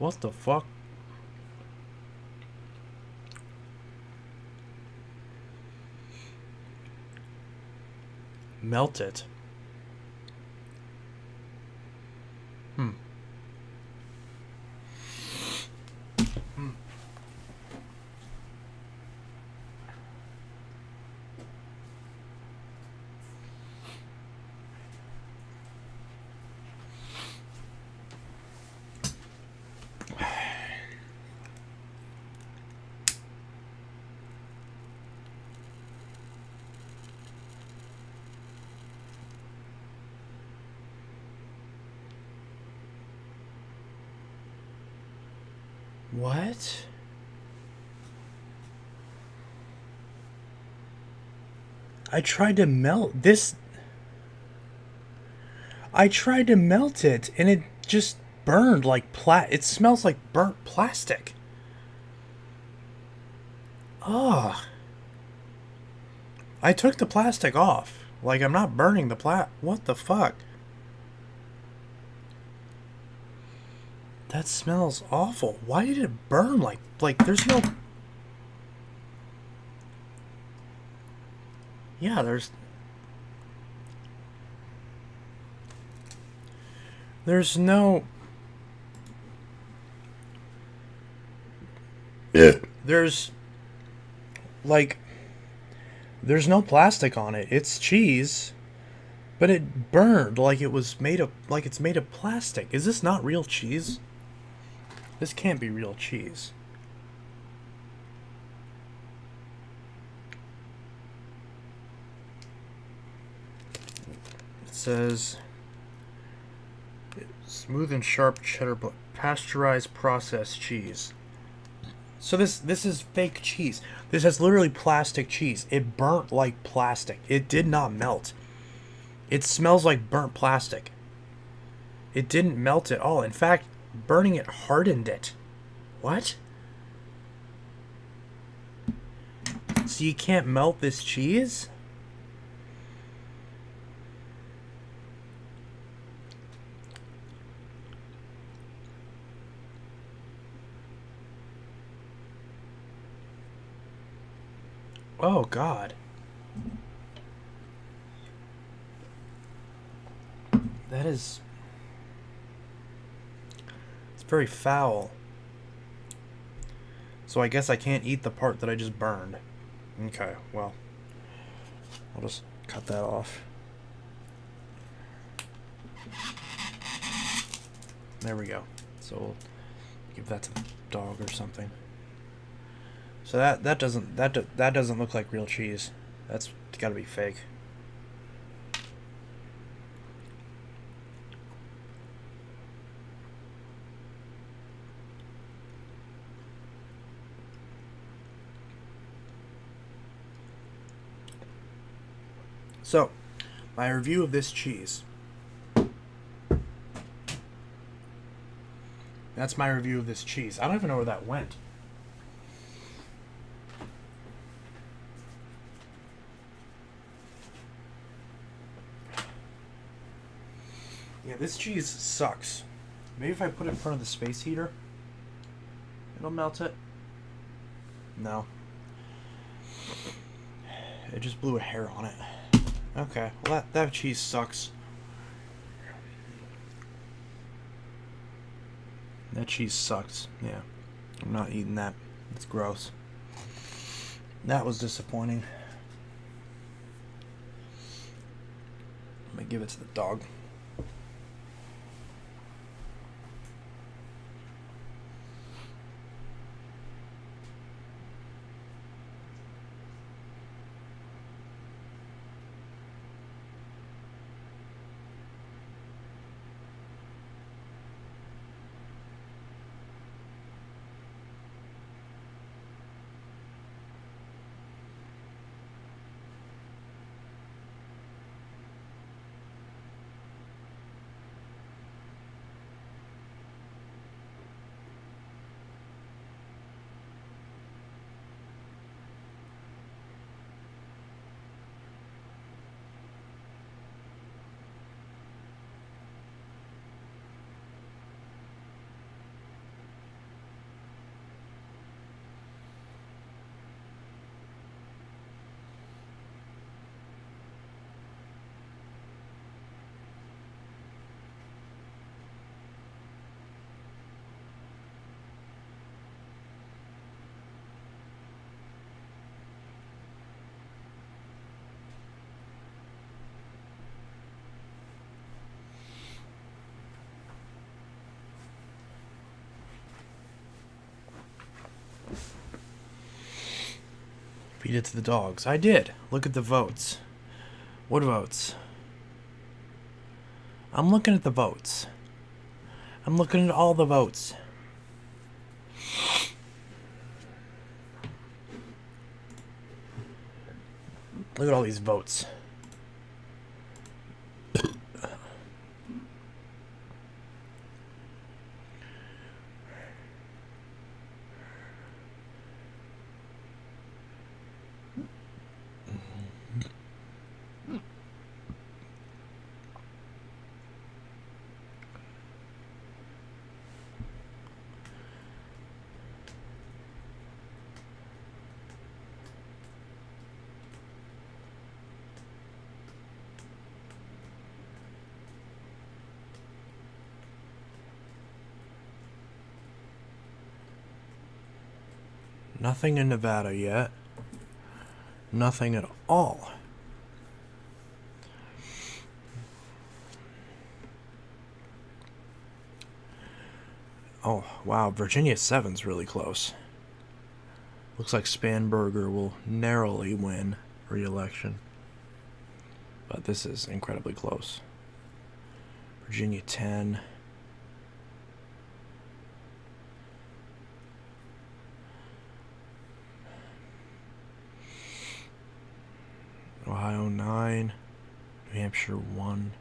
What the fuck? Melt it. What? I tried to melt this. I tried to melt it and it just burned like it smells like burnt plastic. Ugh. I took the plastic off. Like, I'm not burning the what the fuck? That smells awful. Why did it burn like there's no... Yeah, there's no... There's no plastic on it. It's cheese, but it burned like it's made of plastic. Is this not real cheese? This can't be real cheese. It says smooth and sharp cheddar pasteurized processed cheese. So this is fake cheese. This has literally plastic cheese. It burnt like plastic. It did not melt. It smells like burnt plastic. It didn't melt at all. In fact, burning it hardened it. What? So you can't melt this cheese? Oh, God. That is... It's very foul. So I guess I can't eat the part that I just burned. Okay, well. I'll just cut that off. There we go. So Give that to the dog or something. So that doesn't look like real cheese. That's got to be fake. So, my review of this cheese. That's my review of this cheese. I don't even know where that went. Yeah, this cheese sucks. Maybe if I put it in front of the space heater, it'll melt it. No. It just blew a hair on it. Okay, well that cheese sucks. That cheese sucks. Yeah. I'm not eating that. It's gross. That was disappointing. I'm gonna give it to the dog. Feed it to the dogs. I did. Look at the votes. What votes? I'm looking at the votes. I'm looking at all the votes. Look at all these votes. Nothing in Nevada yet. Nothing at all. Oh, wow. Virginia 7's really close. Looks like Spanberger will narrowly win re-election. But this is incredibly close. Virginia 10. Ohio 9. New Hampshire 1.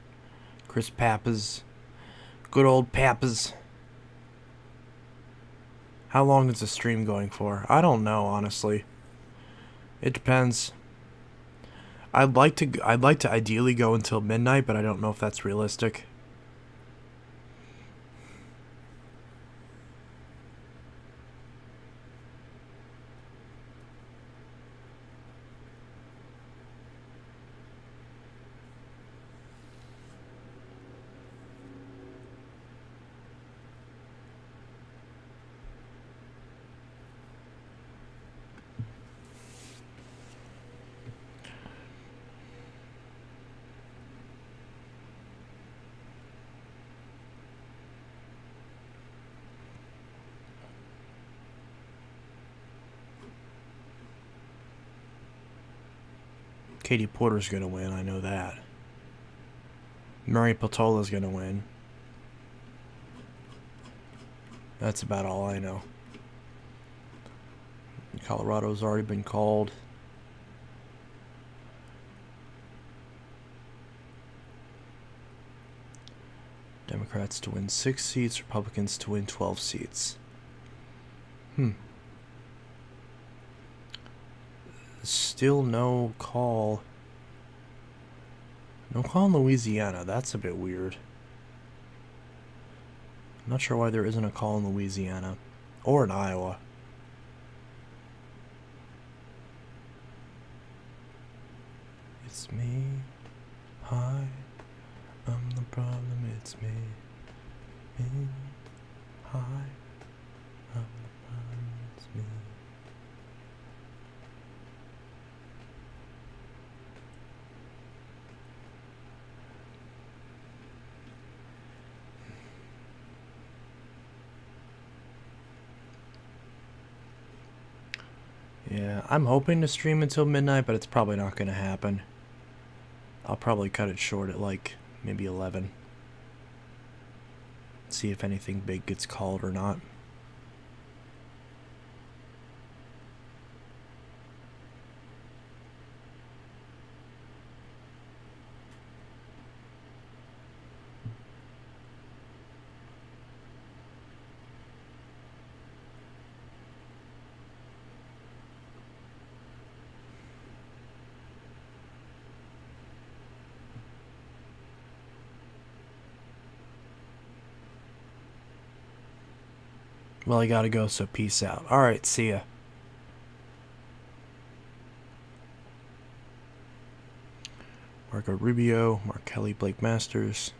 Chris Pappas. Good old Pappas. How long is the stream going for? I don't know, honestly. It depends. I'd like to ideally go until midnight, but I don't know if that's realistic. Katie Porter's going to win, I know that. Mary Patola's going to win. That's about all I know. Colorado's already been called. Democrats to win 6 seats, Republicans to win 12 seats. Still no call. No call in Louisiana. That's a bit weird. I'm not sure why there isn't a call in Louisiana. Or in Iowa. It's me. Hi. I'm the problem. It's me. Me. Hi. I'm the problem. It's me. Yeah, I'm hoping to stream until midnight, but it's probably not going to happen. I'll probably cut it short at like maybe 11. See if anything big gets called or not. Well, I gotta go, so peace out. Alright, see ya. Marco Rubio, Mark Kelly, Blake Masters.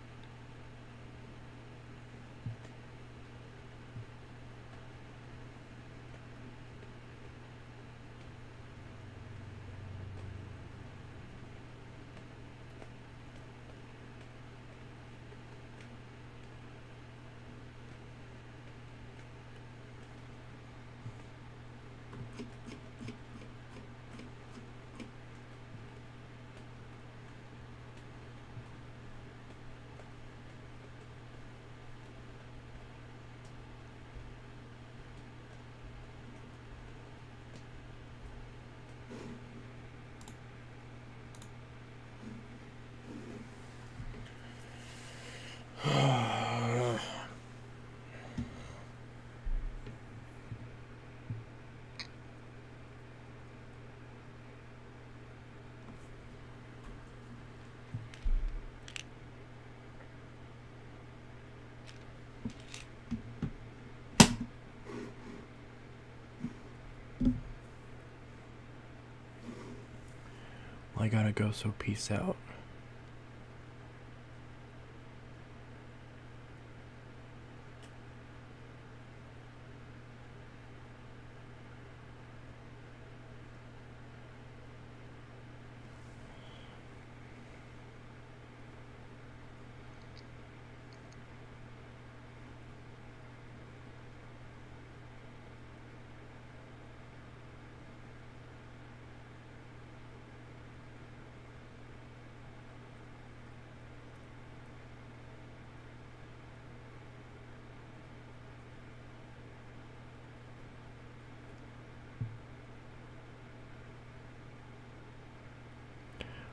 I gotta go, so peace out.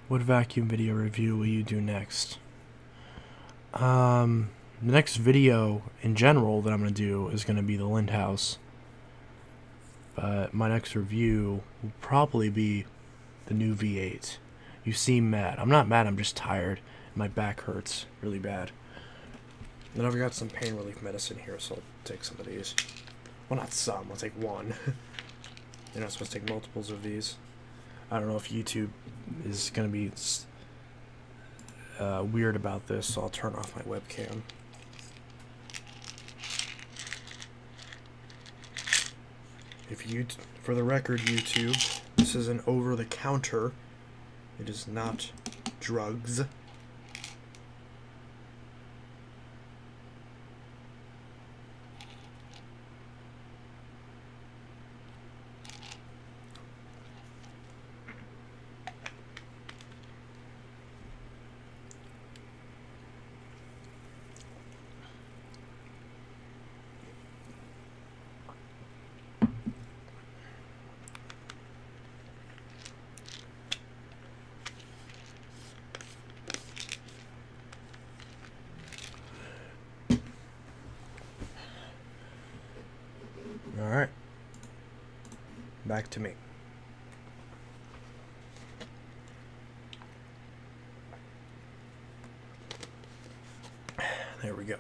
What vacuum video review will you do next? The next video in general that I'm going to do is going to be the Lindhouse. But my next review will probably be the new V8. You seem mad. I'm not mad, I'm just tired. My back hurts really bad. And then I've got some pain relief medicine here, so I'll take some of these. Well, not some, I'll take one. You're not supposed to take multiples of these. I don't know if YouTube is going to be weird about this, so I'll turn off my webcam. For the record, YouTube, this is an over-the-counter. It is not drugs. All right. Back to me. There we go.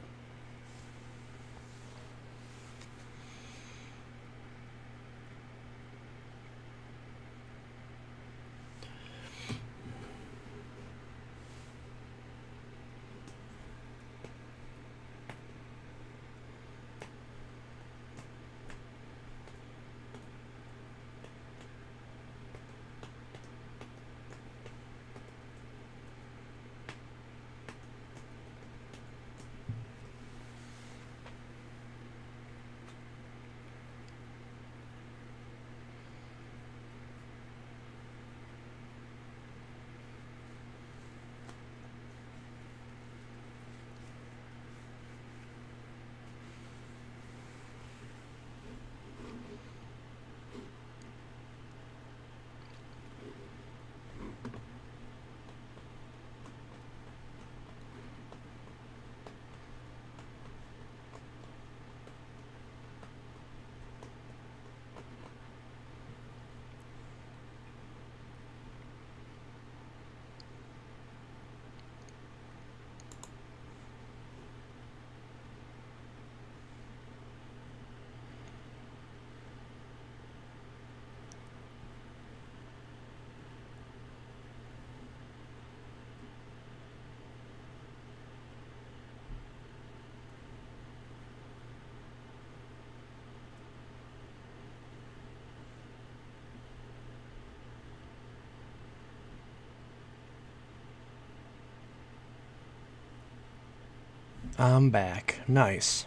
I'm back. Nice.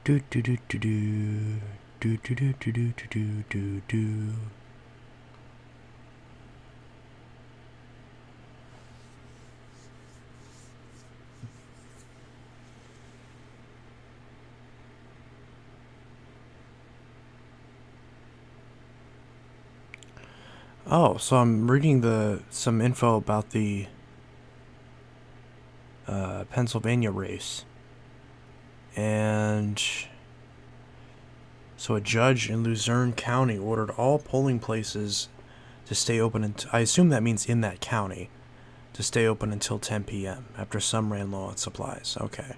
Do do do do do do do do do do do do do. Oh, so I'm reading some info about the Pennsylvania race, and so a judge in Luzerne County ordered all polling places to stay open. I assume that means in that county to stay open until 10 p.m. after some ran low on supplies. Okay.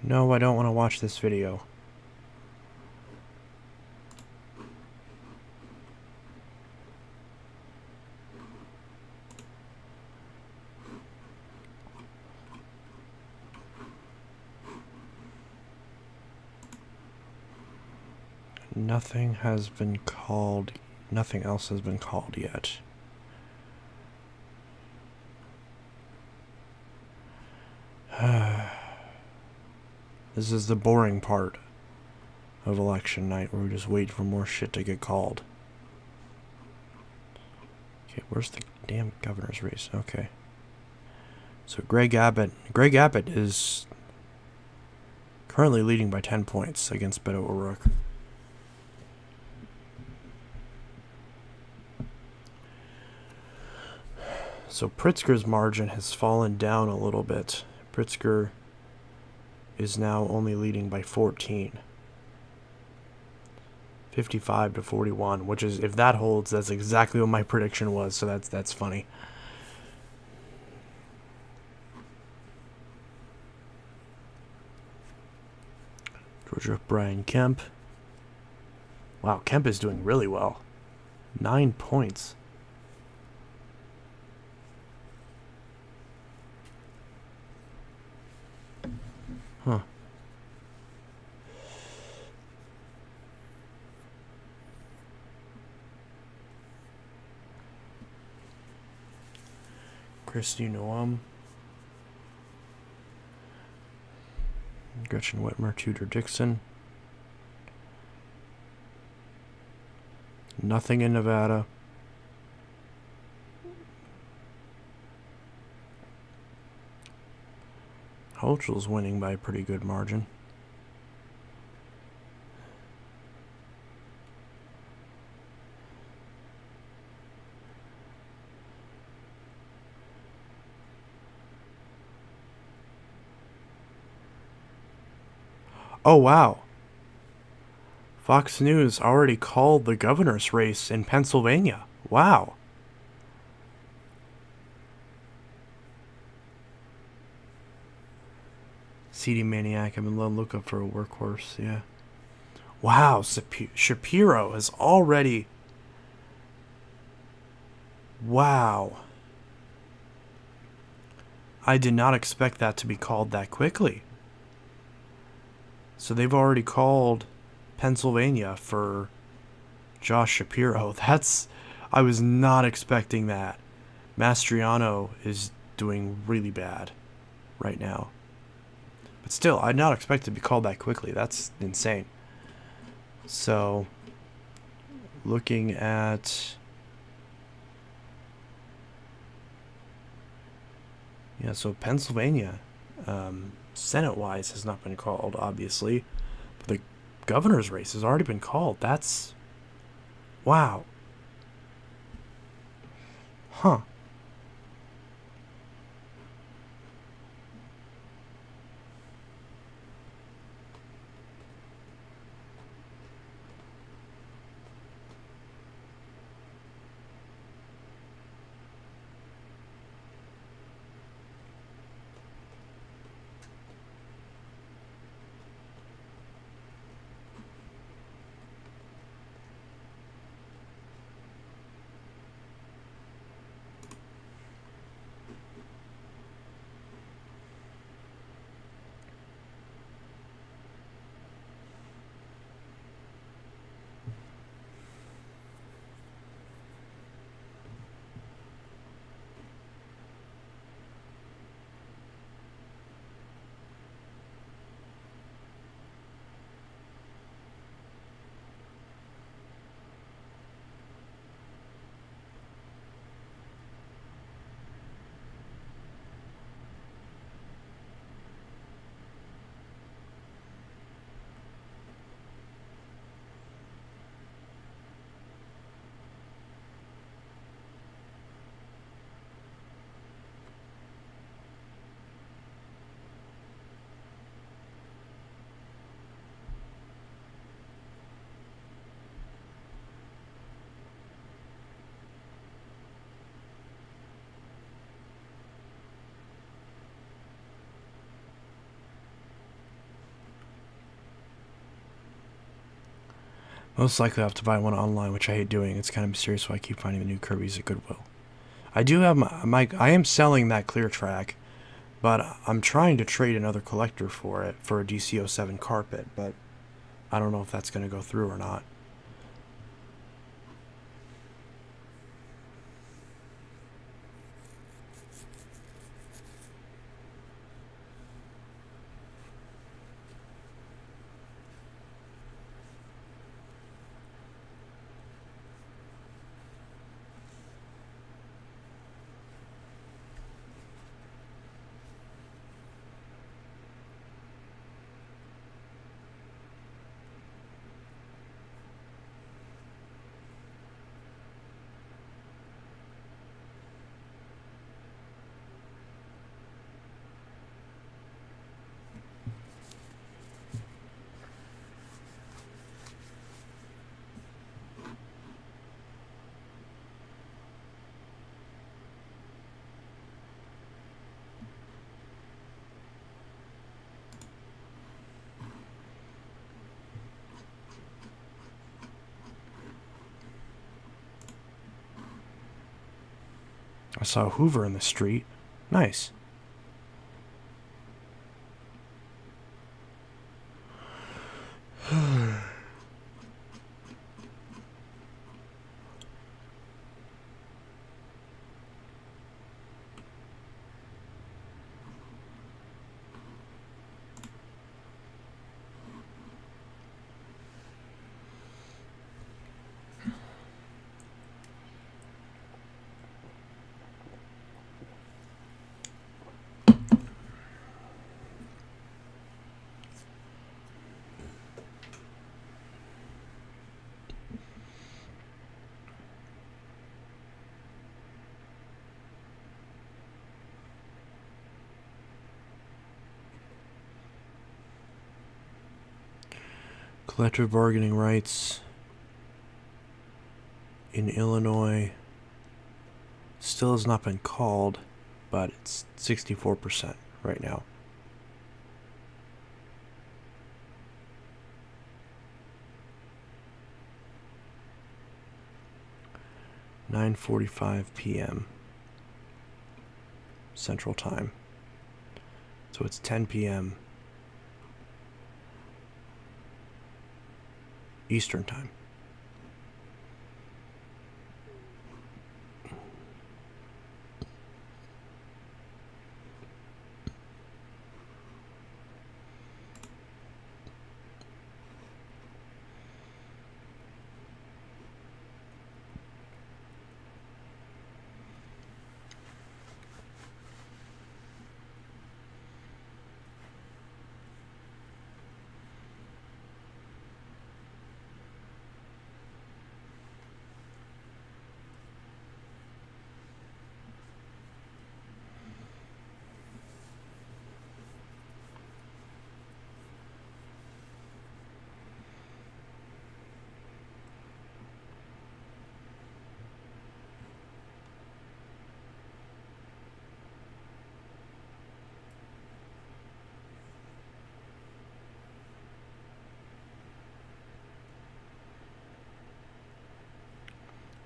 No, I don't want to watch this video. Nothing has been called. Nothing else has been called yet. This is the boring part of election night where we just wait for more shit to get called. Okay, where's the damn governor's race? Okay. So Greg Abbott is currently leading by 10 points against Beto O'Rourke. So Pritzker's margin has fallen down a little bit. Pritzker is now only leading by 14. 55 to 41, which is, if that holds, that's exactly what my prediction was, so that's funny. Georgia, Brian Kemp. Wow, Kemp is doing really well. 9 points. Huh. Kristi Noem. Gretchen Whitmer, Tudor Dixon. Nothing in Nevada. Hochul's winning by a pretty good margin. Oh, wow. Fox News already called the governor's race in Pennsylvania. Wow. CD Maniac, I've been on the lookup for a workhorse, yeah. Wow, Shapiro is already... Wow. I did not expect that to be called that quickly. So they've already called Pennsylvania for Josh Shapiro. I was not expecting that. Mastriano is doing really bad right now. But still, I'd not expect it to be called that quickly. That's insane. So, looking at... Yeah, so Pennsylvania, Senate-wise, has not been called, obviously. But the governor's race has already been called. That's... Wow. Huh. Most likely I'll have to buy one online, which I hate doing. It's kind of mysterious why I keep finding the new Kirby's at Goodwill. I do have I am selling that clear track, but I'm trying to trade another collector for it, for a DC-07 carpet, but I don't know if that's going to go through or not. I saw a Hoover in the street. Nice. Collective bargaining rights in Illinois still has not been called, but it's 64% right now. "9:45 p.m. Central Time." So it's 10 p.m. Eastern Time.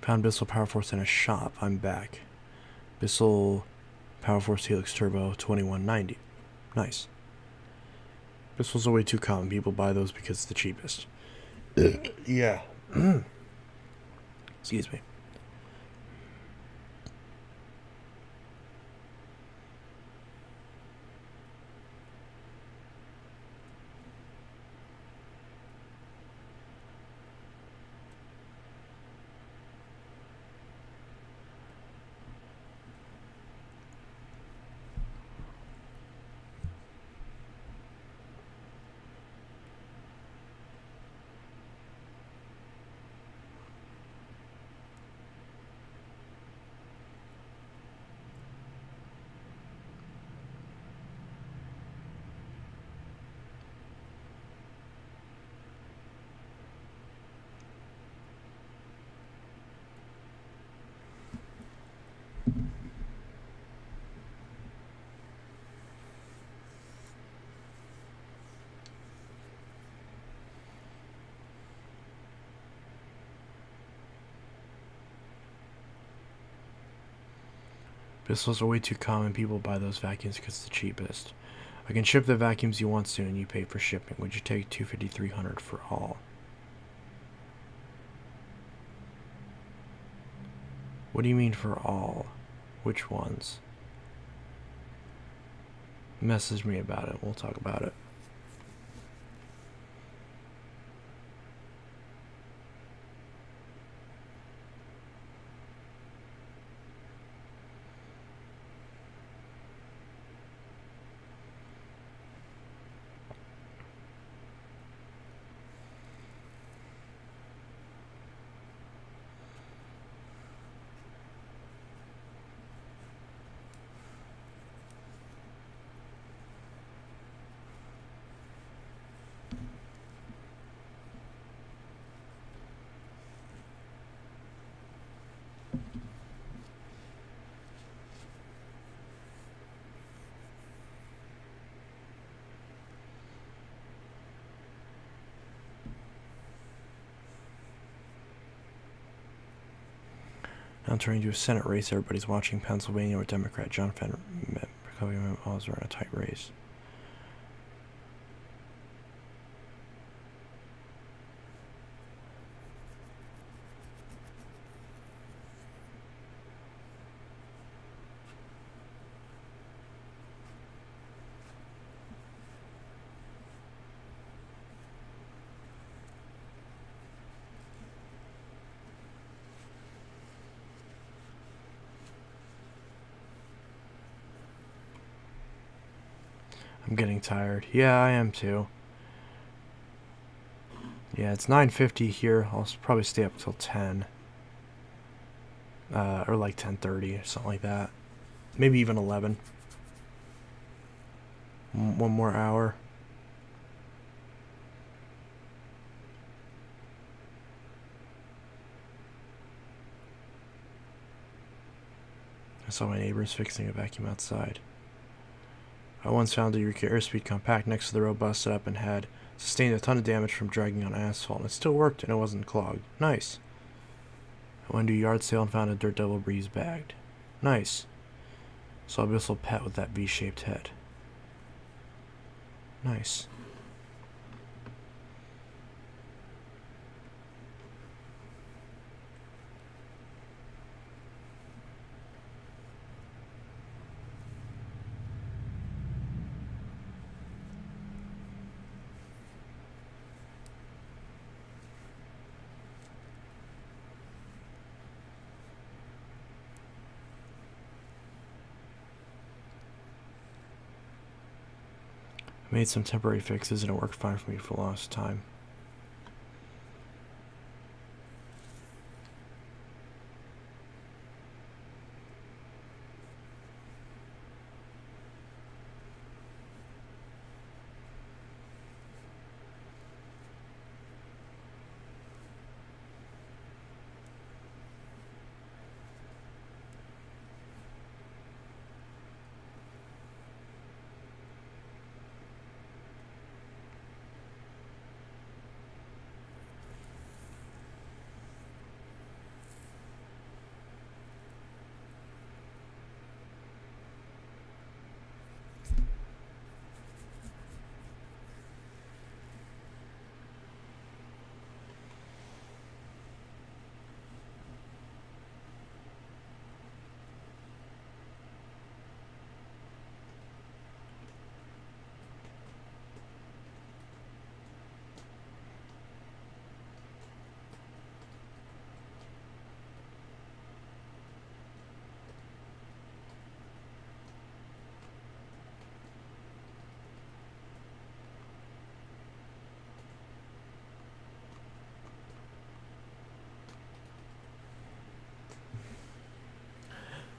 Found Bissell Power Force in a shop. I'm back. Bissell Power Force Helix Turbo 2190. Nice. Bissell's are way too common. People buy those because it's the cheapest. Yeah. Excuse me. Pistols are way too common. People buy those vacuums because it's the cheapest. I can ship the vacuums you want soon. You pay for shipping. Would you take 250, 300 for all? What do you mean for all? Which ones? Message me about it. We'll talk about it. Now turning to a Senate race, everybody's watching. Pennsylvania or Democrat John Fenner Republican odds are in a tight race. I'm getting tired. Yeah, I am too. Yeah, it's 9:50 here. I'll probably stay up till 10. Or like 10:30 or something like that. Maybe even 11. One more hour. I saw my neighbors fixing a vacuum outside. I once found a Eureka Airspeed compact next to the road busted up and had sustained a ton of damage from dragging on asphalt, and it still worked and it wasn't clogged. Nice. I went to a yard sale and found a Dirt Devil Breeze bagged. Nice. Saw a Bissell Pet with that V-shaped head. Nice. I made some temporary fixes and it worked fine for me for the longest time.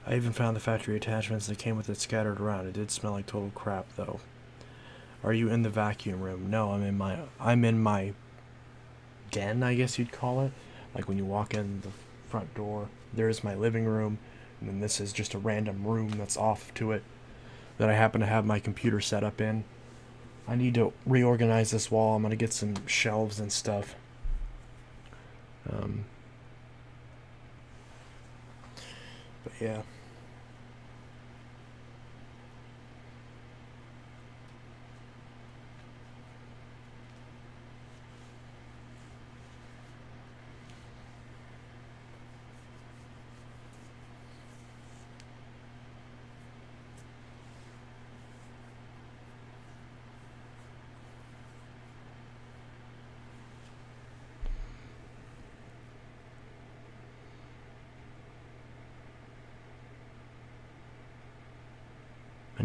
I even found the factory attachments that came with it scattered around. It did smell like total crap, though. Are you in the vacuum room? No, I'm in my den, I guess you'd call it. Like when you walk in the front door, there's my living room, and then this is just a random room that's off to it that I happen to have my computer set up in. I need to reorganize this wall. I'm gonna get some shelves and stuff. But yeah.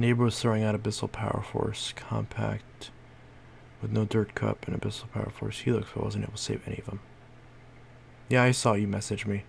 neighbor was throwing out Abyssal Power Force compact with no dirt cup and Abyssal Power Force Helix, but I wasn't able to save any of them. Yeah, I saw you message me.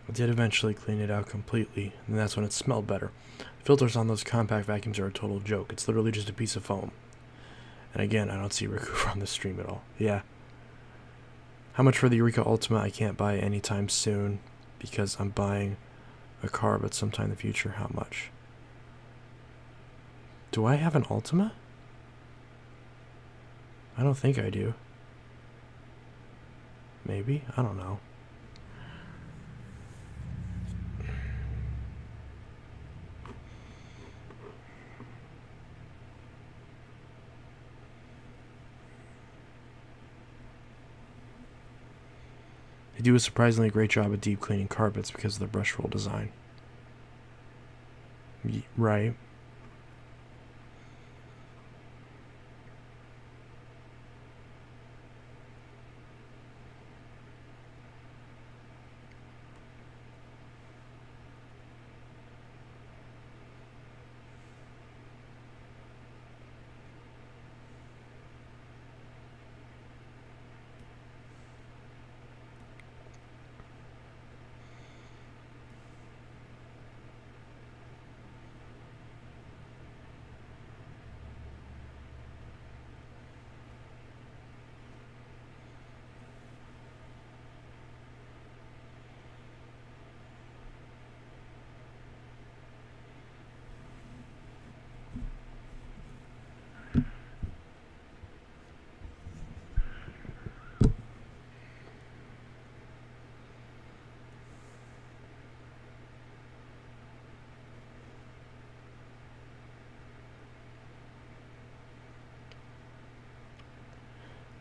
I did eventually clean it out completely, and that's when it smelled better. Filters on those compact vacuums are a total joke. It's literally just a piece of foam. And again, I don't see Riku on the stream at all. Yeah. How much for the Eureka Ultima? I can't buy anytime soon because I'm buying a car, but sometime in the future. How much? Do I have an Ultima? I don't think I do. Maybe? I don't know. They do a surprisingly great job of deep cleaning carpets because of the brush roll design. Right.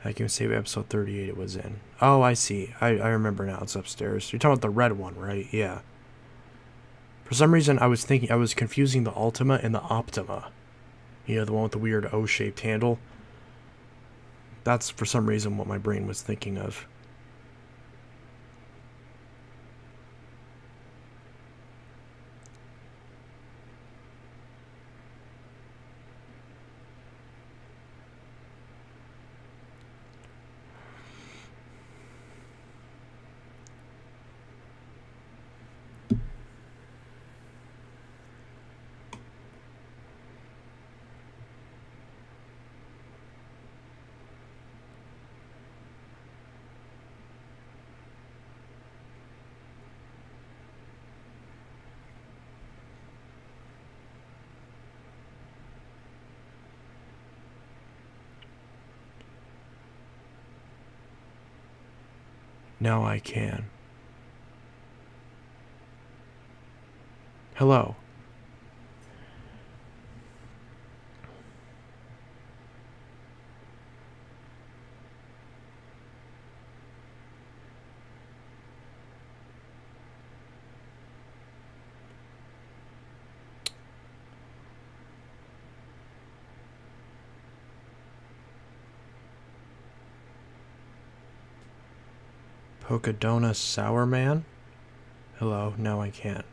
I can save episode 38 it was in. Oh, I see. I remember now. It's upstairs. You're talking about the red one, right? Yeah. For some reason, I was confusing the Ultima and the Optima. You know, the one with the weird O-shaped handle. That's, for some reason, what my brain was thinking of. Now I can. Hello. Pocadona Sour Man? Hello, now I can't.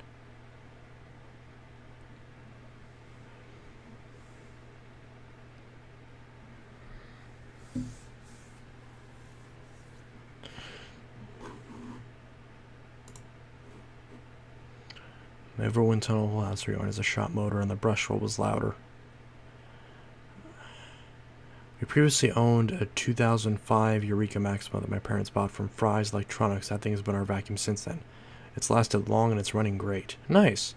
My overwind tunnel allows rewind as a shot motor and the brush roll was louder. We previously owned a 2005 Eureka Maxima that my parents bought from Fry's Electronics. That thing has been our vacuum since then. It's lasted long and it's running great. Nice.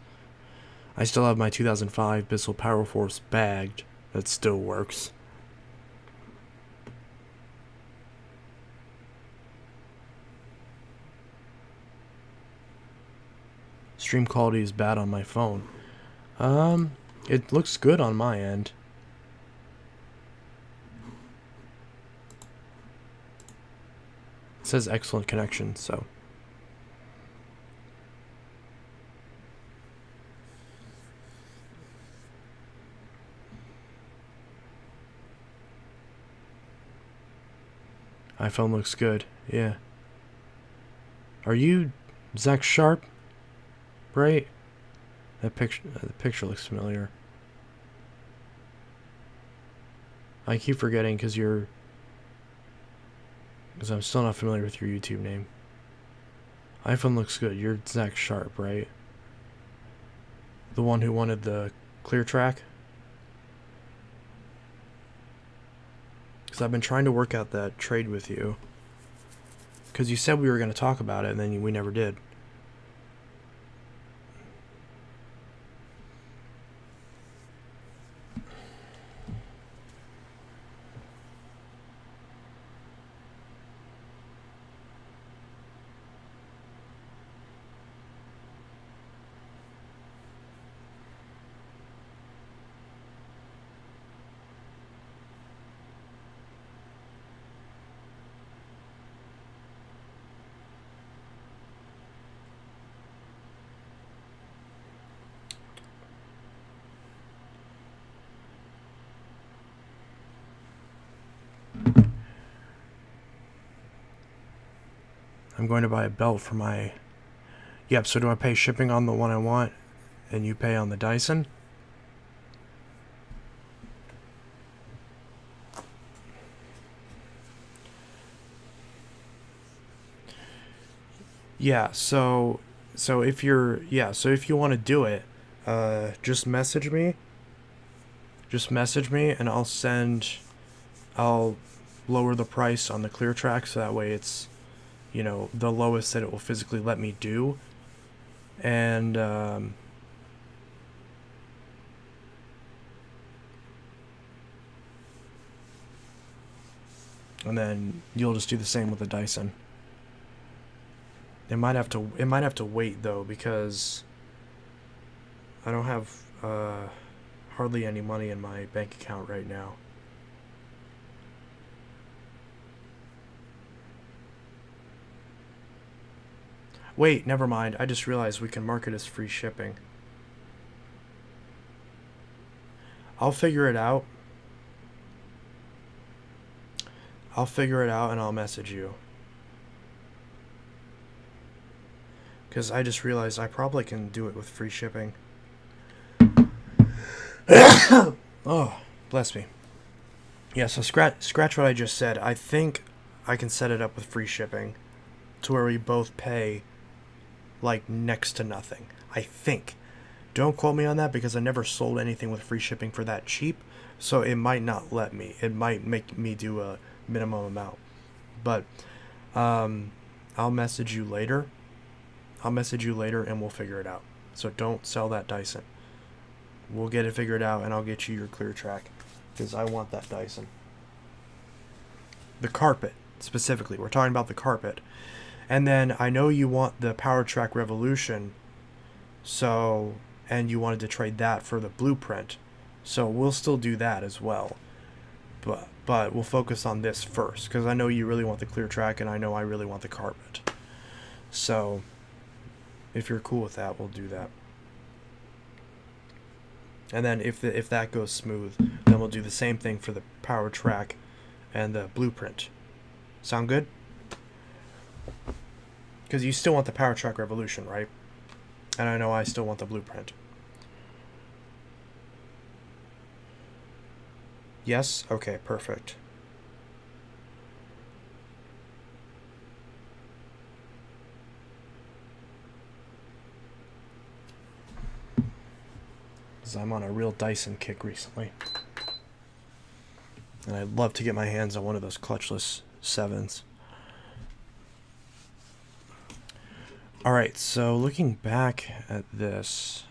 I still have my 2005 Bissell Power Force bagged. That still works. Stream quality is bad on my phone. It looks good on my end. It says excellent connection, so. iPhone looks good, yeah. Are you Zach Sharp? Right? The picture looks familiar. I keep forgetting because I'm still not familiar with your YouTube name. iPhone looks good. You're Zach Sharp, right? The one who wanted the clear track? Because I've been trying to work out that trade with you. Because you said we were going to talk about it, and then we never did. I'm going to buy a belt for my... Yep, so do I pay shipping on the one I want, and you pay on the Dyson? Yeah, so if you're... Yeah, so if you want to do it, just message me. Just message me, and I'll lower the price on the clear track, so that way it's... you know, the lowest that it will physically let me do. And then you'll just do the same with the Dyson. It might have to wait though, because I don't have hardly any money in my bank account right now. Wait, never mind. I just realized we can mark it as free shipping. I'll figure it out. And I'll message you. Because I just realized I probably can do it with free shipping. Oh, bless me. Yeah, so scratch what I just said. I think I can set it up with free shipping to where we both pay like next to nothing. I think. Don't quote me on that because I never sold anything with free shipping for that cheap, so it might not let me. It might make me do a minimum amount. But I'll message you later. And we'll figure it out. So don't sell that Dyson. We'll get it figured out and I'll get you your clear track because I want that Dyson. The carpet specifically. We're talking about the carpet. And then I know you want the PowerTrack Revolution, and you wanted to trade that for the Blueprint. So we'll still do that as well. But we'll focus on this first, because I know you really want the clear track, and I know I really want the carpet. So if you're cool with that, we'll do that. And then if that goes smooth, then we'll do the same thing for the PowerTrack and the Blueprint. Sound good? Because you still want the PowerTrack Revolution, right? And I know I still want the Blueprint. Yes? Okay, perfect. because I'm on a real Dyson kick recently. And I'd love to get my hands on one of those clutchless 7s. Alright, so looking back at this,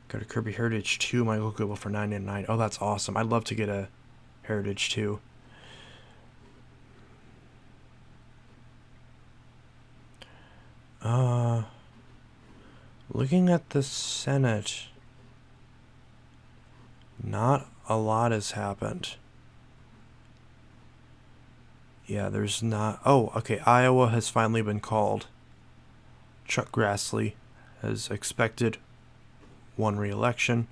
got a Kirby Heritage 2, my local Goodwill for $9.99. Oh, that's awesome. I'd love to get a Heritage 2. Looking at the Senate, not a lot has happened. Yeah, there's not... Oh, okay, Iowa has finally been called. Chuck Grassley has expected, won re-election.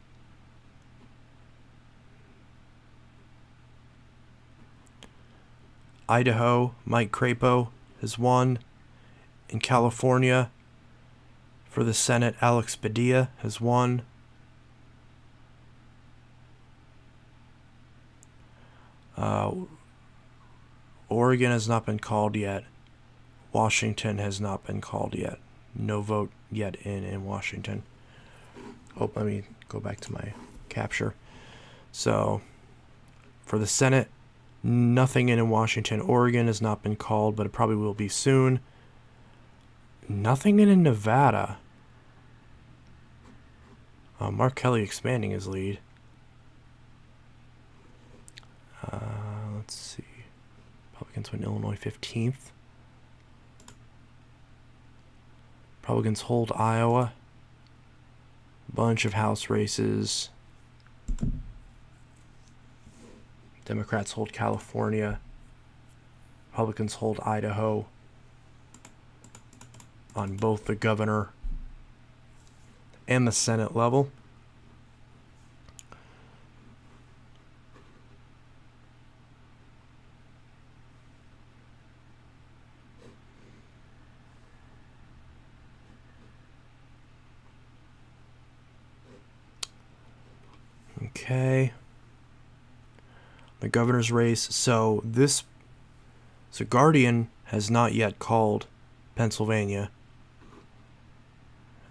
Idaho, Mike Crapo has won. In California, for the Senate, Alex Padilla has won. Oregon has not been called yet. Washington has not been called yet. No vote yet in Washington. Oh, let me go back to my capture. So, for the Senate, nothing in Washington. Oregon has not been called, but it probably will be soon. Nothing in Nevada. Mark Kelly expanding his lead. Let's see. Republicans win Illinois 15th. Republicans hold Iowa. Bunch of House races. Democrats hold California. Republicans hold Idaho. On both the governor and the Senate level. Okay. The governor's race. So Guardian has not yet called Pennsylvania.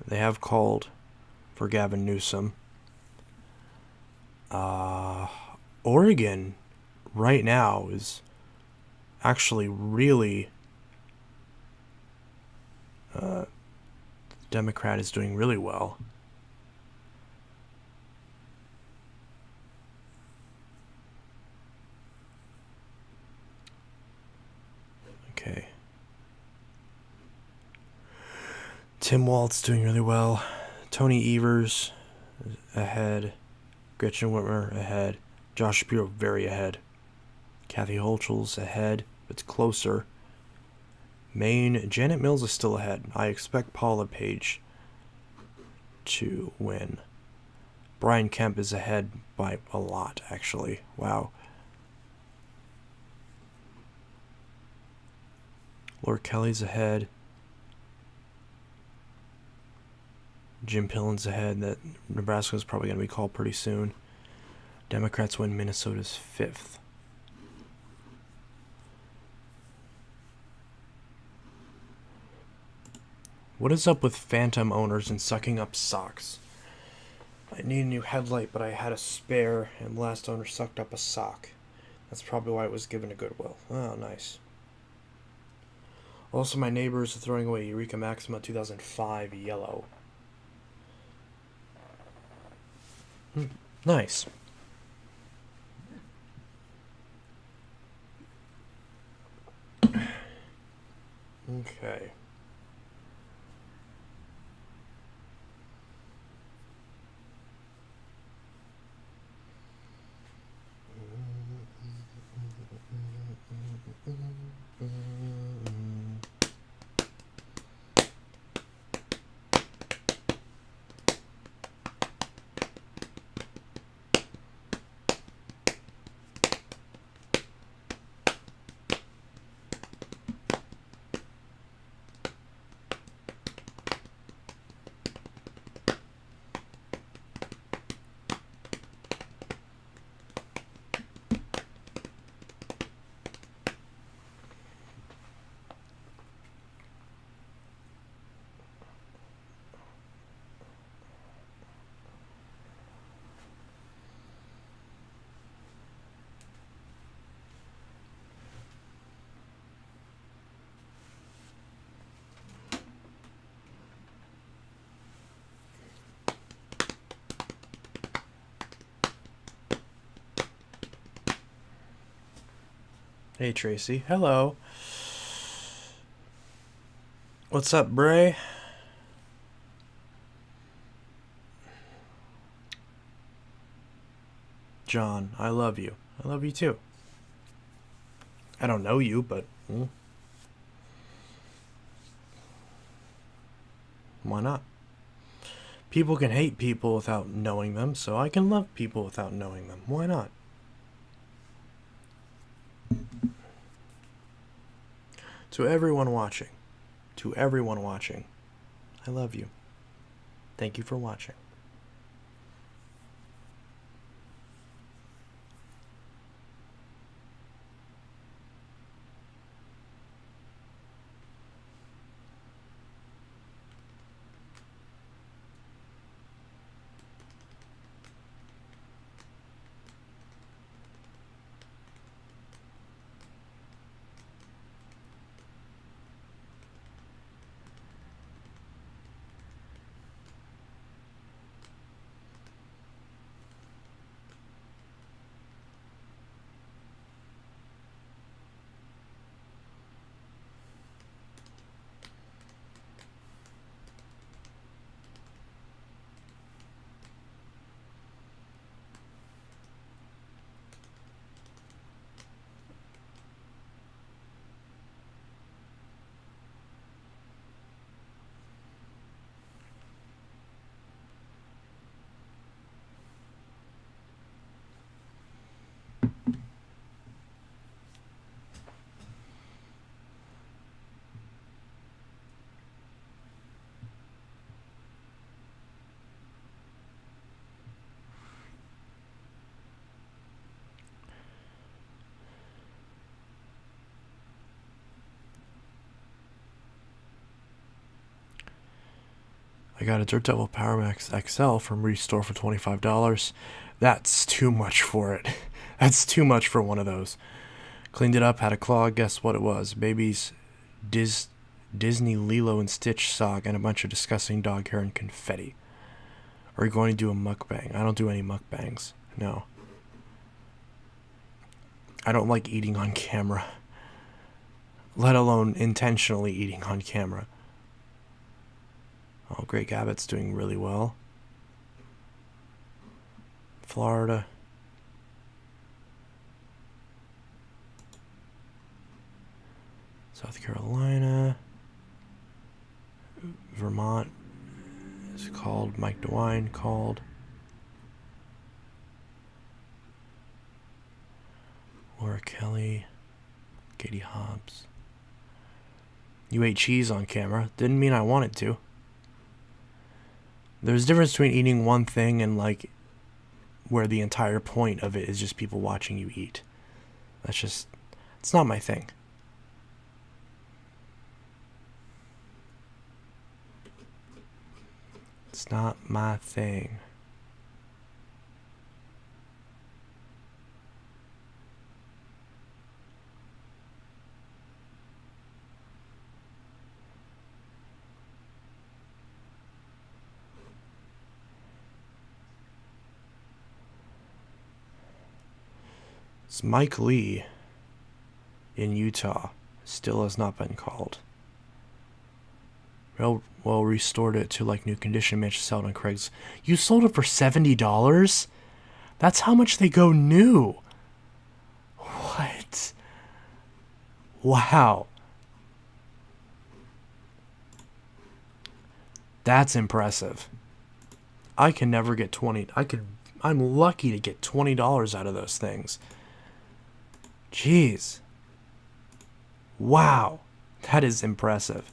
They have called for Gavin Newsom. Oregon right now is actually really... the Democrat is doing really well. Okay. Tim Walz doing really well. Tony Evers ahead. Gretchen Whitmer ahead. Josh Shapiro very ahead. Kathy Hochul's ahead. It's closer. Maine, Janet Mills is still ahead. I expect Paula Page to win. Brian Kemp is ahead by a lot, actually. Wow. Laura Kelly's ahead. Jim Pillen's ahead. That Nebraska's probably going to be called pretty soon. Democrats win Minnesota's 5th. What is up with phantom owners and sucking up socks? I need a new headlight, but I had a spare, and last owner sucked up a sock. That's probably why it was given to Goodwill. Oh, nice. Also, my neighbors are throwing away Eureka Maxima 2005 yellow. Nice. Okay. Hey, Tracy. Hello. What's up, Bray? John, I love you. I love you too. I don't know you, but why not? People can hate people without knowing them, so I can love people without knowing them. Why not? To everyone watching, I love you. Thank you for watching. I got a Dirt Devil Power Max XL from Restore for $25. That's too much for it. That's too much for one of those. Cleaned it up, had a claw. Guess what it was? Baby's Disney Lilo and Stitch sock and a bunch of disgusting dog hair and confetti. Are you going to do a mukbang? I don't do any mukbangs. No. I don't like eating on camera. Let alone intentionally eating on camera. Oh, Greg Abbott's doing really well. Florida. South Carolina. Vermont is called. Mike DeWine called. Laura Kelly. Katie Hobbs. You ate cheese on camera. Didn't mean I wanted to. There's a difference between eating one thing and like where the entire point of it is just people watching you eat. That's just, it's not my thing. It's not my thing. It's Mike Lee in Utah. Still has not been called. Well, restored it to like new condition. Managed to sell it on Craigslist. You sold it for $70? That's how much they go new. What? Wow. That's impressive. I can never get 20. I'm lucky to get $20 out of those things. Jeez. Wow. That is impressive.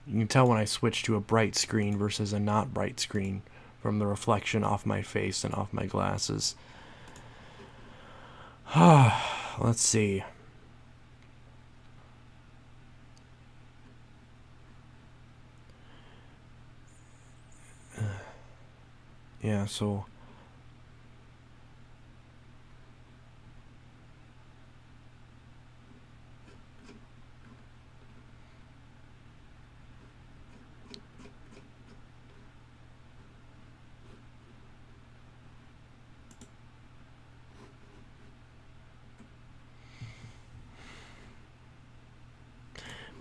You can tell when I switch to a bright screen versus a not bright screen from the reflection off my face and off my glasses. Let's see. Yeah, so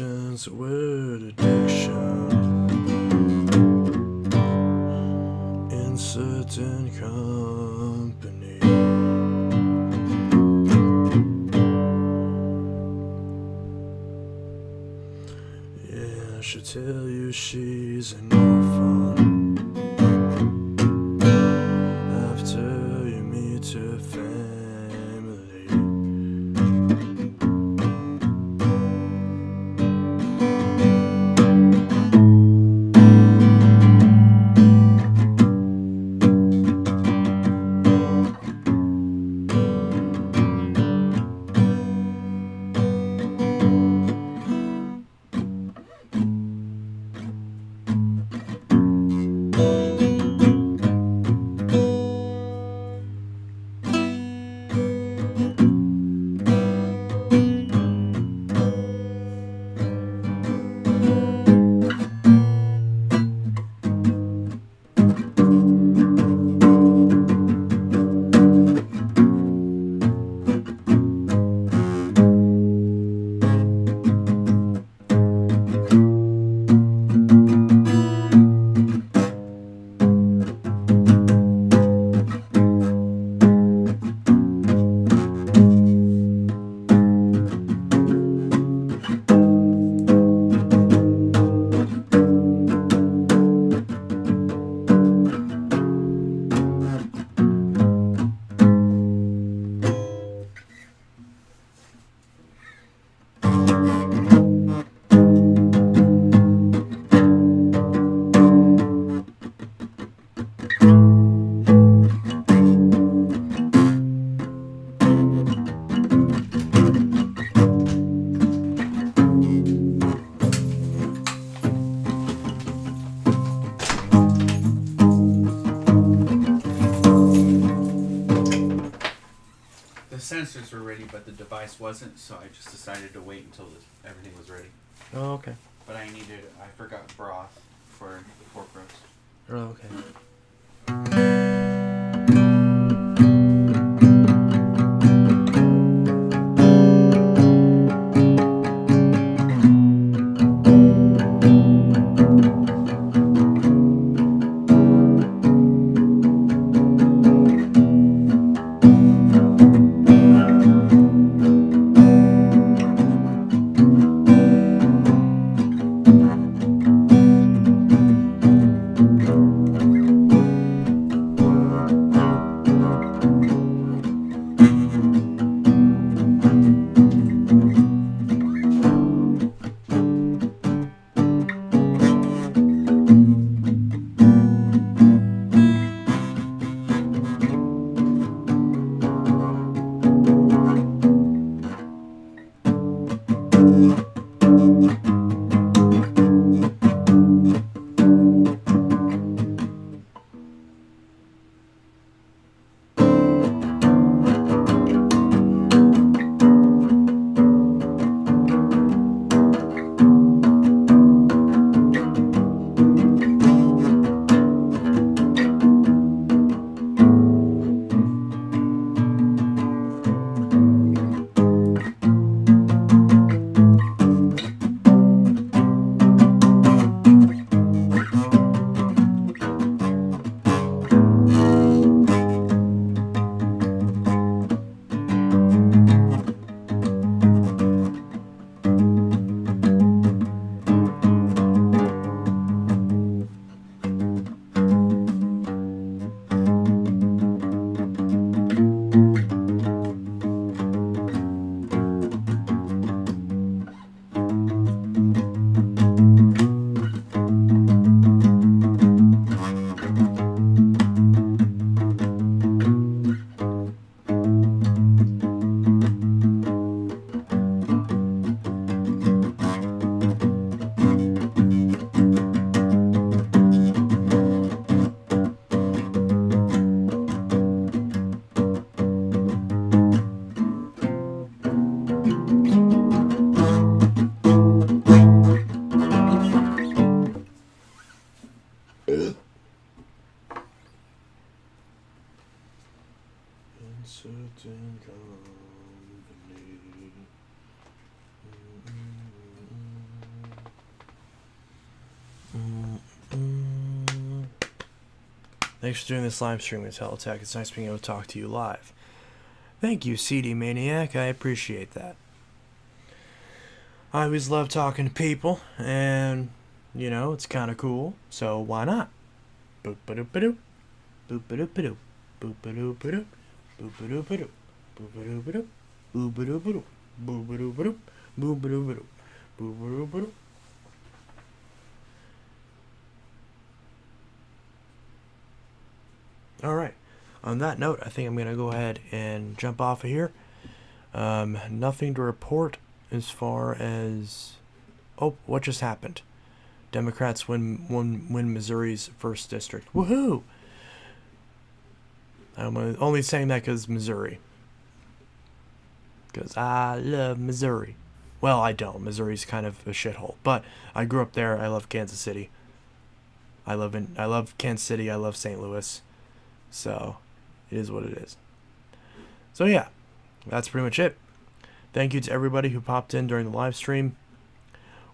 Patience with addiction in certain company. Yeah, I should tell you she's an orphan after you meet her family. The sensors were ready, but the device wasn't, so I just decided to wait until everything was ready. Oh, okay. But I forgot broth for the pork roast. Oh, okay. certain company. Thanks for doing this live stream with Teletech. It's nice being able to talk to you live. Thank you, CD Maniac. I appreciate that. I always love talking to people, and, you know, it's kind of cool, so why not? Boop-a-doop-a-doop. Boop-a-doop-a-doop. Boop-a-doop-a-doop. Boop-a-doop-a-doop. Boop-a-doop-a-doop. Boop-a-doop-a-doop. Boop-a-doop-a-doop. Boop-a-doop-a-doop. Boop-a-doop-a-doop. Alright, on that note, I think I'm going to go ahead and jump off of here. Nothing to report as far as... Oh, what just happened? Democrats win Missouri's 1st district. Woohoo! I'm only saying that because Missouri. Because I love Missouri. Well, I don't. Missouri's kind of a shithole. But I grew up there. I love Kansas City. I love Kansas City. I love St. Louis. So, it is what it is. So yeah, that's pretty much it. Thank you to everybody who popped in during the live stream.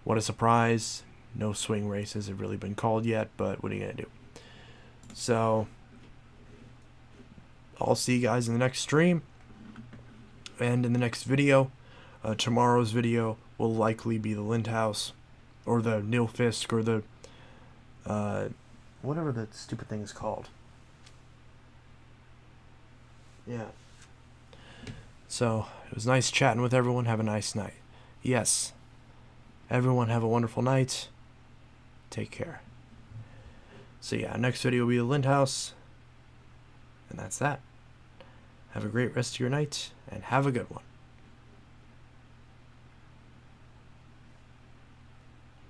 What a surprise. No swing races have really been called yet, but what are you going to do? So, I'll see you guys in the next stream. And in the next video. Tomorrow's video will likely be the Lindhouse. Or the Neil Fisk, or the... whatever the stupid thing is called. Yeah. So, it was nice chatting with everyone. Have a nice night. Yes. Everyone have a wonderful night. Take care. So yeah, next video will be the Lindhouse. And that's that. Have a great rest of your night, and have a good one.